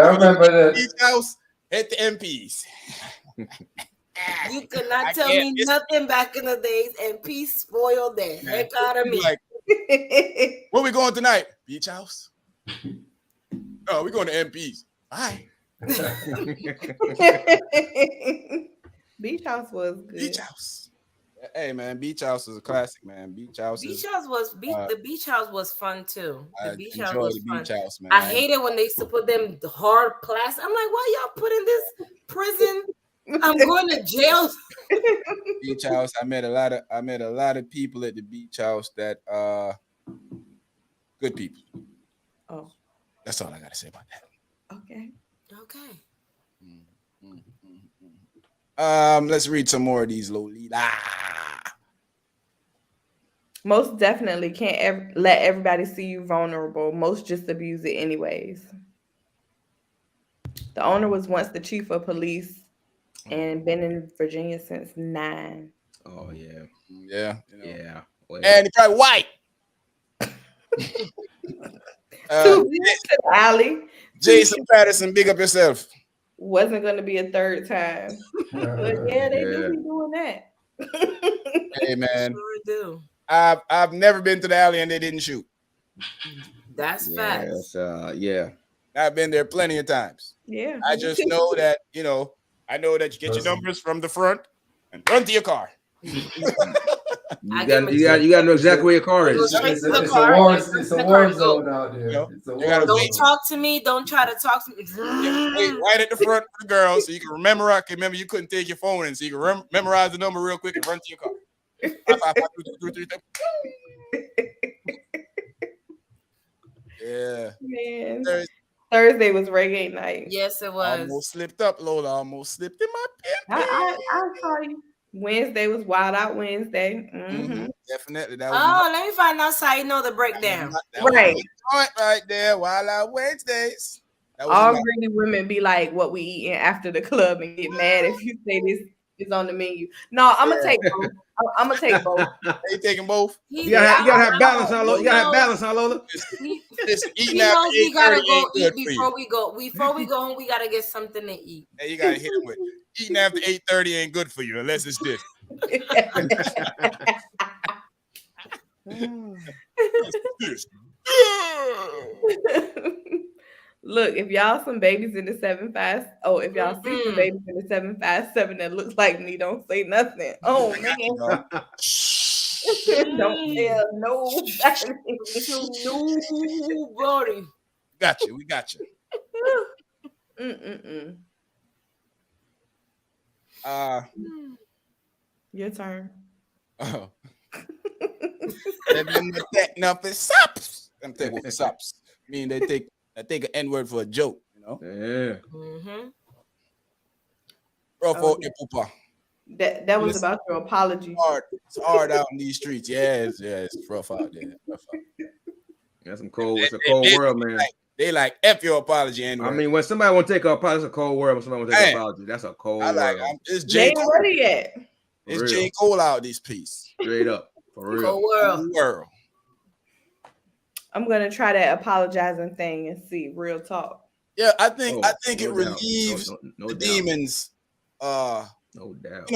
remember that. Beach house at the MPs. You could not tell me nothing back in the days, and peace spoiled the heck out of me. Like, where we going tonight? Beach house. Oh, we going to MP's. All right. Beach House was good. Beach house. Hey man, Beach House is a classic, man. Beach House the beach house was fun too. The I beach house enjoy was the fun. Beach House, man. I hated when they used to put them hard plastic. I'm like, why y'all put in this prison? I'm going to jail. Beach House. I met a lot of people at the Beach House that good people. Oh, That's all I gotta say about that. okay. Let's read some more of these Lolita. Most definitely can't let everybody see you vulnerable. Most just abuse it anyways. The owner was once the chief of police and been in Virginia since 9. Oh yeah. Yeah. Yeah. Well, And he's probably white. To the alley. Jason Patterson, big up yourself. Wasn't going to be a third time. But yeah, they do be doing that. Hey man, Sure do. I've never been to the alley and they didn't shoot. That's facts. Yeah. I've been there plenty of times. Yeah. I just know that, I know that you get your numbers from the front and run to your car. You got to know exactly where your car is. It's a war zone out there. Don't talk to me. Don't try to talk to me. Wait right at the front for the girls so you can remember. Remember, you couldn't take your phone in, so you can memorize the number real quick and run to your car. 5, 5, 5, 2, 2, 3, 3. Yeah. Man. Thursday was reggae night. Yes, it was. Almost slipped up, Lola. Almost slipped in my pen. I saw you. Wednesday was Wild Out Wednesday. Mm-hmm. Definitely. Let me find out so I know the breakdown. Right. Right there. Wild Out Wednesdays. All greedy women be like, what we eating after the club and get mad if you say this is on the menu. No, I'm going to take both. I'm going to take both. You taking both? You gotta have balance on Lola. You gotta have balance on Lola. He knows we gotta go eat before we go. Before we go home, we gotta get something to eat. Hey, you gotta hit him with eating after 8:30 ain't good for you unless it's this. Look, if y'all some babies in the 7-5, if y'all see some babies in the 757 that looks like me, don't say nothing. Oh man. Don't tell nobody. Got you. We got you. Your turn. Oh. Nothing stops. I'm taking what stops. I mean, they take an N-word for a joke, Yeah. Mm-hmm. That was about your apology. It's hard out in these streets. Yeah, it's rough out there. That's some cold. It's a cold world, man. They like F your apology anyway. I mean, when somebody want to take an apology, it's a cold world. When somebody want to take an apology, that's a cold world. It's J. Cole. Ready yet? It's J. Cole out this piece. Straight up. For real. Cold world. I'm gonna try that apologizing thing and see real talk. Yeah, I think it relieves the demons. No doubt.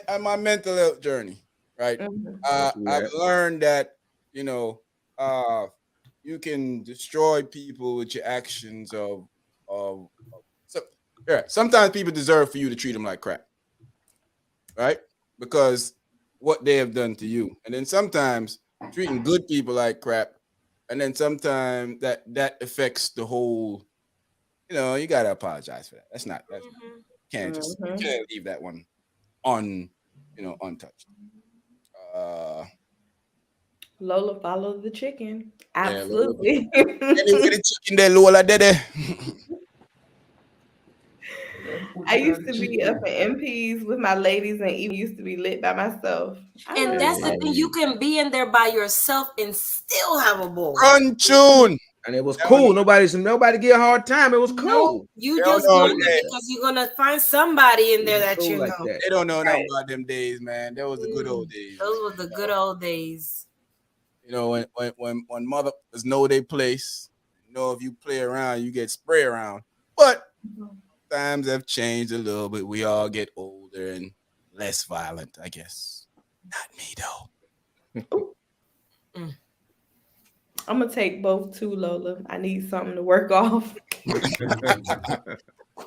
On my mental health journey, right? Mm-hmm. I've learned that you can destroy people with your actions sometimes people deserve for you to treat them like crap, right? Because what they have done to you, and then sometimes treating good people like crap. And then sometimes that affects the whole, you gotta apologize for that. That's not can't just can't leave that one untouched. Lola followed the chicken. Absolutely. Anyway, the chicken there, Lola did it. I used to be up in MPs with my ladies and even used to be lit by myself. And that's the thing. You can be in there by yourself and still have a ball. Run tune. And it was cool. Nobody get a hard time. It was cool. No, you just go because you're gonna find somebody in there that you know. They don't know nothing about them days, man. That was the good old days. Those were the good old days. When mothers know their place, if you play around, you get spray around. But times have changed a little bit. We all get older and less violent, I guess. Not me though. I'm gonna take both too, Lola. I need something to work off.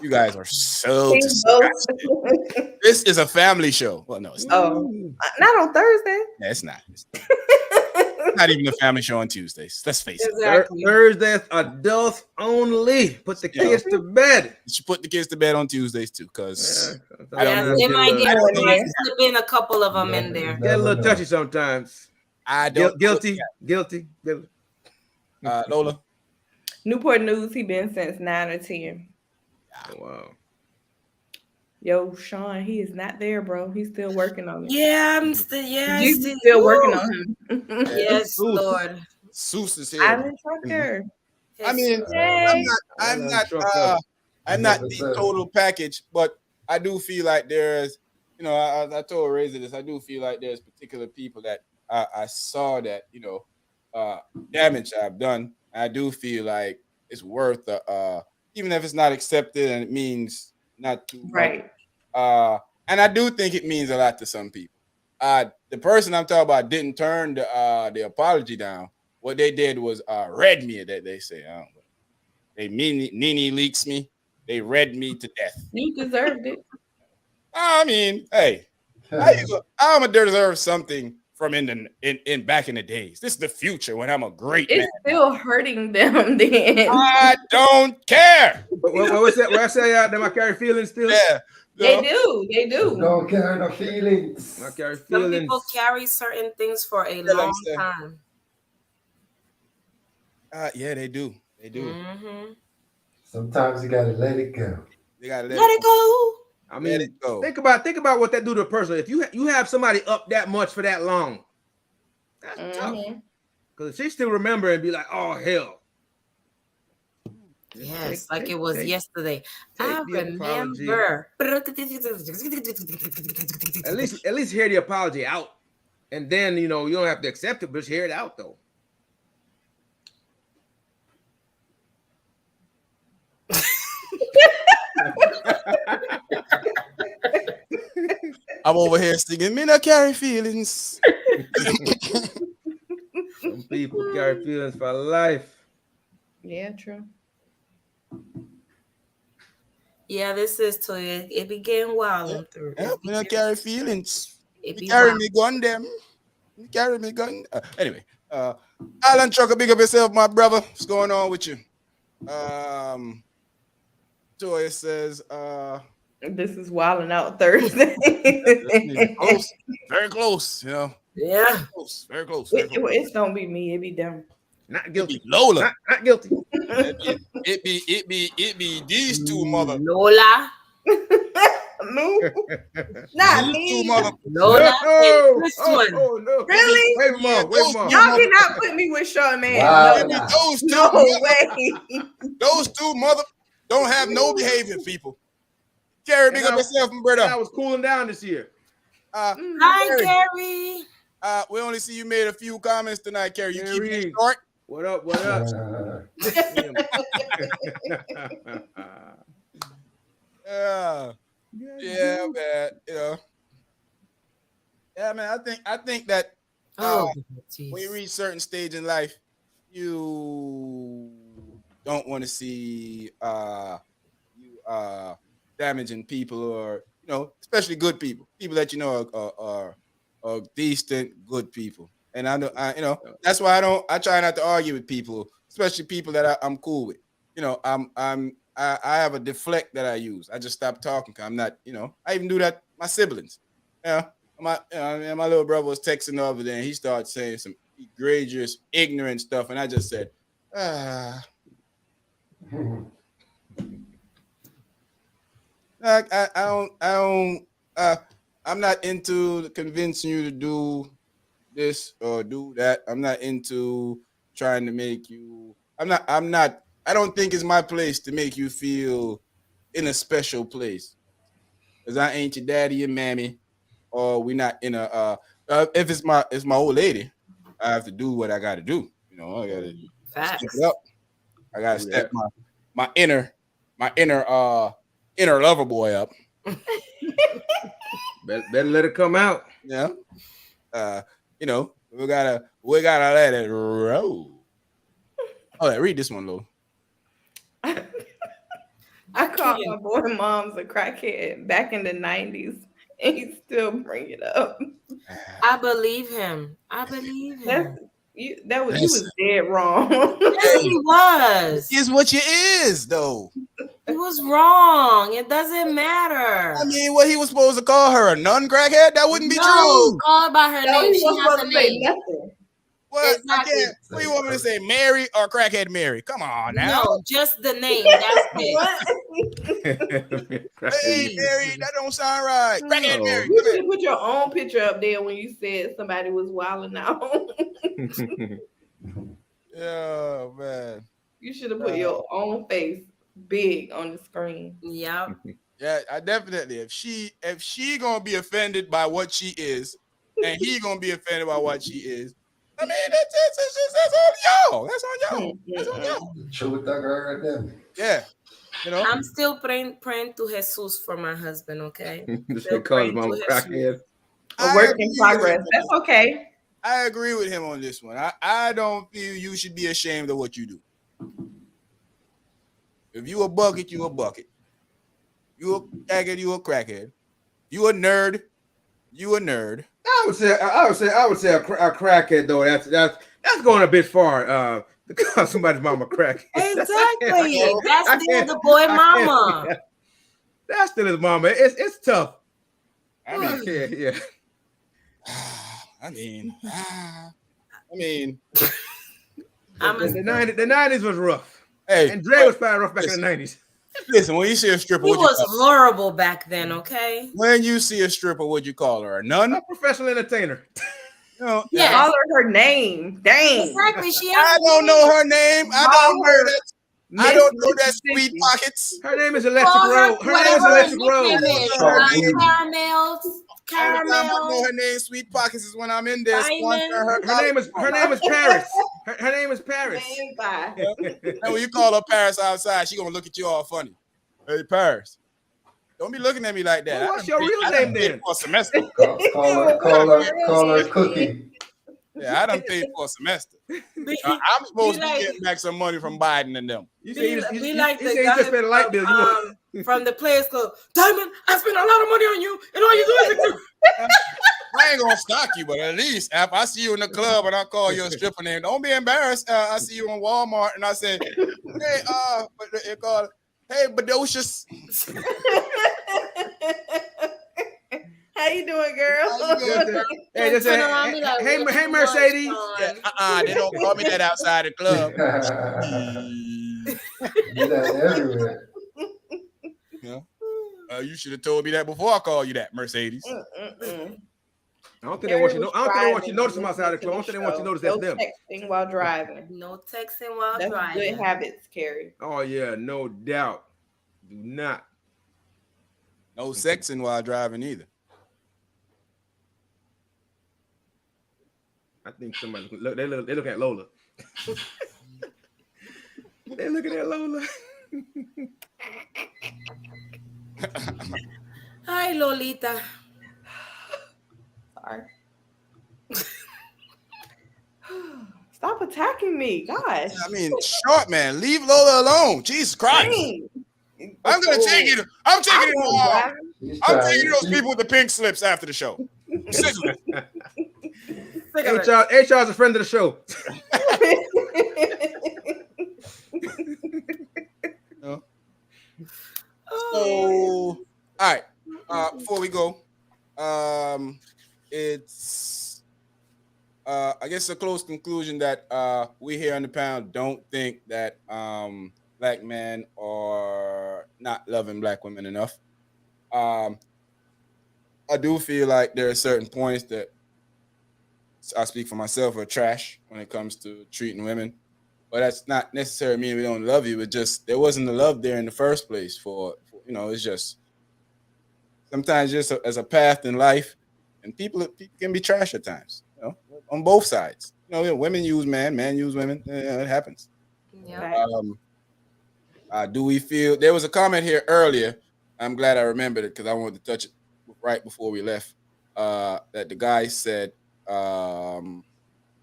You guys are so Take both. disgusting. This is a family show. Well, no, it's not. Oh, not on Thursday. Yeah, it's not. It's not even a family show on Tuesdays. Let's face it. Exactly. Thursdays, adults only. Put the kids to bed. You should put the kids to bed on Tuesdays too, because I don't Yes, know. they might I don't know. slip in a couple of them in there. Get a little touchy sometimes. I don't. Guilty. Lola. Newport News, he been since 9 or 10. Wow. Yo, Sean, he is not there, bro. He's still working on it. Yeah, I'm still. Yeah, Jesus still working on him. Yes, Lord. Seuss is here. Island trucker. I mean, Hey. I'm not the total package, but I do feel like there's, you know, I told Razor this. I do feel like there's particular people that I saw that, you know, damage I've done. I do feel like it's worth even if it's not accepted and it means not too Right. much. And I do think it means a lot to some people. The person I'm talking about didn't turn the apology down. What they did was read me. That they say, they Nene leaks me. They read me to death. You deserved it. I mean, hey, I'm gonna deserve something from in back in the days. This is the future when I'm a great It's man. still hurting them then. I don't care. What's that? What I say out there? I carry feelings still. Yeah, They do. Don't carry no feelings. I carry Some feelings. people carry certain things for a long time. Yeah, they do. They do. Mm-hmm. Sometimes you gotta let it go. They gotta Let it go. I mean, let it go. think about what that do to a person. If you have somebody up that much for that long, that's tough. Because she still remember and be like, oh hell. Yes, like it was yesterday. I the apology. remember. At least hear the apology out, and then you don't have to accept it, but just hear it out though. I'm over here singing, me not carry feelings. Some people carry feelings for life. Yeah, true. Yeah, this is to it. It began wild. Yeah, me not carry feelings. It Me be carry wild. me gun them. Me carry me gun. Anyway, Alan Trucker, big up yourself, my brother. What's going on with you? Toya says, This is wilding out Thursday. close, very close, you know. Yeah. Close, very close. Very close. It don't be me. It be them. Not guilty. Lola. Not guilty. It be these two mother. Lola. No, not These me. two mother. Lola. And this one. No. Really? Wave them on. Y'all cannot put me with Sean, man. Wow. No, Those two, no mother, way. those two mother don't have no behavior, people. Carrie, big up yourself, my brother. I was cooling down this year. Hi, Carrie. We only see you made a few comments tonight, Carrie. You keep Carrie. it short. What up? Yeah, man. You know. Yeah, man. I think that when you reach certain stage in life, you don't want to see damaging people, or especially good people that are decent, good people. And I know, that's why I try not to argue with people, especially people that I'm cool with. I have a deflect that I use. I just stop talking. 'Cause I'm not, I even do that to my siblings. My little brother was texting the other day, and he started saying some egregious, ignorant stuff, and I just said, I'm not into convincing you to do this or do that. I'm not into trying to make you. I don't think it's my place to make you feel in a special place, because I ain't your daddy and mammy, or we not in a. If it's my old lady, I have to do what I got to do. I gotta step it up. I gotta step my inner inner lover boy up. Better let it come out. Yeah. You know, we gotta let it roll. Oh, yeah, read this one, Lou. I called my boy moms a crackhead back in the 90s, and he still bring it up. I believe him. I believe him. You was dead wrong. Yes, he was. Is what you is, though. He was wrong. It doesn't matter. I mean, what he was supposed to call her, a nun crackhead? That wouldn't be true. Call her by her name. She has a name. What? Exactly. What do you want me to say? Mary or crackhead Mary? Come on now. No, just the name. That's it. Hey, Mary, that don't sound right. Crackhead Mary. You should put your own picture up there when you said somebody was wilding out. Oh, man. You should have put your own face big on the screen. Yeah. Yeah, I definitely. If she gonna be offended by what she is, and he gonna be offended by what she is, I mean, that's on y'all. That's on y'all. That's on y'all. True thugger right there. Yeah. You know, I'm still praying to Jesus for my husband, okay? Still calls mom a crackhead. A work in progress. That's okay. I agree with him on this one. I don't feel you should be ashamed of what you do. If you a bucket, you a bucket. You a crackhead, you a crackhead. You a nerd, you a nerd. I would say a crackhead though. That's going a bit far. To call somebody's mama crackhead. Exactly. That's still the boy mama. That's still his mama. It's tough. I mean, yeah. I mean, the 90s was rough. Hey, and Dre was probably rough back in the 90s. Listen, when you see a stripper, he was horrible back then, okay? When you see a stripper, what'd you call her? A nun? A professional entertainer. No, yeah, call her name. Dang. Exactly. I don't know her name. I don't know that Sweet Pockets. Her name is Electric Rose. Her name is Electric Rose. Caramel. I know her name. Sweet Pockets is when I'm in there. Her name is Paris. Her name is Paris. And when you call her Paris outside, she gonna look at you all funny. Hey, Paris. Don't be looking at me like that. Well, what's your real name then? For a semester. Call her Cookie. Yeah, I done paid for a semester. I'm supposed to be getting back some money from Biden and them. You like the guy just paid a light bill. From the Players Club. Diamond, I spent a lot of money on you, and all you do is I ain't gonna stalk you, but at least if I see you in the club and I call you a stripper name, don't be embarrassed. I see you in Walmart and I say, hey, hey, Badocious. How you doing, girl? Hey, hey, Mercedes. Yeah, they don't call me that outside the club. Do that everywhere. Yeah. You should have told me that before I called you that, Mercedes. I don't think they want you. I don't think they want you to notice them outside the club. I don't think they want you to notice that's them. Texting while driving. No texting while that's driving. Good habits, Carrie. Oh yeah, no doubt. Do not. No sexing while driving either. I think somebody look. They look at Lola. They looking at Lola. Hi, Lolita. Sorry. Stop attacking me, gosh. I mean, short man, leave Lola alone. Jesus Christ. Dang. I'm taking you to those people with the pink slips after the show. HR is a friend of the show. So, all right. Before we go, it's I guess a close conclusion that we here on the panel don't think that black men are not loving black women enough. I do feel like there are certain points that I speak for myself are trash when it comes to treating women. But that's not necessarily mean we don't love you. It just there wasn't the love there in the first place for it's just sometimes just as a path in life, and people can be trash at times, on both sides. Women use men use women. It happens. Yeah. Do we feel there was a comment here earlier I'm glad I remembered it because I wanted to touch it right before we left. That the guy said, I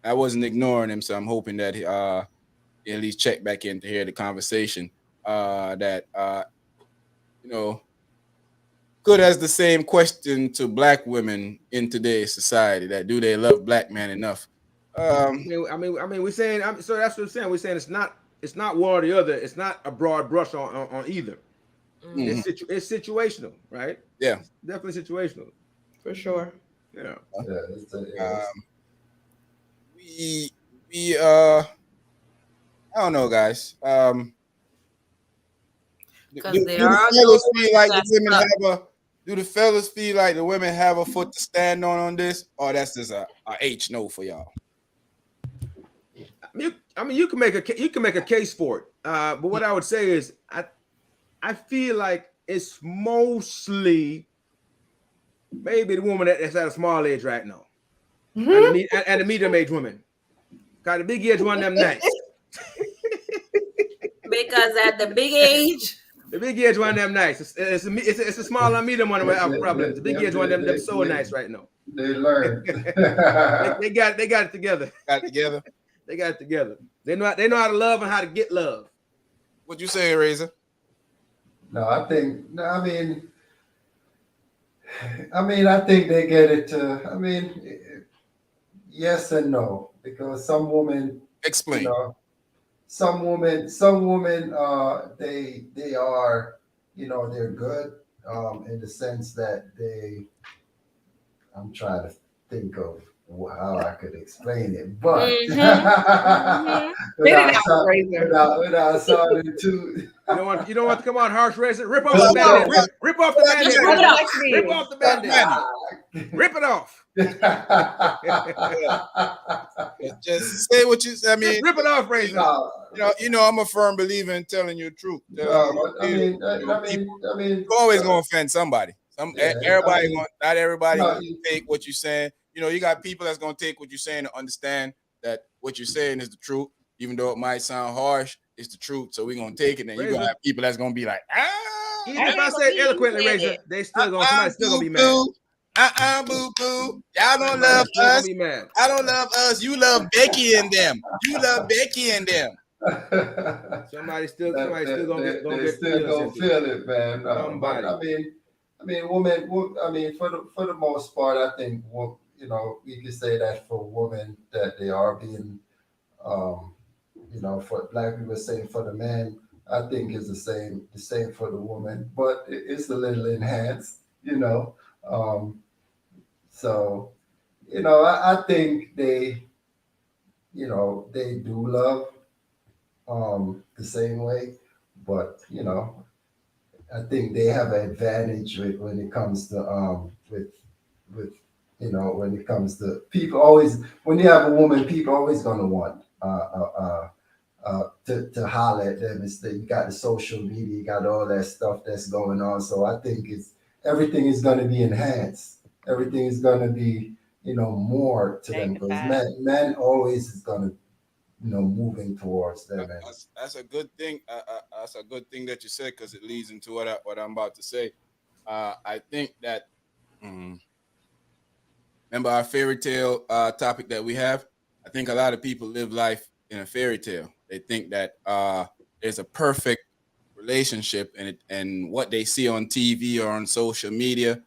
wasn't ignoring him, so I'm hoping that he at least check back in to hear the conversation. That you know, could ask the same question to black women in today's society: that do they love black men enough? We're saying. So that's what I'm saying. We're saying it's not one or the other. It's not a broad brush on either. Mhm. It's situational, right? Yeah, It's definitely situational. For sure. Yeah. We I don't know, guys. Because there Do the are fellas those feel like the that's women stuck. have a? Do the fellas feel like the women have a foot to stand on this, or that's just a H no for y'all? You can make a case for it. But what I would say is, I feel like it's mostly maybe the woman that's at a small age right now, and the medium age women. Got the big age one, them nice. Because at the big age, The big age one, them nice. It's a small and medium one without problems. The big age one, them so nice right now. They learned. they got it together. Got it together. They got it together. They know how to love and how to get love. What you say, Razor? No, I mean, I think they get it. Yes and no, because some women, Explain. some women, they are, they're good, in the sense that I'm trying to think of how I could explain it, but without sounding too. You don't want to come out harsh, Razor. Rip off the band-aid. Rip off the band-aid. Rip off the band-aid. Rip it off. Just say what you. I mean, rip it off, Razor. I'm a firm believer in telling you the truth. You're always gonna offend somebody. Not everybody gonna take what you're saying. You got people that's gonna take what you're saying to understand that what you're saying is the truth, even though it might sound harsh. It's the truth, so we're gonna take it. And you're gonna have people that's gonna be like, even if I say it eloquently, Razor, they still gonna somebody's still gonna be mad. Boo boo. Y'all don't love us. I don't love us. You love Becky and them. Somebody's still gonna feel it, man. Women. For the most part, I think we can say that for women that they are being, for black people saying for the men, I think is the same for the woman, but it's a little enhanced, So, I think they do love the same way, but I think they have an advantage when it comes to when it comes to people always, when you have a woman, people always gonna want to holler at them. You got the social media, you got all that stuff that's going on. So I think everything is gonna be enhanced. Everything is gonna be more to them, because men always is gonna moving towards them. That's a good thing. That's a good thing that you said, because it leads into what I'm about to say. I think that remember our fairy tale topic that we have. I think a lot of people live life in a fairy tale. They think that there's a perfect relationship, and what they see on TV or on social media,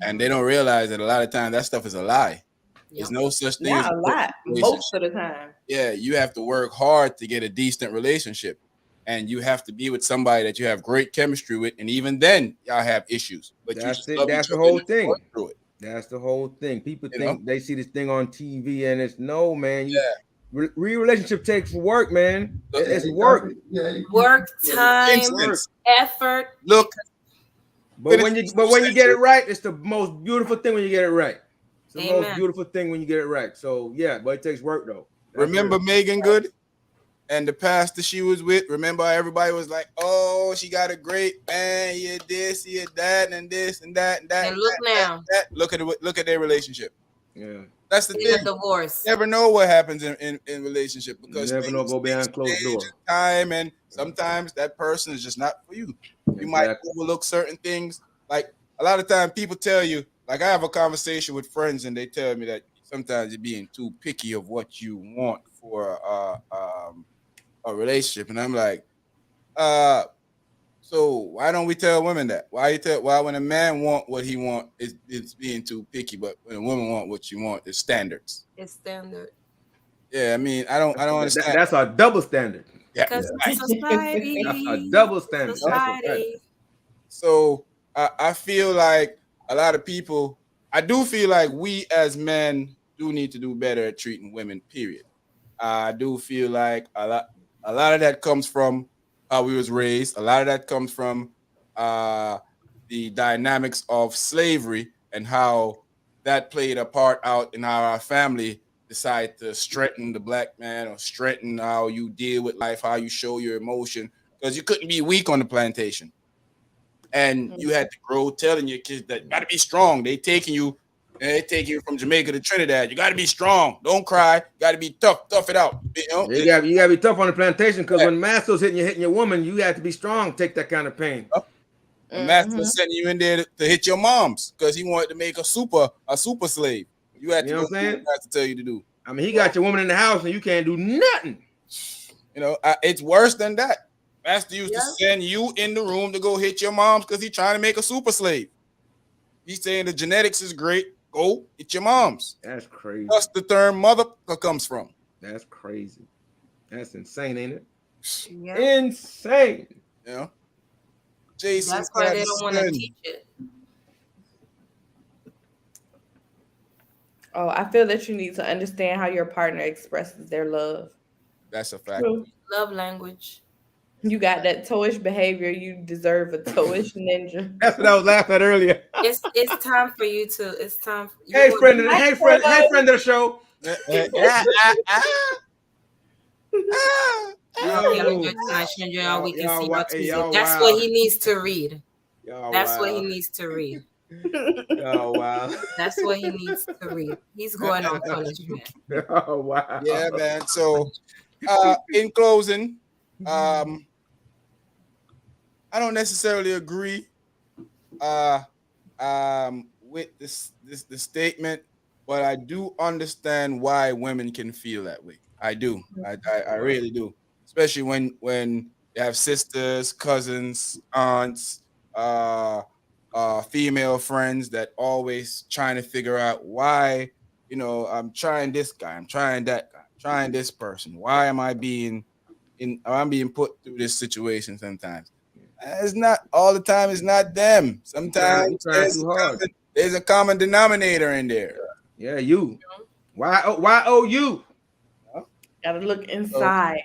and they don't realize that a lot of times that stuff is a lie. There's no such thing as a lot. Most of the time. Yeah, you have to work hard to get a decent relationship, and you have to be with somebody that you have great chemistry with, and even then y'all have issues. But that's the whole thing. That's the whole thing. People think they see this thing on TV, and it's no, man. Relationship takes work, man. It's work. Work, time, effort. Look, but when you get it right, it's the most beautiful thing when you get it right. It's the most beautiful thing when you get it right. So yeah, but it takes work though. Remember Megan Good and the pastor she was with? Remember everybody was like, "Oh, she got a great man, he had this, he had that, and this and that and that." And look now. Look at their relationship. Yeah. That's the In a thing. divorce. Never know what happens in relationship because You never know, go behind closed change door. in time, and sometimes that person is just not for you. You might overlook certain things. Like a lot of times people tell you, like I have a conversation with friends and they tell me that sometimes you're being too picky of what you want for a relationship. And I'm like, so why don't we tell women that? Why when a man want what he want, it's being too picky, but when a woman want what you want, it's standards. It's standard. Yeah, I mean, I don't understand. That's a double standard. Yeah, Because right. society. That's a double standard. Society. So I feel like a lot of people, I do feel like we as men do need to do better at treating women, period. I do feel like a lot of that comes from how we was raised. A lot of that comes from uh, the dynamics of slavery and how that played a part out in how our family decided to strengthen the black man or strengthen how you deal with life, how you show your emotion, because you couldn't be weak on the plantation. And you had to grow telling your kids that you got to be strong. They take you from Jamaica to Trinidad. You got to be strong. Don't cry. You got to be tough. Tough it out. You know? You got to be tough on the plantation because when master's hitting your woman, you have to be strong. Take that kind of pain. The master was sending you in there to hit your moms because he wanted to make a super slave. You had to know go what I'm saying? do what master tell you to do. I mean, he got your woman in the house and you can't do nothing. You know, it's worse than that. Master used to send you in the room to go hit your moms because he's trying to make a super slave. He's saying the genetics is great. Go hit your moms. That's crazy. That's the term mother comes from. That's crazy. That's insane, ain't it? Yeah. Insane. You know? Jason, that's why they don't want to teach it. Oh, I feel that you need to understand how your partner expresses their love. That's a fact. True. Love language. You got that toyish behavior. You deserve a toyish ninja. That's what I was laughing at earlier. It's time for you to. It's time. Hey friend of the show. That's what he needs to read. That's what he needs to read. Oh wow. That's what he needs to read. He's going on punishment. Oh wow. Yeah, man. So in closing, I don't necessarily agree with the statement, but I do understand why women can feel that way. I do. I really do. Especially when you have sisters, cousins, aunts, female friends that always trying to figure out why, you know, I'm trying this guy, I'm trying that guy, I'm trying this person. Why am I being put through this situation sometimes? It's not all the time. It's not them. Sometimes there's a common denominator in there. Yeah, you. Why you? Gotta look inside.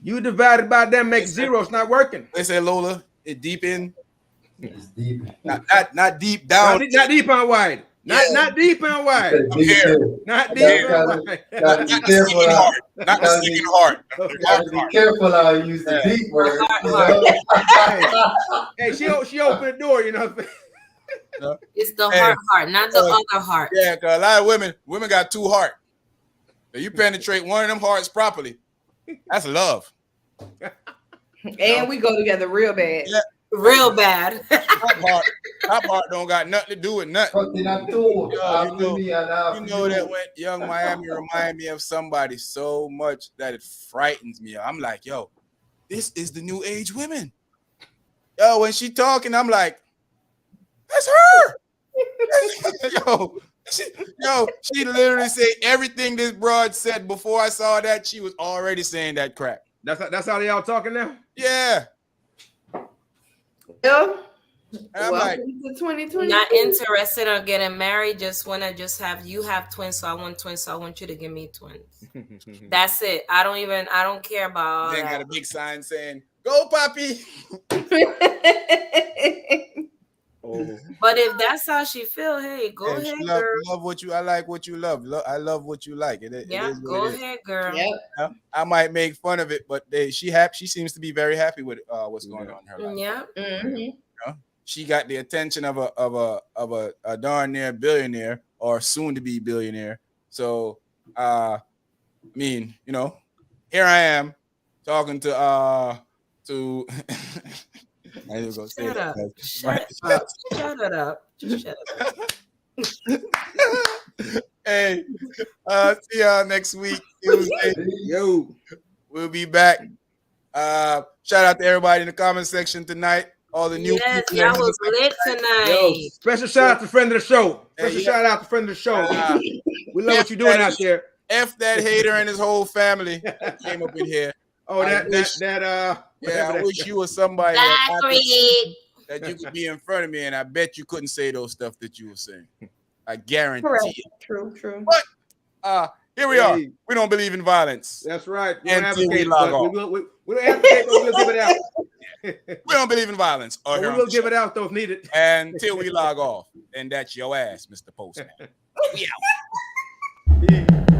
You divided by them make zero. It's not working. They say Lola, it deep in. It's deep. Not deep down. Not deep and wide. Not deep and wide. I'm here. Not deep and wide. Gotta be careful. Not the sticking heart. Gotta be careful how you use the deep word. Hey, she opened the door, you know. It's the heart, not the other heart. Yeah, because a lot of women got two hearts. If you penetrate one of them hearts properly, that's love. And we go together real bad. Yeah. Real bad. Top heart don't got nothing to do with nothing. You know that when Young Miami remind me of somebody so much that it frightens me. I'm like, yo, this is the new age women. Yo, when she talking, I'm like, that's her. She literally said everything this broad said before I saw that. She was already saying that crap. That's how they all talking now? Yeah. Yeah. I'm like, to 2020. Not interested in getting married. Just want to have twins. So I want twins. So I want you to give me twins. That's it. I don't care about all they that. got a big sign saying, "Go, Poppy." Oh. But if that's how she feel, hey, go ahead, girl. Love what you. I like what you love. I love what you like. Go ahead, girl. Yep. I might make fun of it, but she seems to be very happy with what's going on in her life. Yeah. Mm-hmm. You know? She got the attention of a darn near billionaire or soon to be billionaire, So, I mean, you know, here I am talking to I ain't gonna say Shut that. up. Guys. Shut it up. Just shut it up. Hey, see y'all next week, Tuesday. Yo, We'll be back. Shout out to everybody in the comment section tonight. All the new Yes, people y'all that was lit tonight. yo, special shout out to friend of the show. Special yeah. shout out to friend of the show. We love what you're doing out there. F that hater and his whole family that came up in here. Oh, I wish you was somebody that you could be in front of me, and I bet you couldn't say those stuff that you were saying. I guarantee Correct. it. True. But here we are. We don't believe in violence. That's right. We And don't till we advocate, log but off. we don't advocate, but we'll give it out. We don't believe in violence. But we will give it out though if needed. Until we log off. And that's your ass, Mr. Postman. We out. Peace.